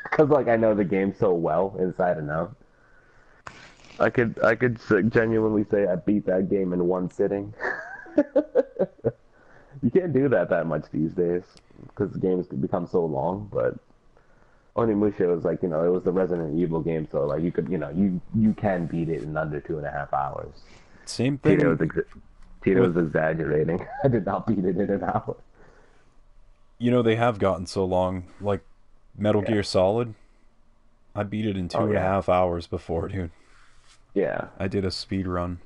because like I know the game so well inside and out. I could genuinely say I beat that game in one sitting. You can't do that much these days because the games become so long. But Onimusha was like, you know, it was the Resident Evil game, so like you could, you know, you can beat it in under 2.5 hours. Same thing. Tito was exaggerating. I did not beat it in an hour. You know, they have gotten so long. Like Metal Gear Solid, I beat it in 2.5 hours before, dude. Yeah. I did a speed run.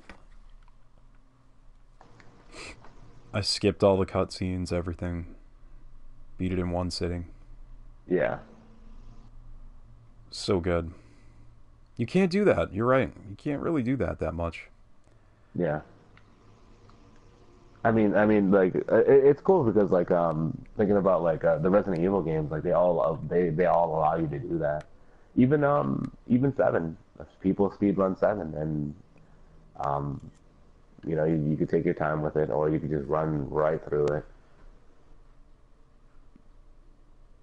I skipped all the cutscenes, everything. Beat it in one sitting. Yeah. So good. You can't do that. You're right. You can't really do that much. Yeah. I mean, like it's cool because like thinking about like the Resident Evil games, like they all allow you to do that. Even 7, people speedrun 7, and you know, you could take your time with it, or you could just run right through it.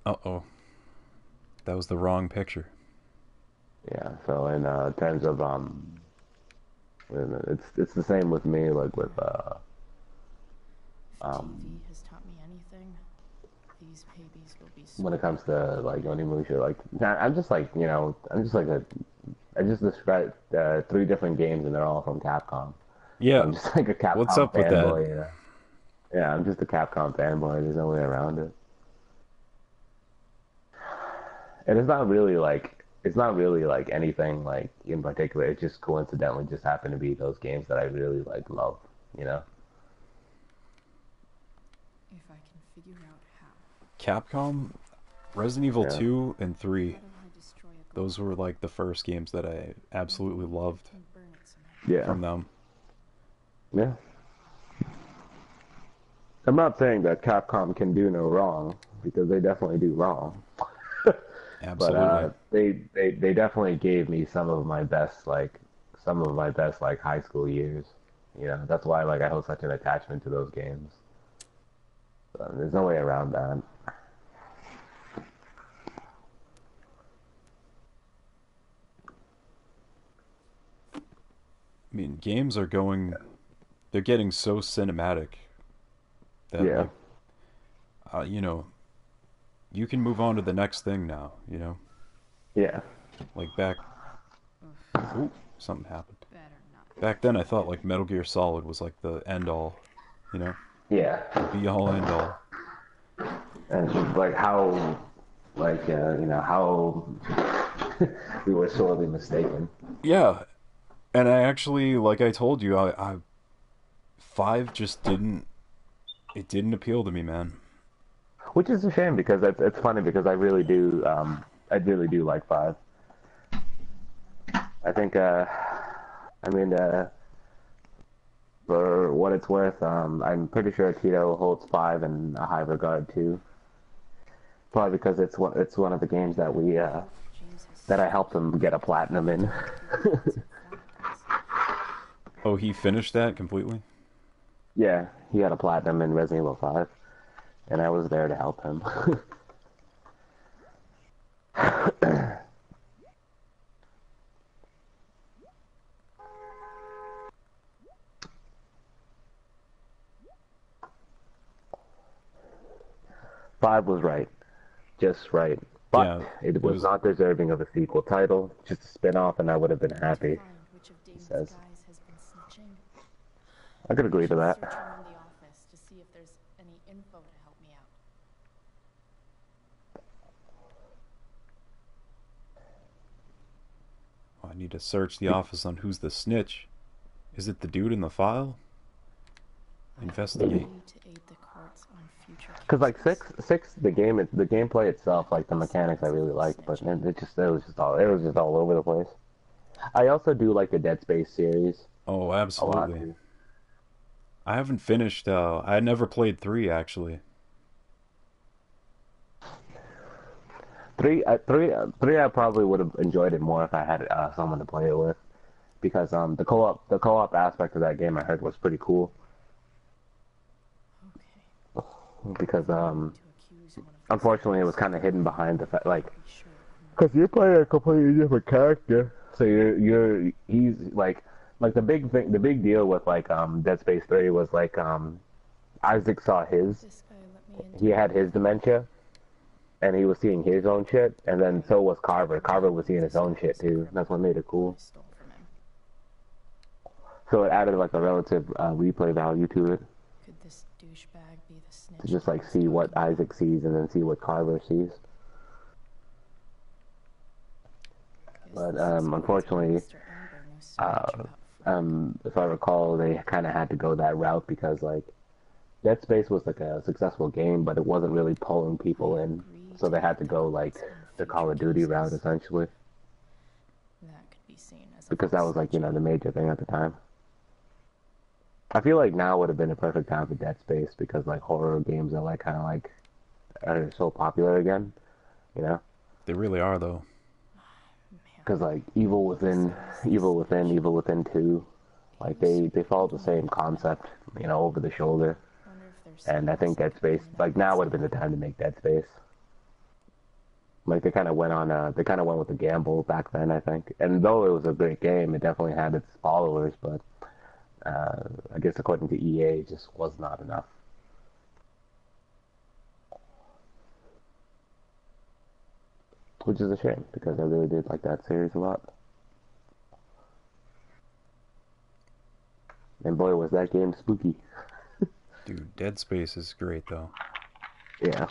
Uh-oh. That was the wrong picture. Yeah. So in terms of it's the same with me, like with TV has taught me anything. These babies will be when it comes to like Onimusha, like I'm just like, you know, I just described 3 different games and they're all from Capcom. Yeah. I'm just like a Capcom What's up with fanboy, that? you know? Yeah, I'm just a Capcom fanboy. There's no way around it. And it's not really like it's not really like anything like in particular. It just coincidentally just happened to be those games that I really like love, you know? If I can figure out how. Capcom, Resident Evil Yeah. 2 and 3, How do I destroy a those were like the first games that I absolutely loved and burn it somehow? Yeah. from them. Yeah. I'm not saying that Capcom can do no wrong, because they definitely do wrong. Absolutely. But they definitely gave me some of my best like high school years. You know, that's why like I hold such an attachment to those games. There's no way around that. I mean, games are they're getting so cinematic that, Yeah. like, you know, you can move on to the next thing now, you know? Yeah. Like ooh, something happened. Better not. Back then I thought like Metal Gear Solid was like the end all, you know? Yeah. Be all end all. And it's just, like how how we were sorely mistaken. Yeah. And I actually, like I told you, I 5 just didn't appeal to me, man. Which is a shame because it's funny because I really do like 5. I think for what it's worth, I'm pretty sure Tito holds 5 in a high regard too. Probably because it's one of the games that that I helped him get a platinum in. Oh, he finished that completely? Yeah, he had a platinum in Resident Evil 5, and I was there to help him. Five was right, just right, but Yeah, it it was was- not deserving of a sequel title. Just a spin-off, and I would have been happy. Find which of Damon's Says. guys has been snitching. I could agree to that. Search around the office to see if there's any info to help me out. Oh, I need to search the office on who's the snitch. Is it the dude in the file? Investigate. I need to aid the courts on future Because like cases. six, the gameplay itself, like the mechanics, I really liked, but it was just all over the place. I also do like the Dead Space series Oh, a lot. absolutely. Too. I haven't finished, I never played 3, actually. Three, I probably would have enjoyed it more if I had someone to play it with, because the co-op aspect of that game I heard was pretty cool. Okay. Because To accuse one of unfortunately it was kind of hidden behind the fact like. be sure. Because you're playing a completely different character, so he's like the big deal with like Dead Space 3 was like Isaac saw his, This guy let me into he had his dementia, and he was seeing his own shit, and then so was Carver. Carver was seeing his own shit too. That's what made it cool. I stole from him. So it added like a relative replay value to it, Could this douchebag be the snitch? to just like I was see what talking about? Isaac sees and then see what Carver sees. Guess But this is why unfortunately, Mr. Amber knew so much about Frank. if I recall, they kind of had to go that route because like Dead Space was like a successful game, but it wasn't really pulling people in, so they had to go like the Call of Duty route essentially, That could be seen as a because that was like false the major thing at the time. I feel like now would have been a perfect time for Dead Space because like horror games are like kind of like are so popular again, you know? They really are, though. man. Because like Evil Within 2, like they followed the same concept, over the shoulder. Wonder if there's And I think someone Dead Space, somewhere like that now would knows have been the time to make Dead Space. Like they kind of went with the gamble back then, I think. And though it was a great game, it definitely had its followers, but I guess according to EA, it just was not enough. Which is a shame because I really did like that series a lot. And boy, was that game spooky. Dude, Dead Space is great, though. Yeah.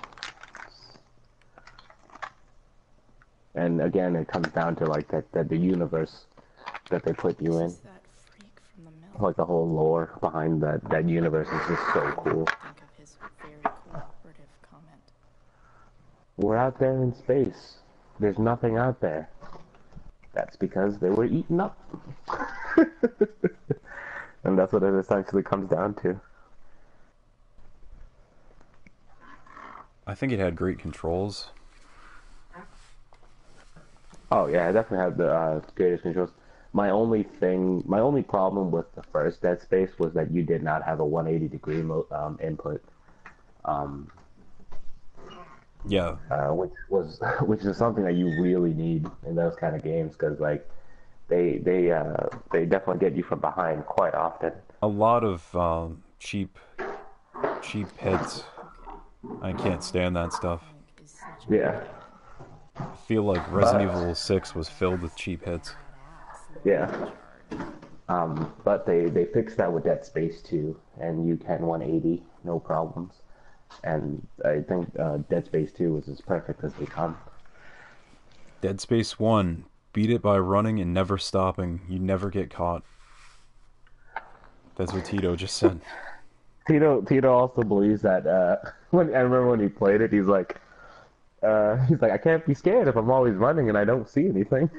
And again, it comes down to like that the universe that they put you in. This is that freak from the mill. Like the whole lore behind that universe is just so cool. Think of his very cooperative comment. We're out there in space. There's nothing out there. That's because they were eaten up. And that's what it essentially comes down to. I think it had great controls. Oh yeah, I definitely have the greatest controls. My only problem with the first Dead Space was that you did not have a 180-degree input. Yeah. Which is something that you really need in those kind of games, because like they definitely get you from behind quite often. A lot of cheap hits. I can't stand that stuff. Yeah, I feel like Resident Evil 6 was filled with cheap hits. yeah. But they fixed that with Dead Space 2, and you can 180 no problems. And I think Dead Space 2 was as perfect as they come. Dead Space 1, beat it by running and never stopping. You never get caught. That's what Tito just said. Tito also believes that I remember when he played it, he's like, I can't be scared if I'm always running and I don't see anything.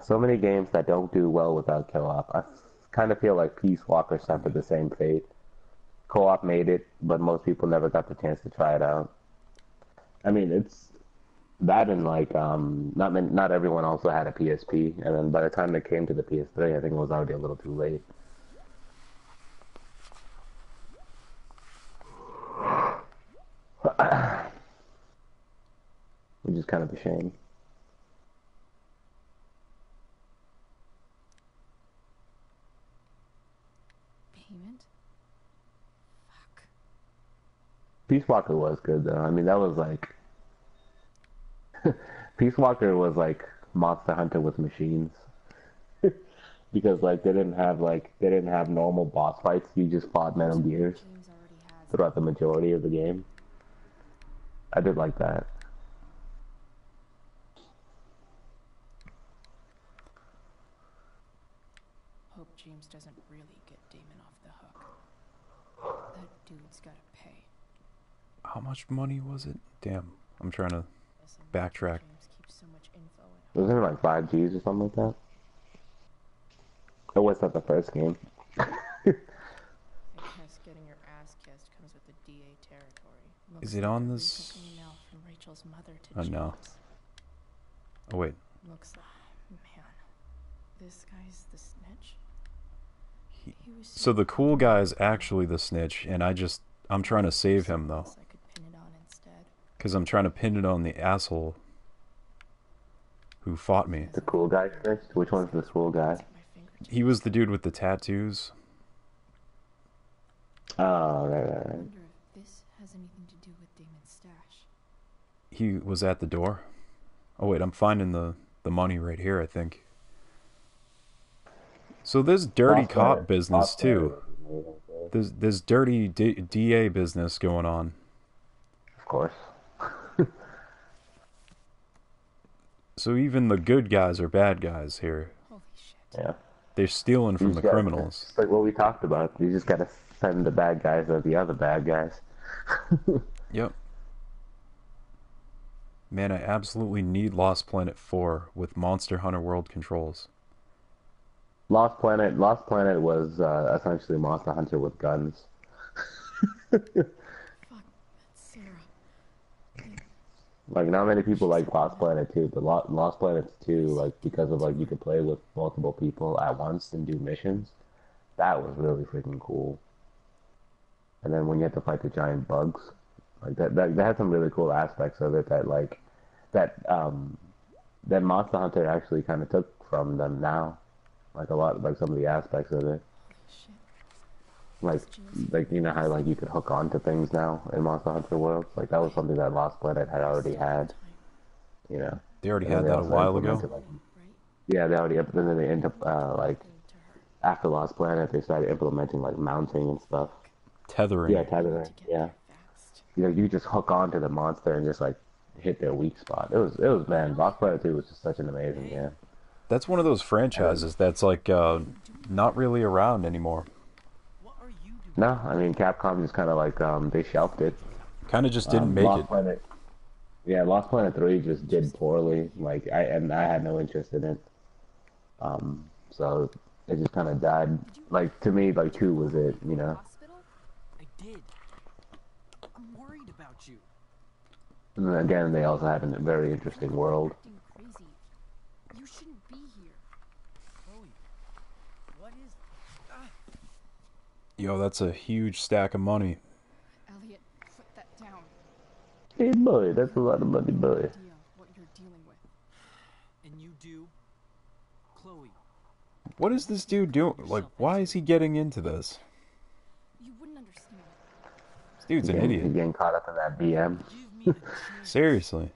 So many games that don't do well without co-op. I kind of feel like Peace Walker suffered the same fate. Co-op made it, but most people never got the chance to try it out. I mean, it's that, and like not everyone also had a PSP, and then by the time it came to the PS3, I think it was already a little too late. Which is kind of a shame. Payment? Fuck. Peace Walker was good though. I mean, that was like Peace Walker was like Monster Hunter with machines. Because like they didn't have normal boss fights. You just fought Metal Gears James already has throughout the majority of the game. I did like that. Hope James doesn't really get Damon off the hook. That dude's gotta pay. How much money was it? Damn, I'm trying to Listen, backtrack. James keeps so much info at home. Wasn't it like 5 Gs or something like that? Or was that the first game? I guess getting your ass kissed comes with the DA territory. Is it on this? Recent email from Rachel's mother to Oh, no. James. Oh wait, Looks like, man, this guy's the snitch. He was so the cool guy's actually the snitch, and I'm trying to save him though, I could pin it on instead. because I'm trying to pin it on the asshole who fought me. The cool guy first? Which one's the cool guy? My fingertips. He was the dude with the tattoos. Oh, right. I wonder if this has anything to do with Damon's stash. He was at the door. Oh wait, I'm finding the money right here, I think. So there's dirty Lost cop Planet. business Lost too. Planet. There's dirty DA business going on. Of course. So even the good guys are bad guys here. Holy shit. Yeah. They're stealing from You the just gotta- criminals. It's like what we talked about. You just gotta send the bad guys to the other bad guys. Yep. Man, I absolutely need Lost Planet 4 with Monster Hunter World controls. Lost Planet was essentially Monster Hunter with guns. Fuck, that's Sarah. Like, not many people like Lost Planet 2, but Lost Planet 2, like, because of, like, you could play with multiple people at once and do missions, that was really freaking cool. And then when you had to fight the giant bugs, like, that had some really cool aspects of it that, like, that Monster Hunter actually kind of took from them now. Like, a lot, like, some of the aspects of it. Shit. Like you know how like you could hook on to things now in Monster Hunter World? Like that was something that Lost Planet had already had, you know. They already And had then that a also while implemented, ago. like- Right? yeah, they already and then they end up like To her. after Lost Planet they started implementing like mounting and stuff. tethering. Yeah, tethering. Yeah. Fast. You know, you just hook on to the monster and just like hit their weak spot. It was man. Lost Planet 2 was just such an amazing game. That's one of those franchises that's like not really around anymore. What are you doing? No, I mean Capcom just kind of like they shelved it. Kind of just didn't make Lost it. Planet. Yeah, Lost Planet 3 just did poorly. Like I had no interest in it. So it just kind of died. Like to me, like 2 was it. You know. Hospital? I did. I'm worried about you. And then again, they also had a very interesting world. Acting crazy. You shouldn't be here. Chloe, what is... Ah, Yo, that's a huge stack of money. Elliot, put that down. Hey boy, that's a lot of money, boy. Idea what you're dealing with. and you do? Chloe, What is this dude doing? Like, why is he getting into this? You wouldn't understand. This dude's an He's idiot. getting caught up in that BM. give me the chance. Seriously.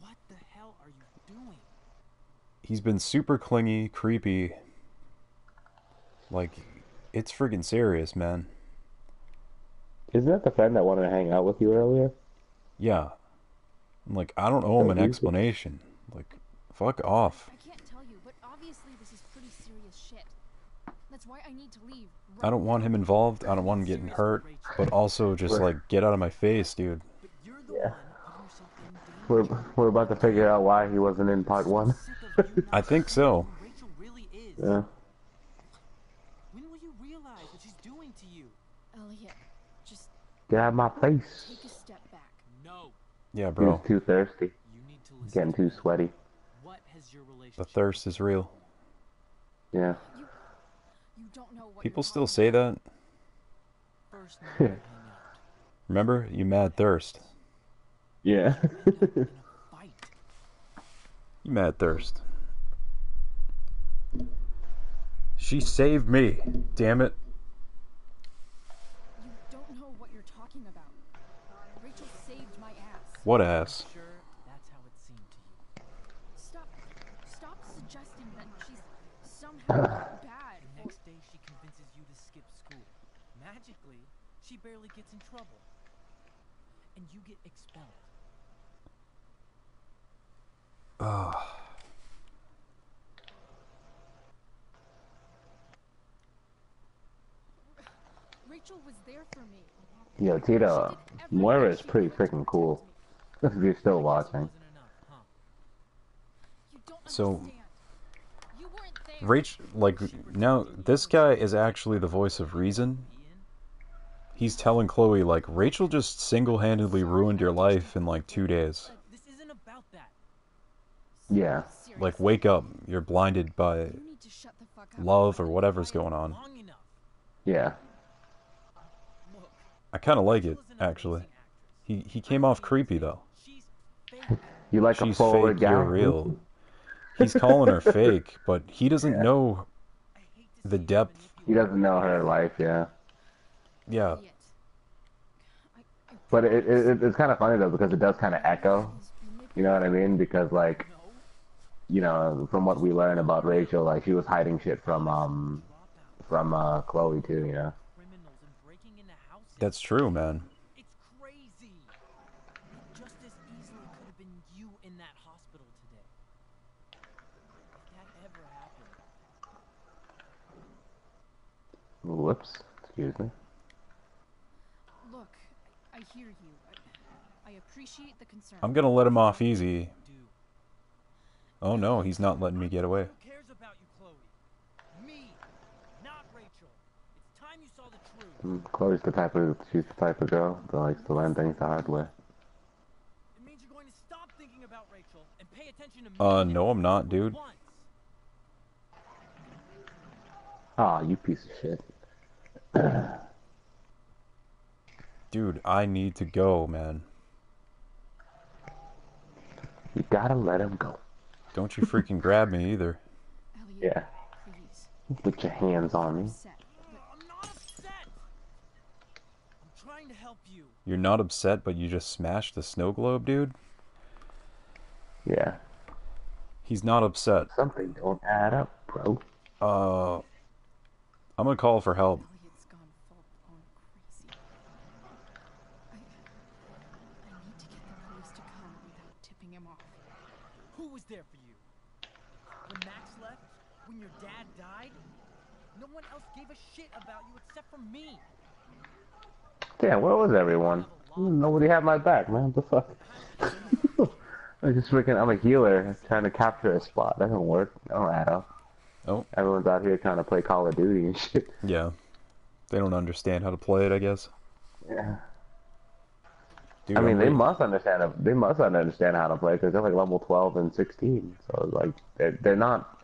What the hell are you doing? He's been super clingy, creepy. Like, it's friggin' serious, man. Isn't that the friend that wanted to hang out with you earlier? Yeah. I'm like, I don't owe him an Oh, easy. explanation. Like, fuck off. I can't tell you, but obviously this is pretty serious shit. That's why I need to leave. I don't want him involved. I don't want him getting hurt. But also, just like, get out of my face, dude. But you're the Yeah. one putting yourself in danger. We're about to figure out why he wasn't in part 1. Sick of you not I think so. who Rachel really is. Yeah. When will you realize what she's doing to you? Elliot, just Get out of my face. take a step back. No. Yeah, He bro. was too thirsty. You need to listen. Getting too sweaty. What has your The relationship... thirst is real. Yeah. You don't know what People you're still talking say about. that. First night we hang out. Remember? You mad thirst. Yeah. In a fight. You mad thirst. She saved me. Damn it. You don't know what you're talking about. Rachel saved my ass. What ass. Sure, that's how it seemed to you. Stop suggesting that she's somehow bad. The next day she convinces you to skip school. Magically, she barely gets in trouble. And you get expelled. Ugh. Rachel was there for me. Yo, Tito, Moira is pretty freaking cool. If you're still watching. Wasn't enough, huh? You don't So- understand. You weren't there. Rach, like, now, this guy is actually the voice of reason. Ian? He's telling Chloe, like, Rachel just single-handedly ruined your life in, like, 2 days. This isn't about that. Yeah. Like, wake up. You're blinded by You need to shut the fuck up. love or whatever's going on. Long enough. Yeah. Look, I kind of like it, Rachel is an actually. amazing actress. He came off creepy, though. She's fake. You like a She's forward fake, guy? you're real. He's calling her fake, but he doesn't Yeah. know I hate to the see you depth. He doesn't know her life, yeah. Yeah, Elliot. I But it's kind of funny though because it does kind of echo. You know what I mean? Because like, you know, from what we learn about Rachel, like she was hiding shit from Chloe too. You know? criminals and breaking into houses. that's true, man. It's crazy. It just as easily could have been you in that hospital today. If that ever happened. Whoops. Excuse me. look, I hear you. I appreciate the concern. I'm gonna let him off easy. Do. Oh no, he's not letting me get away. Who cares about you, Chloe? Me, not Rachel. It's time you saw the truth. Chloe's she's the type of girl that likes to learn things the hard way. It means you're going to stop thinking about Rachel and pay attention to me. No, I'm not, dude. Once. Ah, you piece of shit. Dude, I need to go, man. You gotta let him go. Don't you freaking grab me either. Elliot, Yeah. please. Put your hands on me. Upset, but I'm not upset. I'm trying to help you. You're not upset, but you just smashed the snow globe, dude? Yeah. He's not upset. Something don't add up, bro. I'm gonna call for help. Elliot's gone full blown crazy. there for you. When Max left, when your dad died, no one else gave a shit about you except for me. Damn, where was everyone? Nobody had my back, man. What the fuck? I'm a healer trying to capture a spot. That doesn't work. That don't add up. Oh. Everyone's out here trying to play Call of Duty and shit. Yeah. They don't understand how to play it, I guess. Yeah. Dude, I mean, I'm they waiting- must understand. They must understand how to play because they're like level 12 and 16. So like, they're not.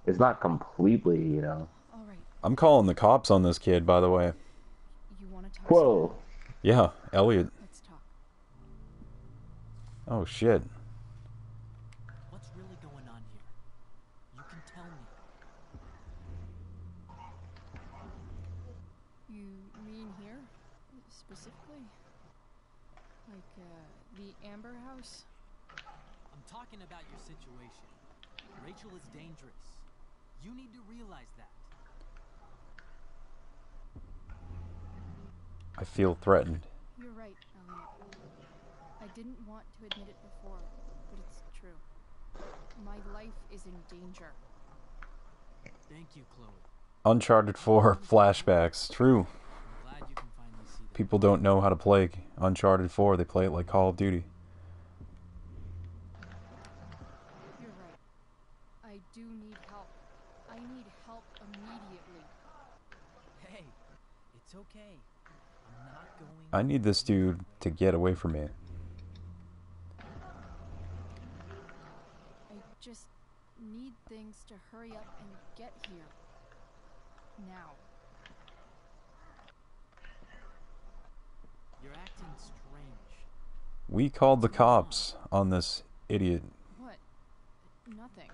It's not completely, you know. All right, I'm calling the cops on this kid, by the way. you want to talk? Whoa. Yeah, Elliot. Let's talk. Oh, shit. What's really going on here? You can tell me. You mean here, specifically? Like, the Amber House? I'm talking about your situation. Rachel is dangerous. You need to realize that. I feel threatened. You're right, Elliot. I didn't want to admit it before, but it's true. My life is in danger. Thank you, Chloe. Uncharted 4 flashbacks. True. I'm glad you can finally see that. People don't know how to play Uncharted 4. They play it like Call of Duty. You're right. I do need help. I need help immediately. Hey, it's okay. I'm not going. I need this dude to get away from me. I just need things to hurry up and get here. Now. You're acting strange. We called the cops on this idiot. What? Nothing.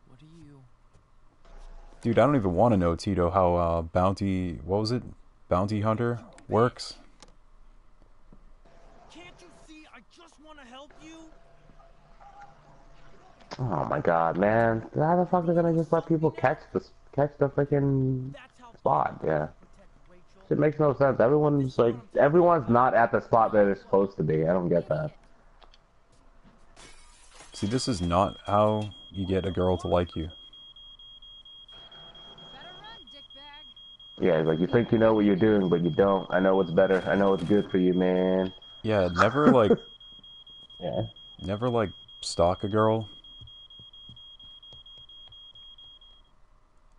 What are you? Dude, I don't even want to know, Tito, how bounty... What was it? Bounty Hunter works? Can't you see I just want to help you? Oh my god, man. How the fuck are they gonna just let people catch the freaking That's how spot? Yeah. protect Rachel. It makes no sense. Everyone's not at the spot that they're supposed to be. I don't get that. See, this is not how you get a girl to like you. Better run, dickbag. Yeah, it's like you think you know what you're doing, but you don't. I know what's better. I know what's good for you, man. Yeah, never, like... Yeah. Never, like, stalk a girl.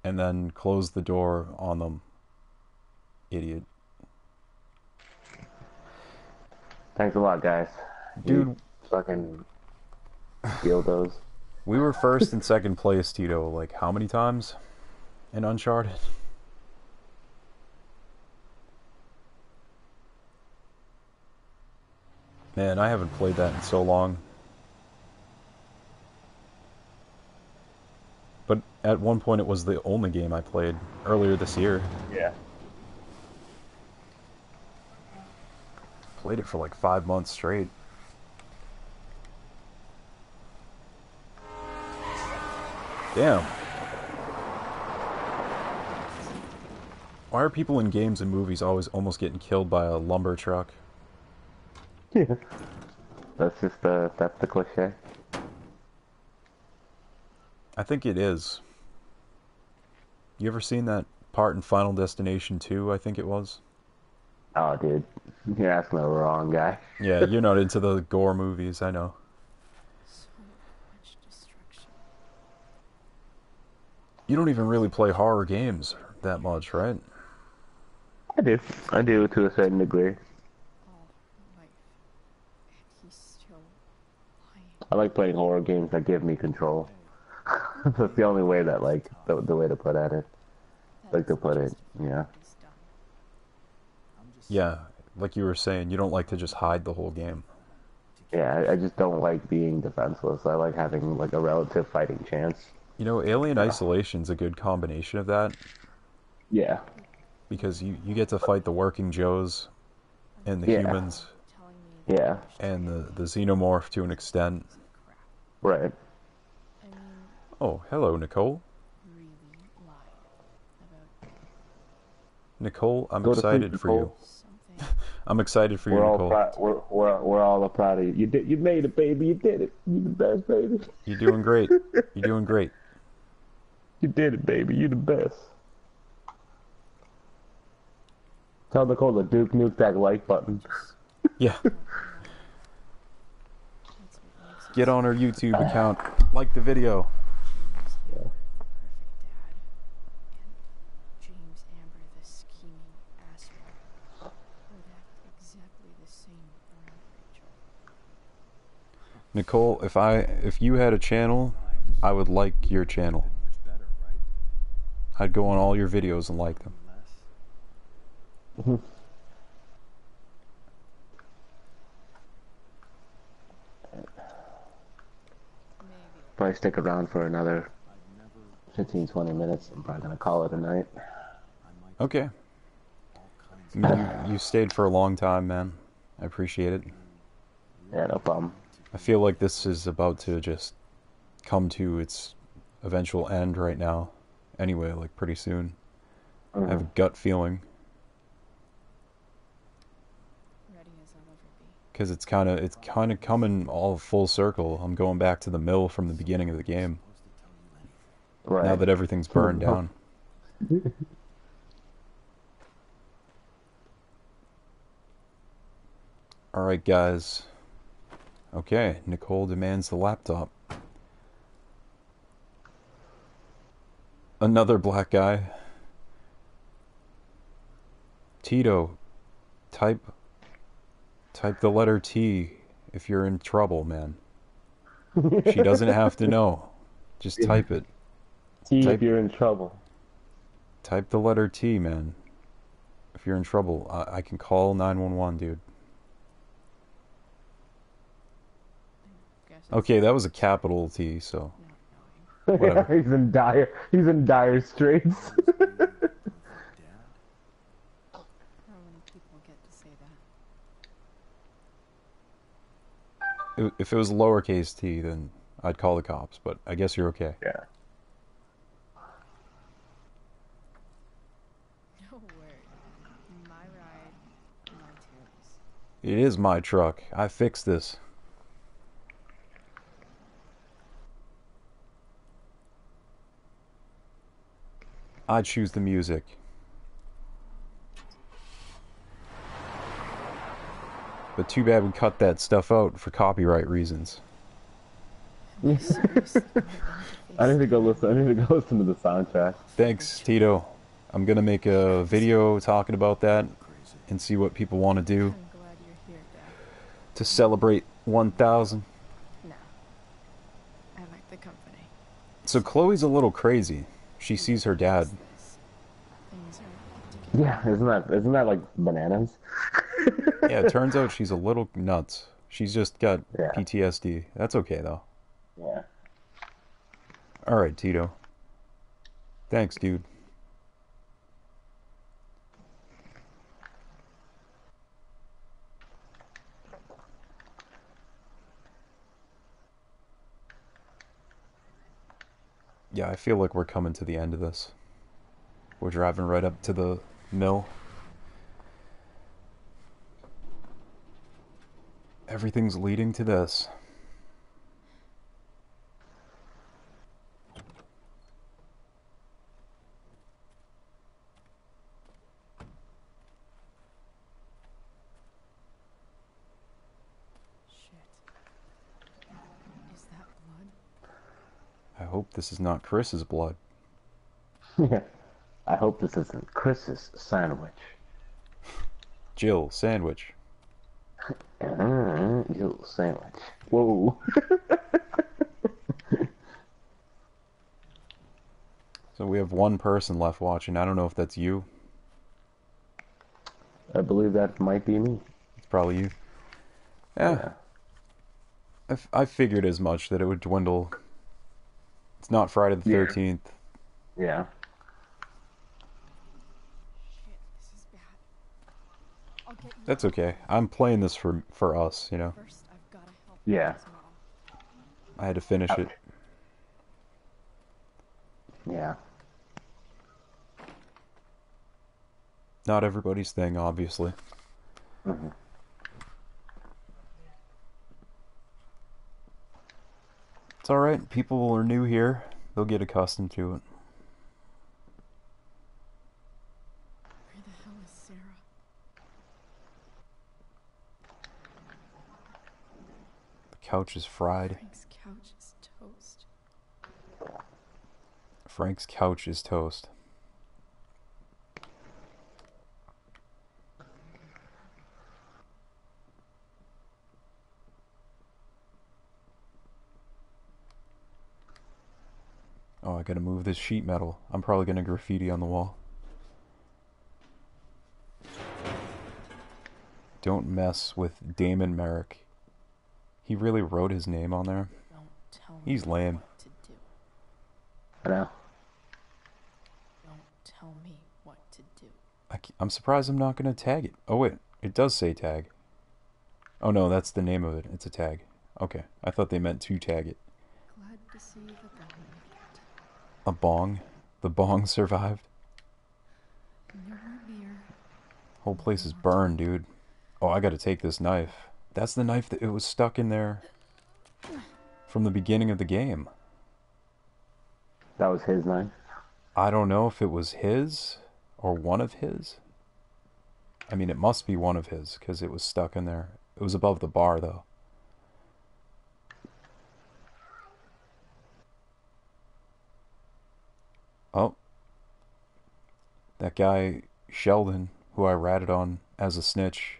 And then close the door on them. Idiot. Thanks a lot, guys. Dude, You fucking dildos. we were first and second place, Tito, like, how many times in Uncharted? Man, I haven't played that in so long. But at one point it was the only game I played earlier this year. Yeah. Played it for like 5 months straight. Damn. Why are people in games and movies always almost getting killed by a lumber truck? Yeah. That's the cliche. I think it is. You ever seen that part in Final Destination 2, I think it was? Oh, dude. You're asking the wrong guy. Yeah, you're not into the gore movies, I know. So much destruction. You don't even really play horror games that much, right? I do. I do to a certain degree. All life. And he's still lying. I like playing horror games that give me control. That's the only way that, like, the way to put at it. Like to put it, yeah. He's done. I'm just Yeah, like you were saying, you don't like to just hide the whole game. Yeah, I just don't like being defenseless. I like having, like, a relative fighting chance. You know, Alien Isolation's a good combination of that, Yeah. because you get to fight the working Joes and the Yeah. humans Telling me Yeah. and the xenomorph to an extent. crap. Right. I mean, Oh, hello, Nicole. really lied about Nicole, I'm Go to sleep, excited for you. Nicole. something I'm excited for you, We're all Nicole. proud. We're all proud of you. You made it, baby. You did it. You the best, baby. You're doing great. You're doing great. You did it, baby. You the best. Tell Nicole to Duke nuke that like button. Yeah. That's what makes it Get so on our YouTube account. Like the video. James Amber, the perfect dad, and James Amber, the scheming asshole, would act exactly the same around Rachel. Nicole, if you had a channel, I would like your channel. Much better, right? I'd go on all your videos and like them. Less. Maybe. Probably stick around for another I've never 15, 20 minutes. I'm probably gonna call it a night. I might Okay. all kinds I mean, you stayed for a long time, man. I appreciate it. Yeah, no problem. I feel like this is about to just come to its eventual end right now. Anyway, like pretty soon. I have a gut feeling Ready as I'll ever be. because it's kind of coming all full circle. I'm going back to the mill from the beginning of the game Right. now that everything's burned down. All right, guys. Okay, Nicole demands the laptop. Another black guy. Tito, type the letter T if you're in trouble, man. She doesn't have to know. Just type it. T, type- if you're in trouble. Type the letter T, man. If you're in trouble, I can call 911, dude. Guess it's Okay, that was a capital T, so not knowing. Whatever. He's in dire straits. Dad? How many people get to say that? if it was lowercase t, then I'd call the cops, but I guess you're okay. Yeah. No word. My ride, my tunes. It is my truck. I fixed this. I choose the music. But too bad we cut that stuff out for copyright reasons. Seriously, I need to go listen to the soundtrack. Thanks, Tito. I'm gonna make a video talking about that Crazy. and see what people want to do I'm glad you're here, Dad. to celebrate 1,000. No. I like the company. So Chloe's a little crazy. She sees her dad. This. Things are ridiculous. Yeah, isn't that like bananas? Yeah, it turns out she's a little nuts. She's just got Yeah. PTSD. That's okay, though. Yeah. Alright, Tito. Thanks, dude. Yeah, I feel like we're coming to the end of this. We're driving right up to the mill. Everything's leading to this. Shit. Is that blood? I hope this is not Chris's blood. I hope this isn't Chris's sandwich. Jill, sandwich. You sandwich. Whoa. So we have one person left watching. I don't know if that's you. I believe that might be me. It's probably you. Yeah. I figured as much that it would dwindle. It's not Friday the Yeah. 13th. Yeah. Shit, this is bad. I'll get you That's out. okay. I'm playing this for us, you know. First, I've gotta help Yeah. his mom. I had to finish it. Yeah. Not everybody's thing, obviously. Mm-hmm. It's alright. People are new here. They'll get accustomed to it. Where the hell is Sarah? The couch is fried. Frank's couch is toast. Frank's couch is toast. Oh, I gotta move this sheet metal. I'm probably gonna graffiti on the wall. Don't mess with Damon Merrick. He really wrote his name on there. Don't tell me He's lame. what to do. I know. Don't tell me what to do. I'm surprised I'm not gonna tag it. Oh wait, it does say tag. Oh no, that's the name of it. It's a tag. Okay, I thought they meant to tag it. Glad to see the bone. A bong. The bong survived. No more beer. Whole place is burned, dude. Oh, I gotta take this knife. That's the knife that it was stuck in there from the beginning of the game. That was his knife. I don't know if it was his or one of his. I mean, it must be one of his because it was stuck in there. It was above the bar, though. Oh. That guy, Sheldon, who I ratted on as a snitch,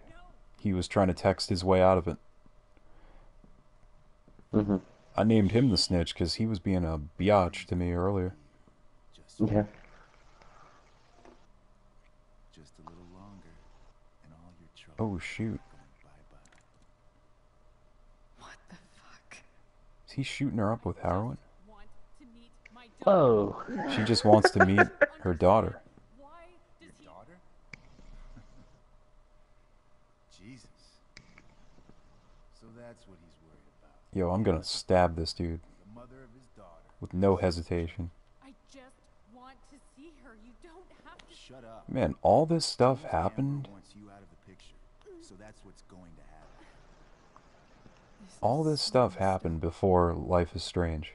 he was trying to text his way out of it. Mm-hmm. I named him the snitch because he was being a biatch to me earlier. Yeah. Just a little longer, and all your trouble Oh, shoot. bye-bye. What the fuck? Is he shooting her up with heroin? Want to meet my daughter. Oh. She just wants to meet her daughter. Why does he Daughter? Jesus. So that's what he's worried about. Yo, I'm gonna stab this dude The mother of his daughter. with no hesitation. I just want to see her. You don't have to. Shut up. Man, all this stuff James Amber happened. wants you out of the picture, so that's what's going to happen. All this is stuff so happened before Life is Strange.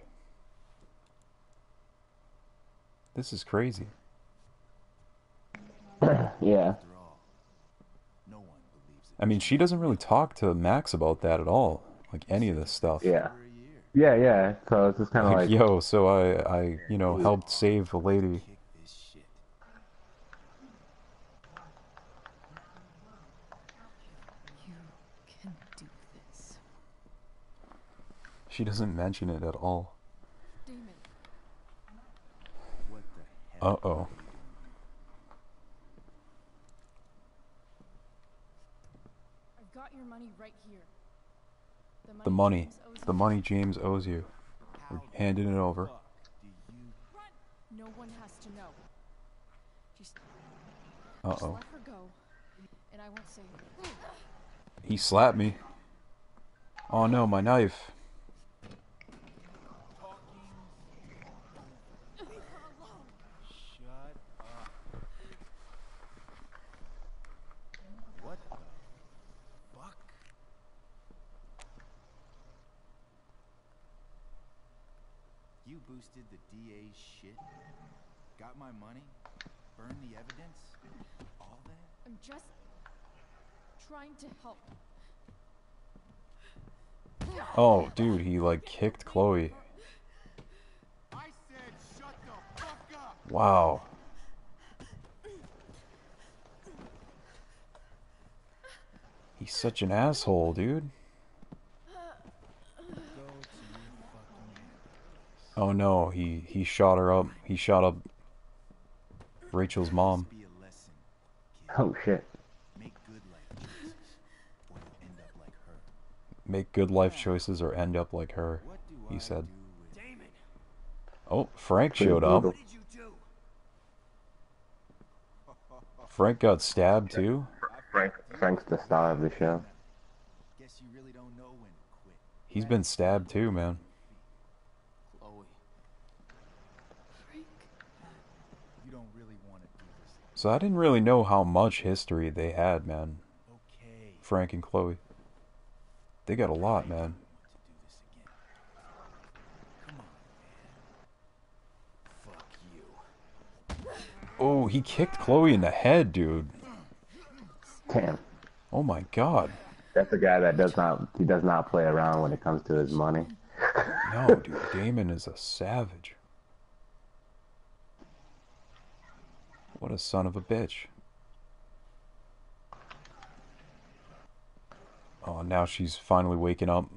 This is crazy. Yeah. After all, no one believes it. I mean, she doesn't really talk to Max about that at all. Like any of this stuff. Yeah. For a year. Yeah, yeah. So it's just kind of Like, like, yo, so I, you know, helped save a lady. Kick this shit. You can do this. She doesn't mention it at all. Damon, What the hell? Uh-oh. I've got your money right here. The money. James owes The me. money James owes you. We're handing it over. Fuck do you No one has to know. Just Uh-oh. let her go, and I won't say. He slapped me. Oh no, my knife. shut up? What the fuck? You boosted the DA's shit? Got my money? Burned the evidence? All that? I'm just trying to help. Oh, dude, he like kicked Chloe. I said shut the fuck up! Wow. He's such an asshole, dude. Go to your fucking Oh no, he shot her up. He shot up Rachel's mom. Be a lesson, kid. oh shit. Make good life choices, or you'll end up like her. Make good life choices or end up like her, What do he I said. do with Damon, Oh, Frank Pretty showed up. brutal. what did you do? Frank got stabbed too. Frank's the star of the show. Guess you really don't know when to quit. He's been stabbed too, man. Chloe, Frank, you don't really want to do this. So I didn't really know how much history they had, man. Okay, Frank and Chloe. They got a lot, man. To do this again. Come on, man. Fuck you. Oh, he kicked Chloe in the head, dude. Damn. Oh my god. That's a guy that does not play around when it comes to his money. No, dude, Damon is a savage. What a son of a bitch. Oh, now she's finally waking up.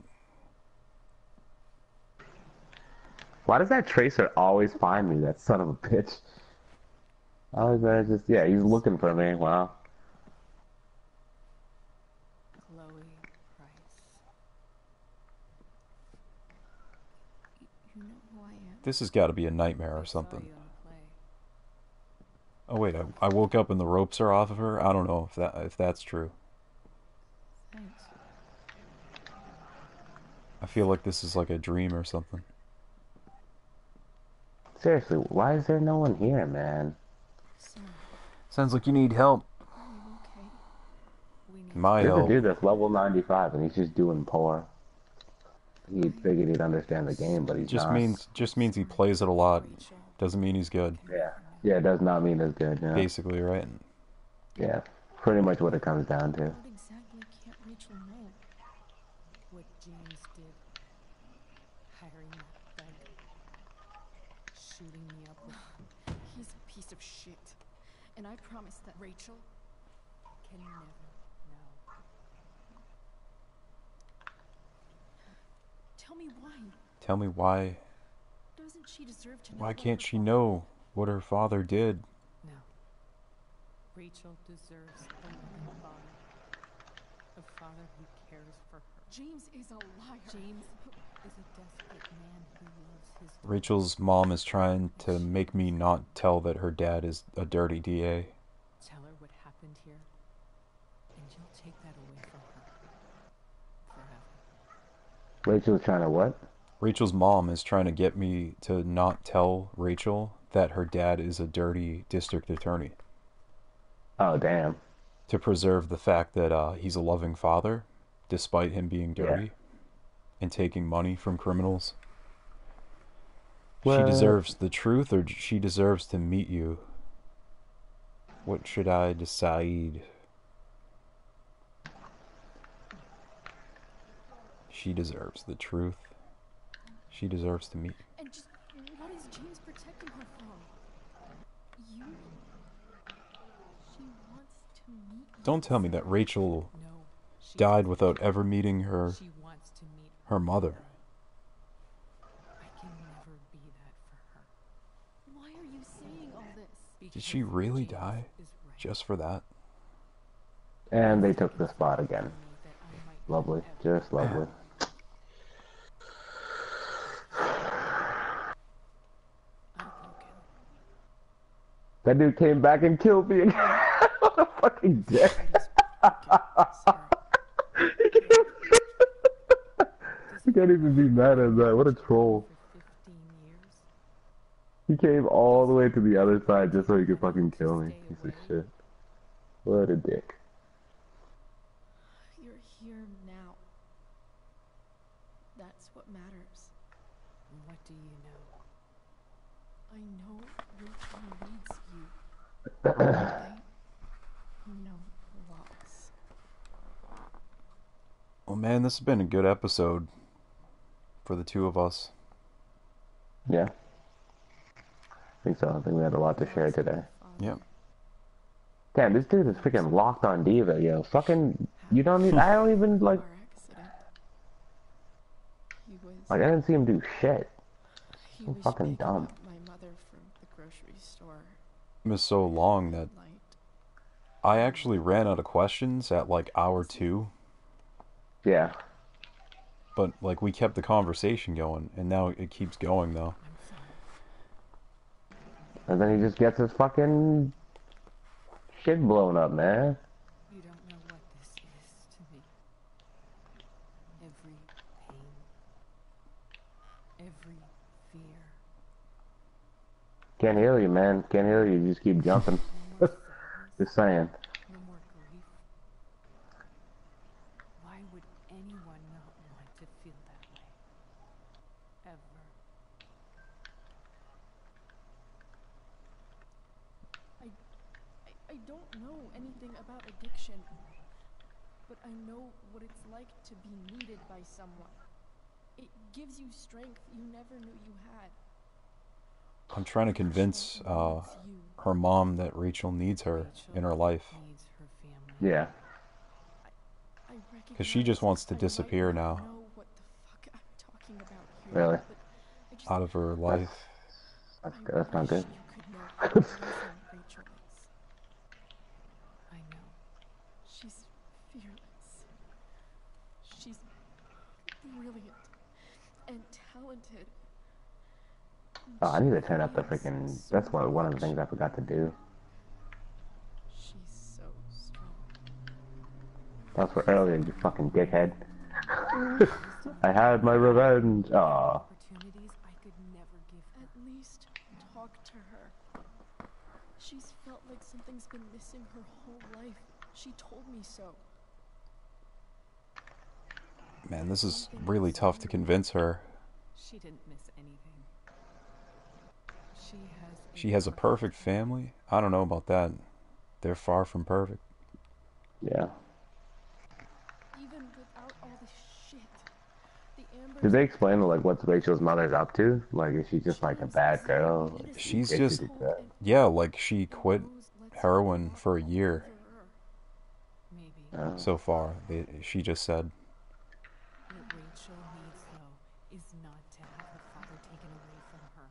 Why does that tracer always find me, that son of a bitch? Always just, yeah, he's looking for me. Wow. Chloe Price. You know who I am? This has got to be a nightmare or I saw something. you on a play. Oh wait, I woke up and the ropes are off of her. I don't know if that's true. Thanks. I feel like this is like a dream or something. Seriously, why is there no one here, man? So, Sounds like you need help. are you okay? We need My There's a help. dude that's level 95 and he's just doing poor. He figured he'd understand the game, but he's Just not. means he plays it a lot. Rachel. Doesn't mean he's good. Yeah. Yeah, it does not mean as good, yeah. Basically, right? Yeah. Pretty much what it comes down to. What exactly can't Rachel know? What James did. Hiring that thug. Shooting me up with He's a piece of shit. And I promised that Rachel can never know. Tell me why. Tell me why. Doesn't she deserve to know? Why what can't her she father know what her father did? No. Rachel deserves a loving father. A father who cares for her. James is a liar. James is a desperate man who loves his daughter. Rachel's mom is trying to make me not tell that her dad is a dirty DA. Tell her what happened here, and you'll take that away from her. Forever. Rachel's trying to what? Rachel's mom is trying to get me to not tell Rachel that her dad is a dirty district attorney. Oh, damn. To preserve the fact that he's a loving father, despite him being dirty and taking money from criminals. She Well- deserves the truth, or she deserves to meet you. What should I decide? She deserves the truth. She deserves to meet. And just what is James protecting her from? You? She wants to meet you. Don't tell me that Rachel No, she died without ever meeting her She wants to meet her mother. I can never be that for her. Why are you saying all this? Did she Because really James die? is right. Just for that? And they took the spot again. Me that I might Lovely. never Just lovely. I'm broken. That dude came back and killed me again. What a fucking dick. You can't even be mad at that. What a troll. For 15 years. He came all the way to the other side just so he could fucking kill me. Piece of shit. What a dick. You're here now. That's what matters. What do you know? I know Rachel needs you. Okay? No loss. Well, man, this has been a good episode for the two of us. Yeah. I think so. I think we had a lot to share today. Yep. Damn, this dude is freaking locked on Diva, yo. Fucking, you don't need, I don't even, like, Car accident. He was. I didn't see him do shit. He so was fucking picking dumb. up my mother from the grocery store It was so long that at night. I actually ran out of questions at like hour 2, Yeah. but like we kept the conversation going, and now it keeps going though. I'm sorry. And then he just gets his fucking shit blown up, man. You don't know what this is to me. Every pain. Every fear. Can't heal you, man. Can't heal you. You just keep jumping. No more sadness. Just saying. No more grief. don't know anything about addiction, but I know what it's like to be needed by someone. It gives you strength you never knew you had. I'm trying to convince her mom that Rachel needs her in her life. Needs her family. Yeah. I Because she just wants to recognize I might disappear not now know what the fuck I'm talking about here, Really? but I just out of her life. That's not good. wish you could know how amazing Rachel is. I know. She's fearless. She's brilliant and talented. Oh, I need to turn up the freaking. That's one of the things I forgot to do. She's so strong. That's for earlier, you fucking dickhead. I had my revenge. Aw. Opportunities I could never give her. At least talk to her. She's felt like something's been missing her whole life. She told me so. Man, this is really tough to convince her. She didn't miss anything. She has a perfect family? I don't know about that. They're far from perfect. Yeah. Even without all the shit, the Amber. Did they explain like what Rachel's mother's up to? Like, is she just like a bad girl? Like, She's she just- did that? Yeah, like she quit heroin for a year Maybe. Oh. so far. She just said. What Rachel needs, though, is not to have her father taken away from her.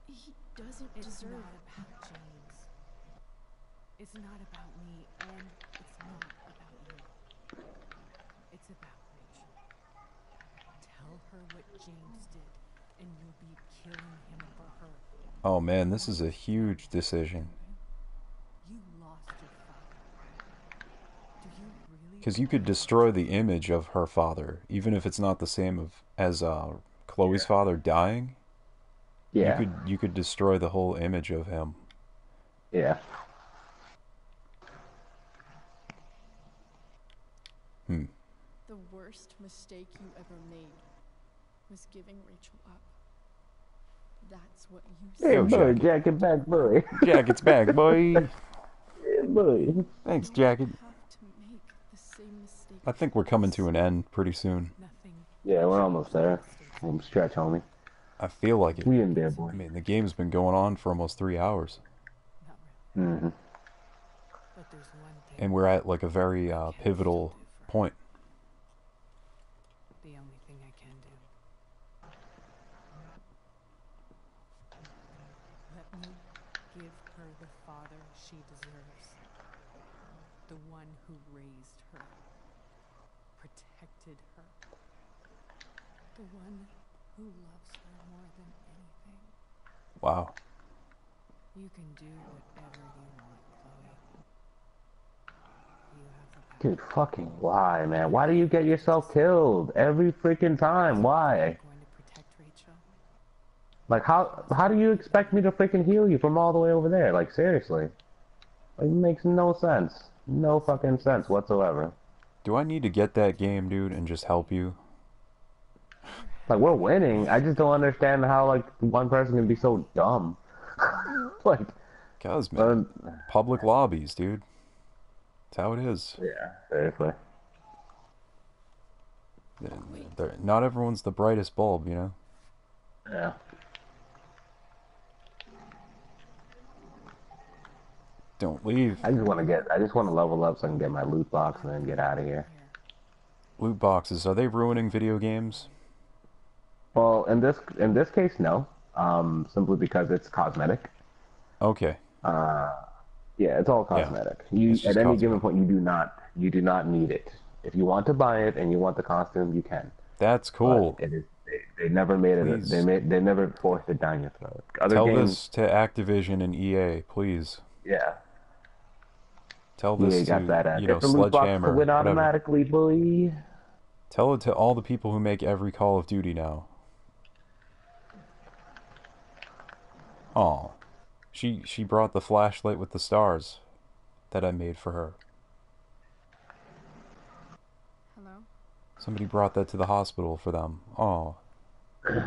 He doesn't It's deserve. not about James. It's not about me, and it's not about you. It's about Rachel. Tell her what James did, and you'll be killing him for her. Oh man, this is a huge decision. You lost your father. Do you really? Because you could destroy the image of her father, even if it's not the same as Chloe's father dying. Yeah. You could destroy the whole image of him. Yeah. The worst mistake you ever made was giving Rachel up. That's what you Hey, Yo, said. boy, Jackie. Jacket back, boy. Jacket's back, boy. Yeah, boy. Thanks, You Jacket. don't have to make the same mistake I think we're coming to an end pretty soon. Nothing. Yeah, we're almost there. Home stretch, homie. I feel like it. We in there, I boy. mean, the game's been going on for almost 3 hours. Not really. Mm-hmm. But there's one thing. And we're at like a very I can pivotal still do for her. point. The only thing I can do. Let me give her the father she deserves. The one who raised her, protected her. The one who loves her more than anything. Wow. You can do whatever you want, Chloe. You have the power. Dude, fucking why, man? Why do you get yourself killed every freaking time? Why? I'm going to protect Rachel. Like, how do you expect me to freaking heal you from all the way over there? Like, seriously. Like, it makes no sense. No fucking sense whatsoever. Do I need to get that game, dude, and just help you? Like, we're winning. I just don't understand how, like, one person can be so dumb. Like, Cause, man, uh, public lobbies, dude. That's how it is. yeah, seriously. Not everyone's the brightest bulb, you know? Yeah. Don't leave. I just want to level up so I can get my loot box and then get out of here. Loot boxes, are they ruining video games? Well, in this case, no. Simply because it's cosmetic. Okay. Yeah, it's all cosmetic. You it's at just any cosmetic. given point you do not need it. If you want to buy it and you want the costume, you can. That's cool. But it is they never made it. Please. They never forced it down your throat. Other Tell games, this to Activision and EA, please. yeah. Tell EA this got to, that. you know, Get the loot box to Sledgehammer. win Whatever. automatically, boy. Tell it to all the people who make every Call of Duty now. Aw. She brought the flashlight with the stars that I made for her. Hello? Somebody brought that to the hospital for them. Aw. Hi, Chloe.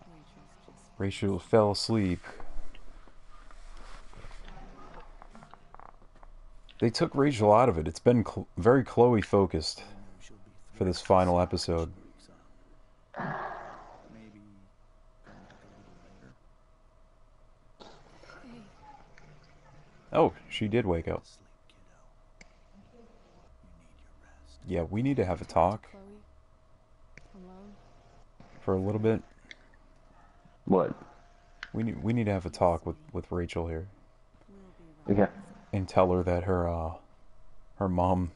Rachel's just Rachel fell asleep. They took Rachel out of it. It's been very Chloe focused She'll be for this final thrilled episode. she wakes up. Maybe come back a little later. Hey, Oh, she did wake up. Sleep, kiddo. You need your rest. Yeah, we need to have a talk talk to Chloe. Alone. for a little bit. What? We need to have a talk with Rachel here We'll be right Yeah. and tell her that her mom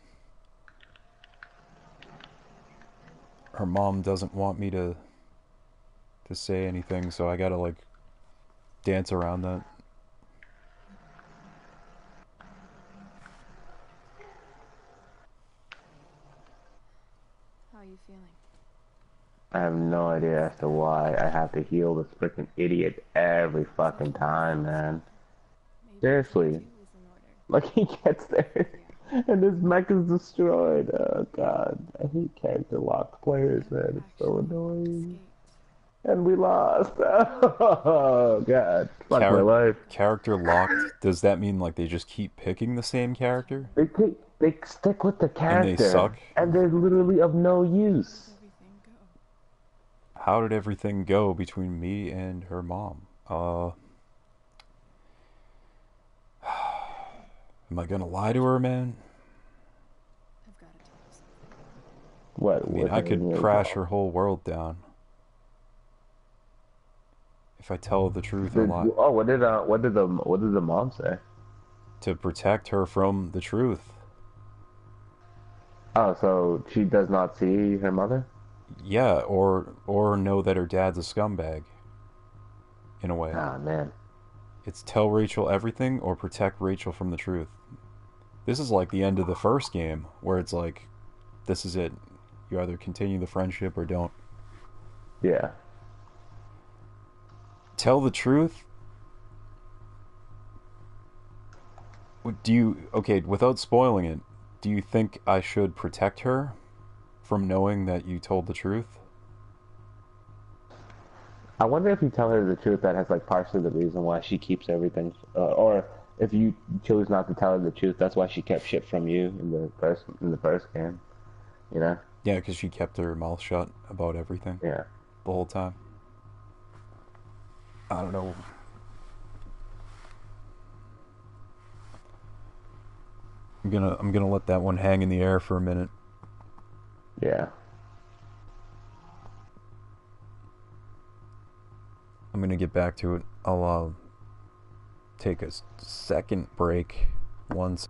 doesn't want me to say anything, so I gotta like dance around that. How are you feeling? I have no idea as to why I have to heal this freaking idiot every fucking time, man. Maybe Seriously. two is in order. Like, he gets there, and his mech is destroyed. Oh, God. I hate character locked players, man. It's so annoying. Escaped. And we lost. Oh, God. Fuck my life. Character locked. Does that mean like they just keep picking the same character? They stick with the character. And they suck? And they're literally of no use. Everything go. How did everything go between me and her mom? Am I gonna lie to her, man? I've got to tell you something. What? I mean, I could crash her whole world down. If I tell her the truth or lie. Oh, what did the mom say? To protect her from the truth. Oh, so she does not see her mother? Yeah, or know that her dad's a scumbag. In a way. Ah, man. It's tell Rachel everything or protect Rachel from the truth. This is like the end of the first game, where it's like, this is it. You either continue the friendship or don't. Yeah. Tell the truth? Okay, without spoiling it, do you think I should protect her from knowing that you told the truth? I wonder if you tell her the truth, that has like partially the reason why she keeps everything, or if you choose not to tell her the truth, that's why she kept shit from you in the first game. You know? Yeah, because she kept her mouth shut about everything. Yeah. The whole time. I don't know. I'm gonna let that one hang in the air for a minute. Yeah. I'm gonna get back to it. I'll take a second break once.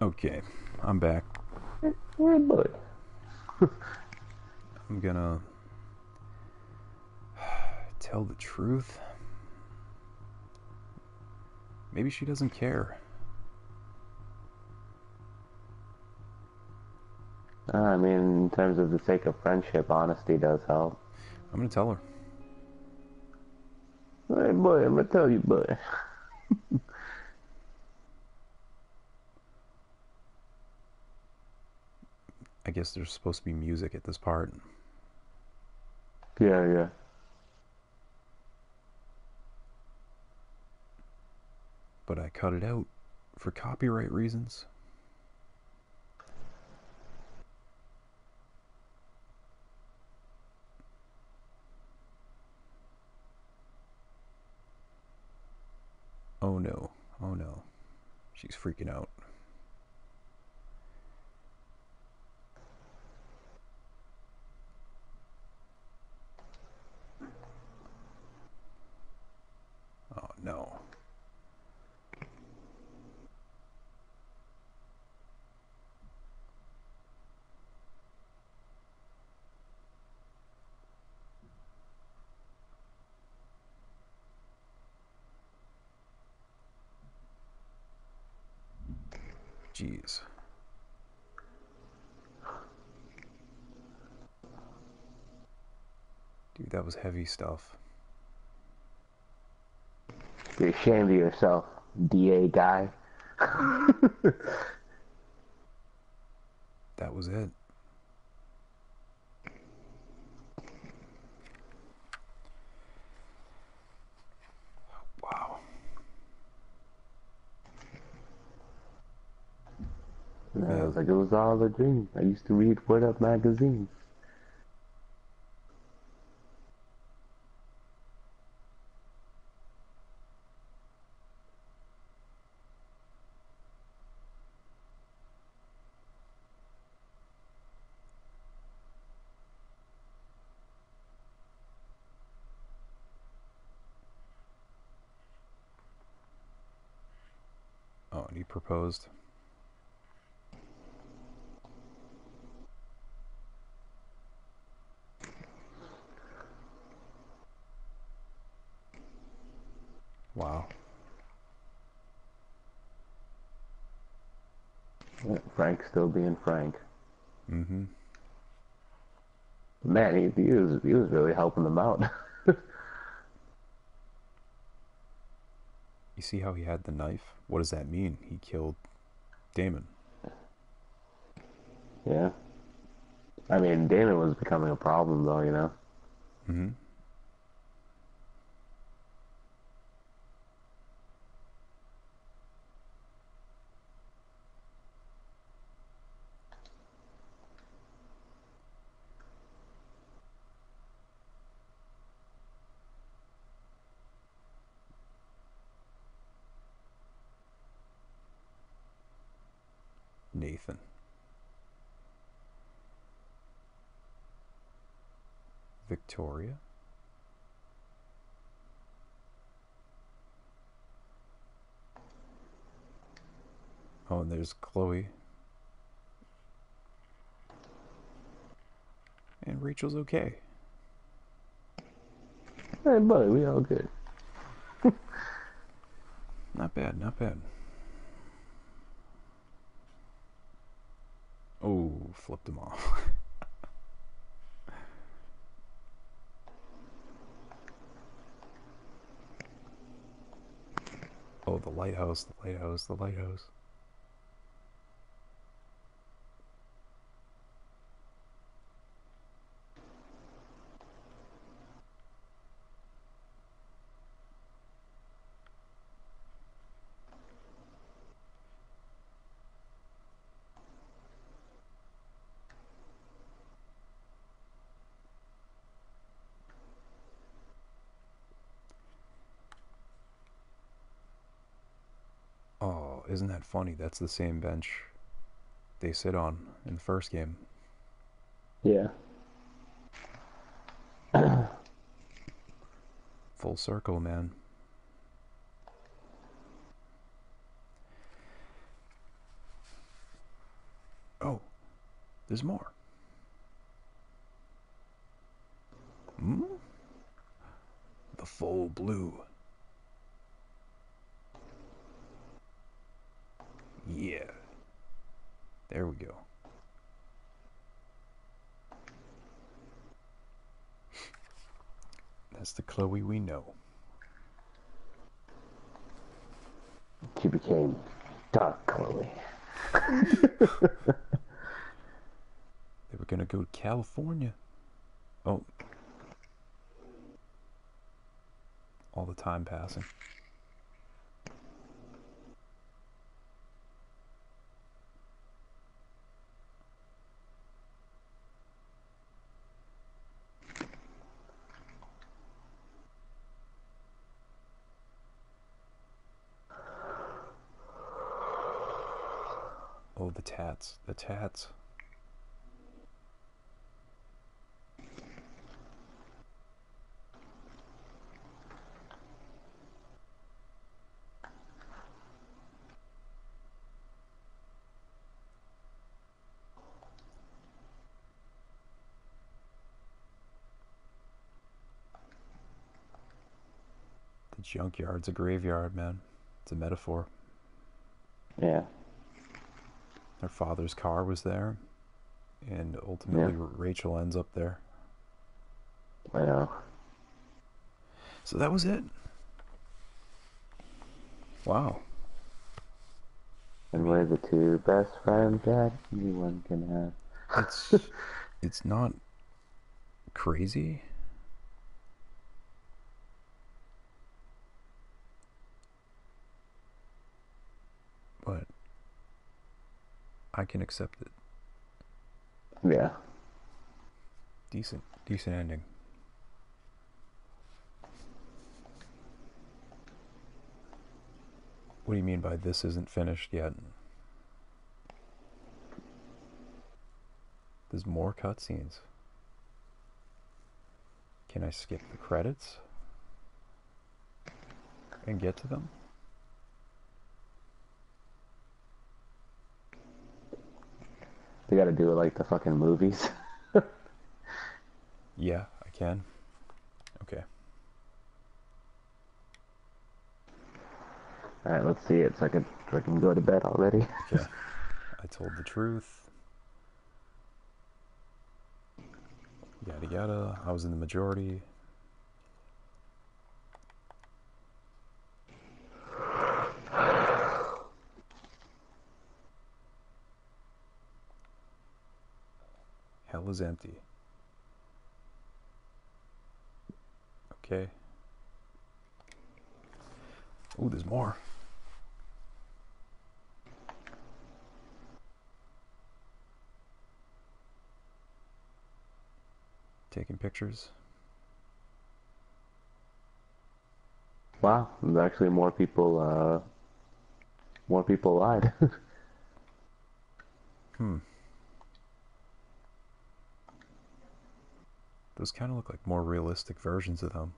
Okay, I'm back. Hey, boy. I'm gonna tell the truth. Maybe she doesn't care. I mean, in terms of the sake of friendship, honesty does help. I'm gonna tell her. Hey, boy, I'm gonna tell you, boy. I guess there's supposed to be music at this part. Yeah, yeah. But I cut it out for copyright reasons. Oh no, oh no. She's freaking out. Oh no. Jeez. Dude, that was heavy stuff. You're ashamed of yourself, DA guy. That was it. Wow. Yeah, it was like it was all a dream. I used to read Word Up magazine. Oh, and he proposed. Wow. Yeah, Frank still being Frank. Mm-hmm. Man, he was really helping them out. You see how he had the knife? What does that mean? He killed Damon. Yeah. I mean, Damon was becoming a problem, though, you know? Mm-hmm. Nathan. Victoria. Oh, and there's Chloe. And Rachel's okay. Hey, buddy, we all good. Not bad, not bad. Oh, flipped him off. Oh, the lighthouse, the lighthouse, the lighthouse. Oh, isn't that funny? That's the same bench they sit on in the first game. Yeah. Full circle, man. there's more. Hmm? The full blue. Yeah. There we go. That's the Chloe we know. She became Dark Chloe. They were gonna go to California. Oh. All the time passing. Oh, the tats. The tats. The junkyard's a graveyard, man. It's a metaphor. Yeah. Her father's car was there, and ultimately Rachel ends up there. I know. So that was it. Wow. And we're the two best friends that anyone can have. It's not crazy. But I can accept it. Yeah. Decent ending. What do you mean by this isn't finished yet? There's more cutscenes. Can I skip the credits and get to them? They gotta do it like the fucking movies. Yeah, I can. Okay. Alright, let's see it so I can go to bed already. Okay. I told the truth. Yada yada. I was in the majority. Hell is empty. Okay. Ooh, there's more. Taking pictures. Wow, there's actually more people lied. Those kind of look like more realistic versions of them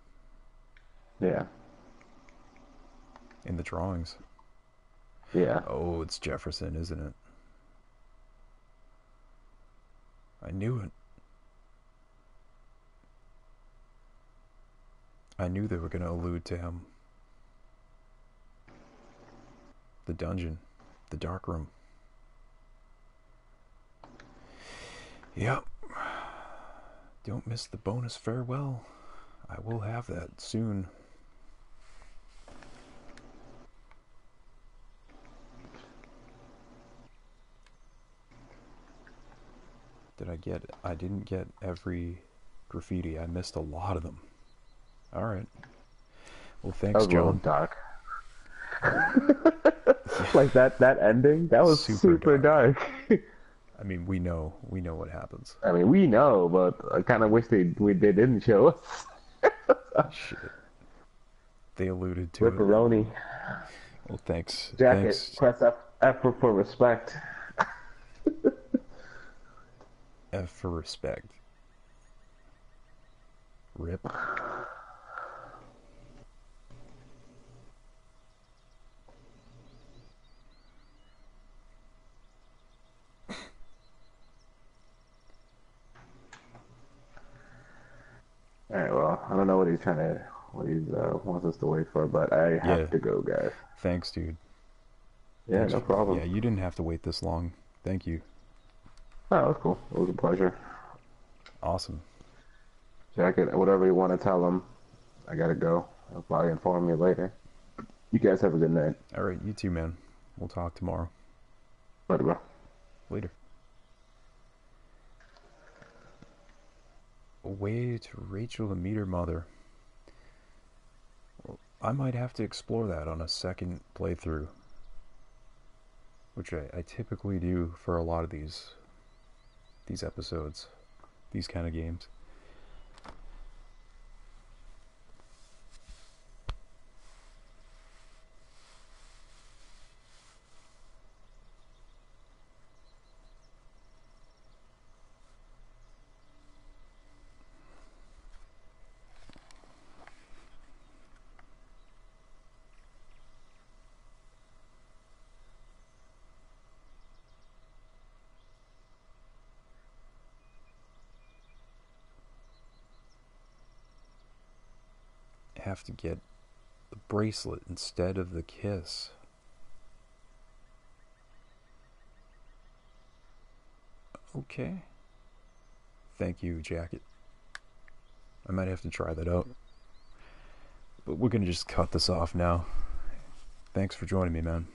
Yeah. in the drawings. Yeah. Oh, it's Jefferson, isn't it? I knew it. I knew they were going to allude to him. The dungeon. The dark room. Yep. Don't miss the bonus farewell. I will have that soon. I didn't get every graffiti. I missed a lot of them. Alright. Well, That thanks, was a little John. dark. Like that ending, that was super dark. I mean, we know what happens. I mean, we know, but I kind of wish they didn't show us. Shit. They alluded to it. Ripperoni. Well, thanks. Jacket, Thanks. press F for respect. F for respect. Rip. I don't know what he wants us to wait for, but I have Yeah. to go, guys. Thanks, dude. Yeah, Thanks no problem. Yeah, you didn't have to wait this long. Thank you. Oh, that was cool. It was a pleasure. Awesome. Jacket, whatever you want to tell him, I gotta go. I'll probably inform you later. You guys have a good night. All right, you too, man. We'll talk tomorrow. Later, bro. Later. A way to Rachel to meet her mother. Well, I might have to explore that on a second playthrough, which I typically do for a lot of these episodes, these kind of games. Have to get the bracelet instead of the kiss. Okay. Thank you, Jacket. I might have to try that out. But we're gonna just cut this off now. Thanks for joining me, man.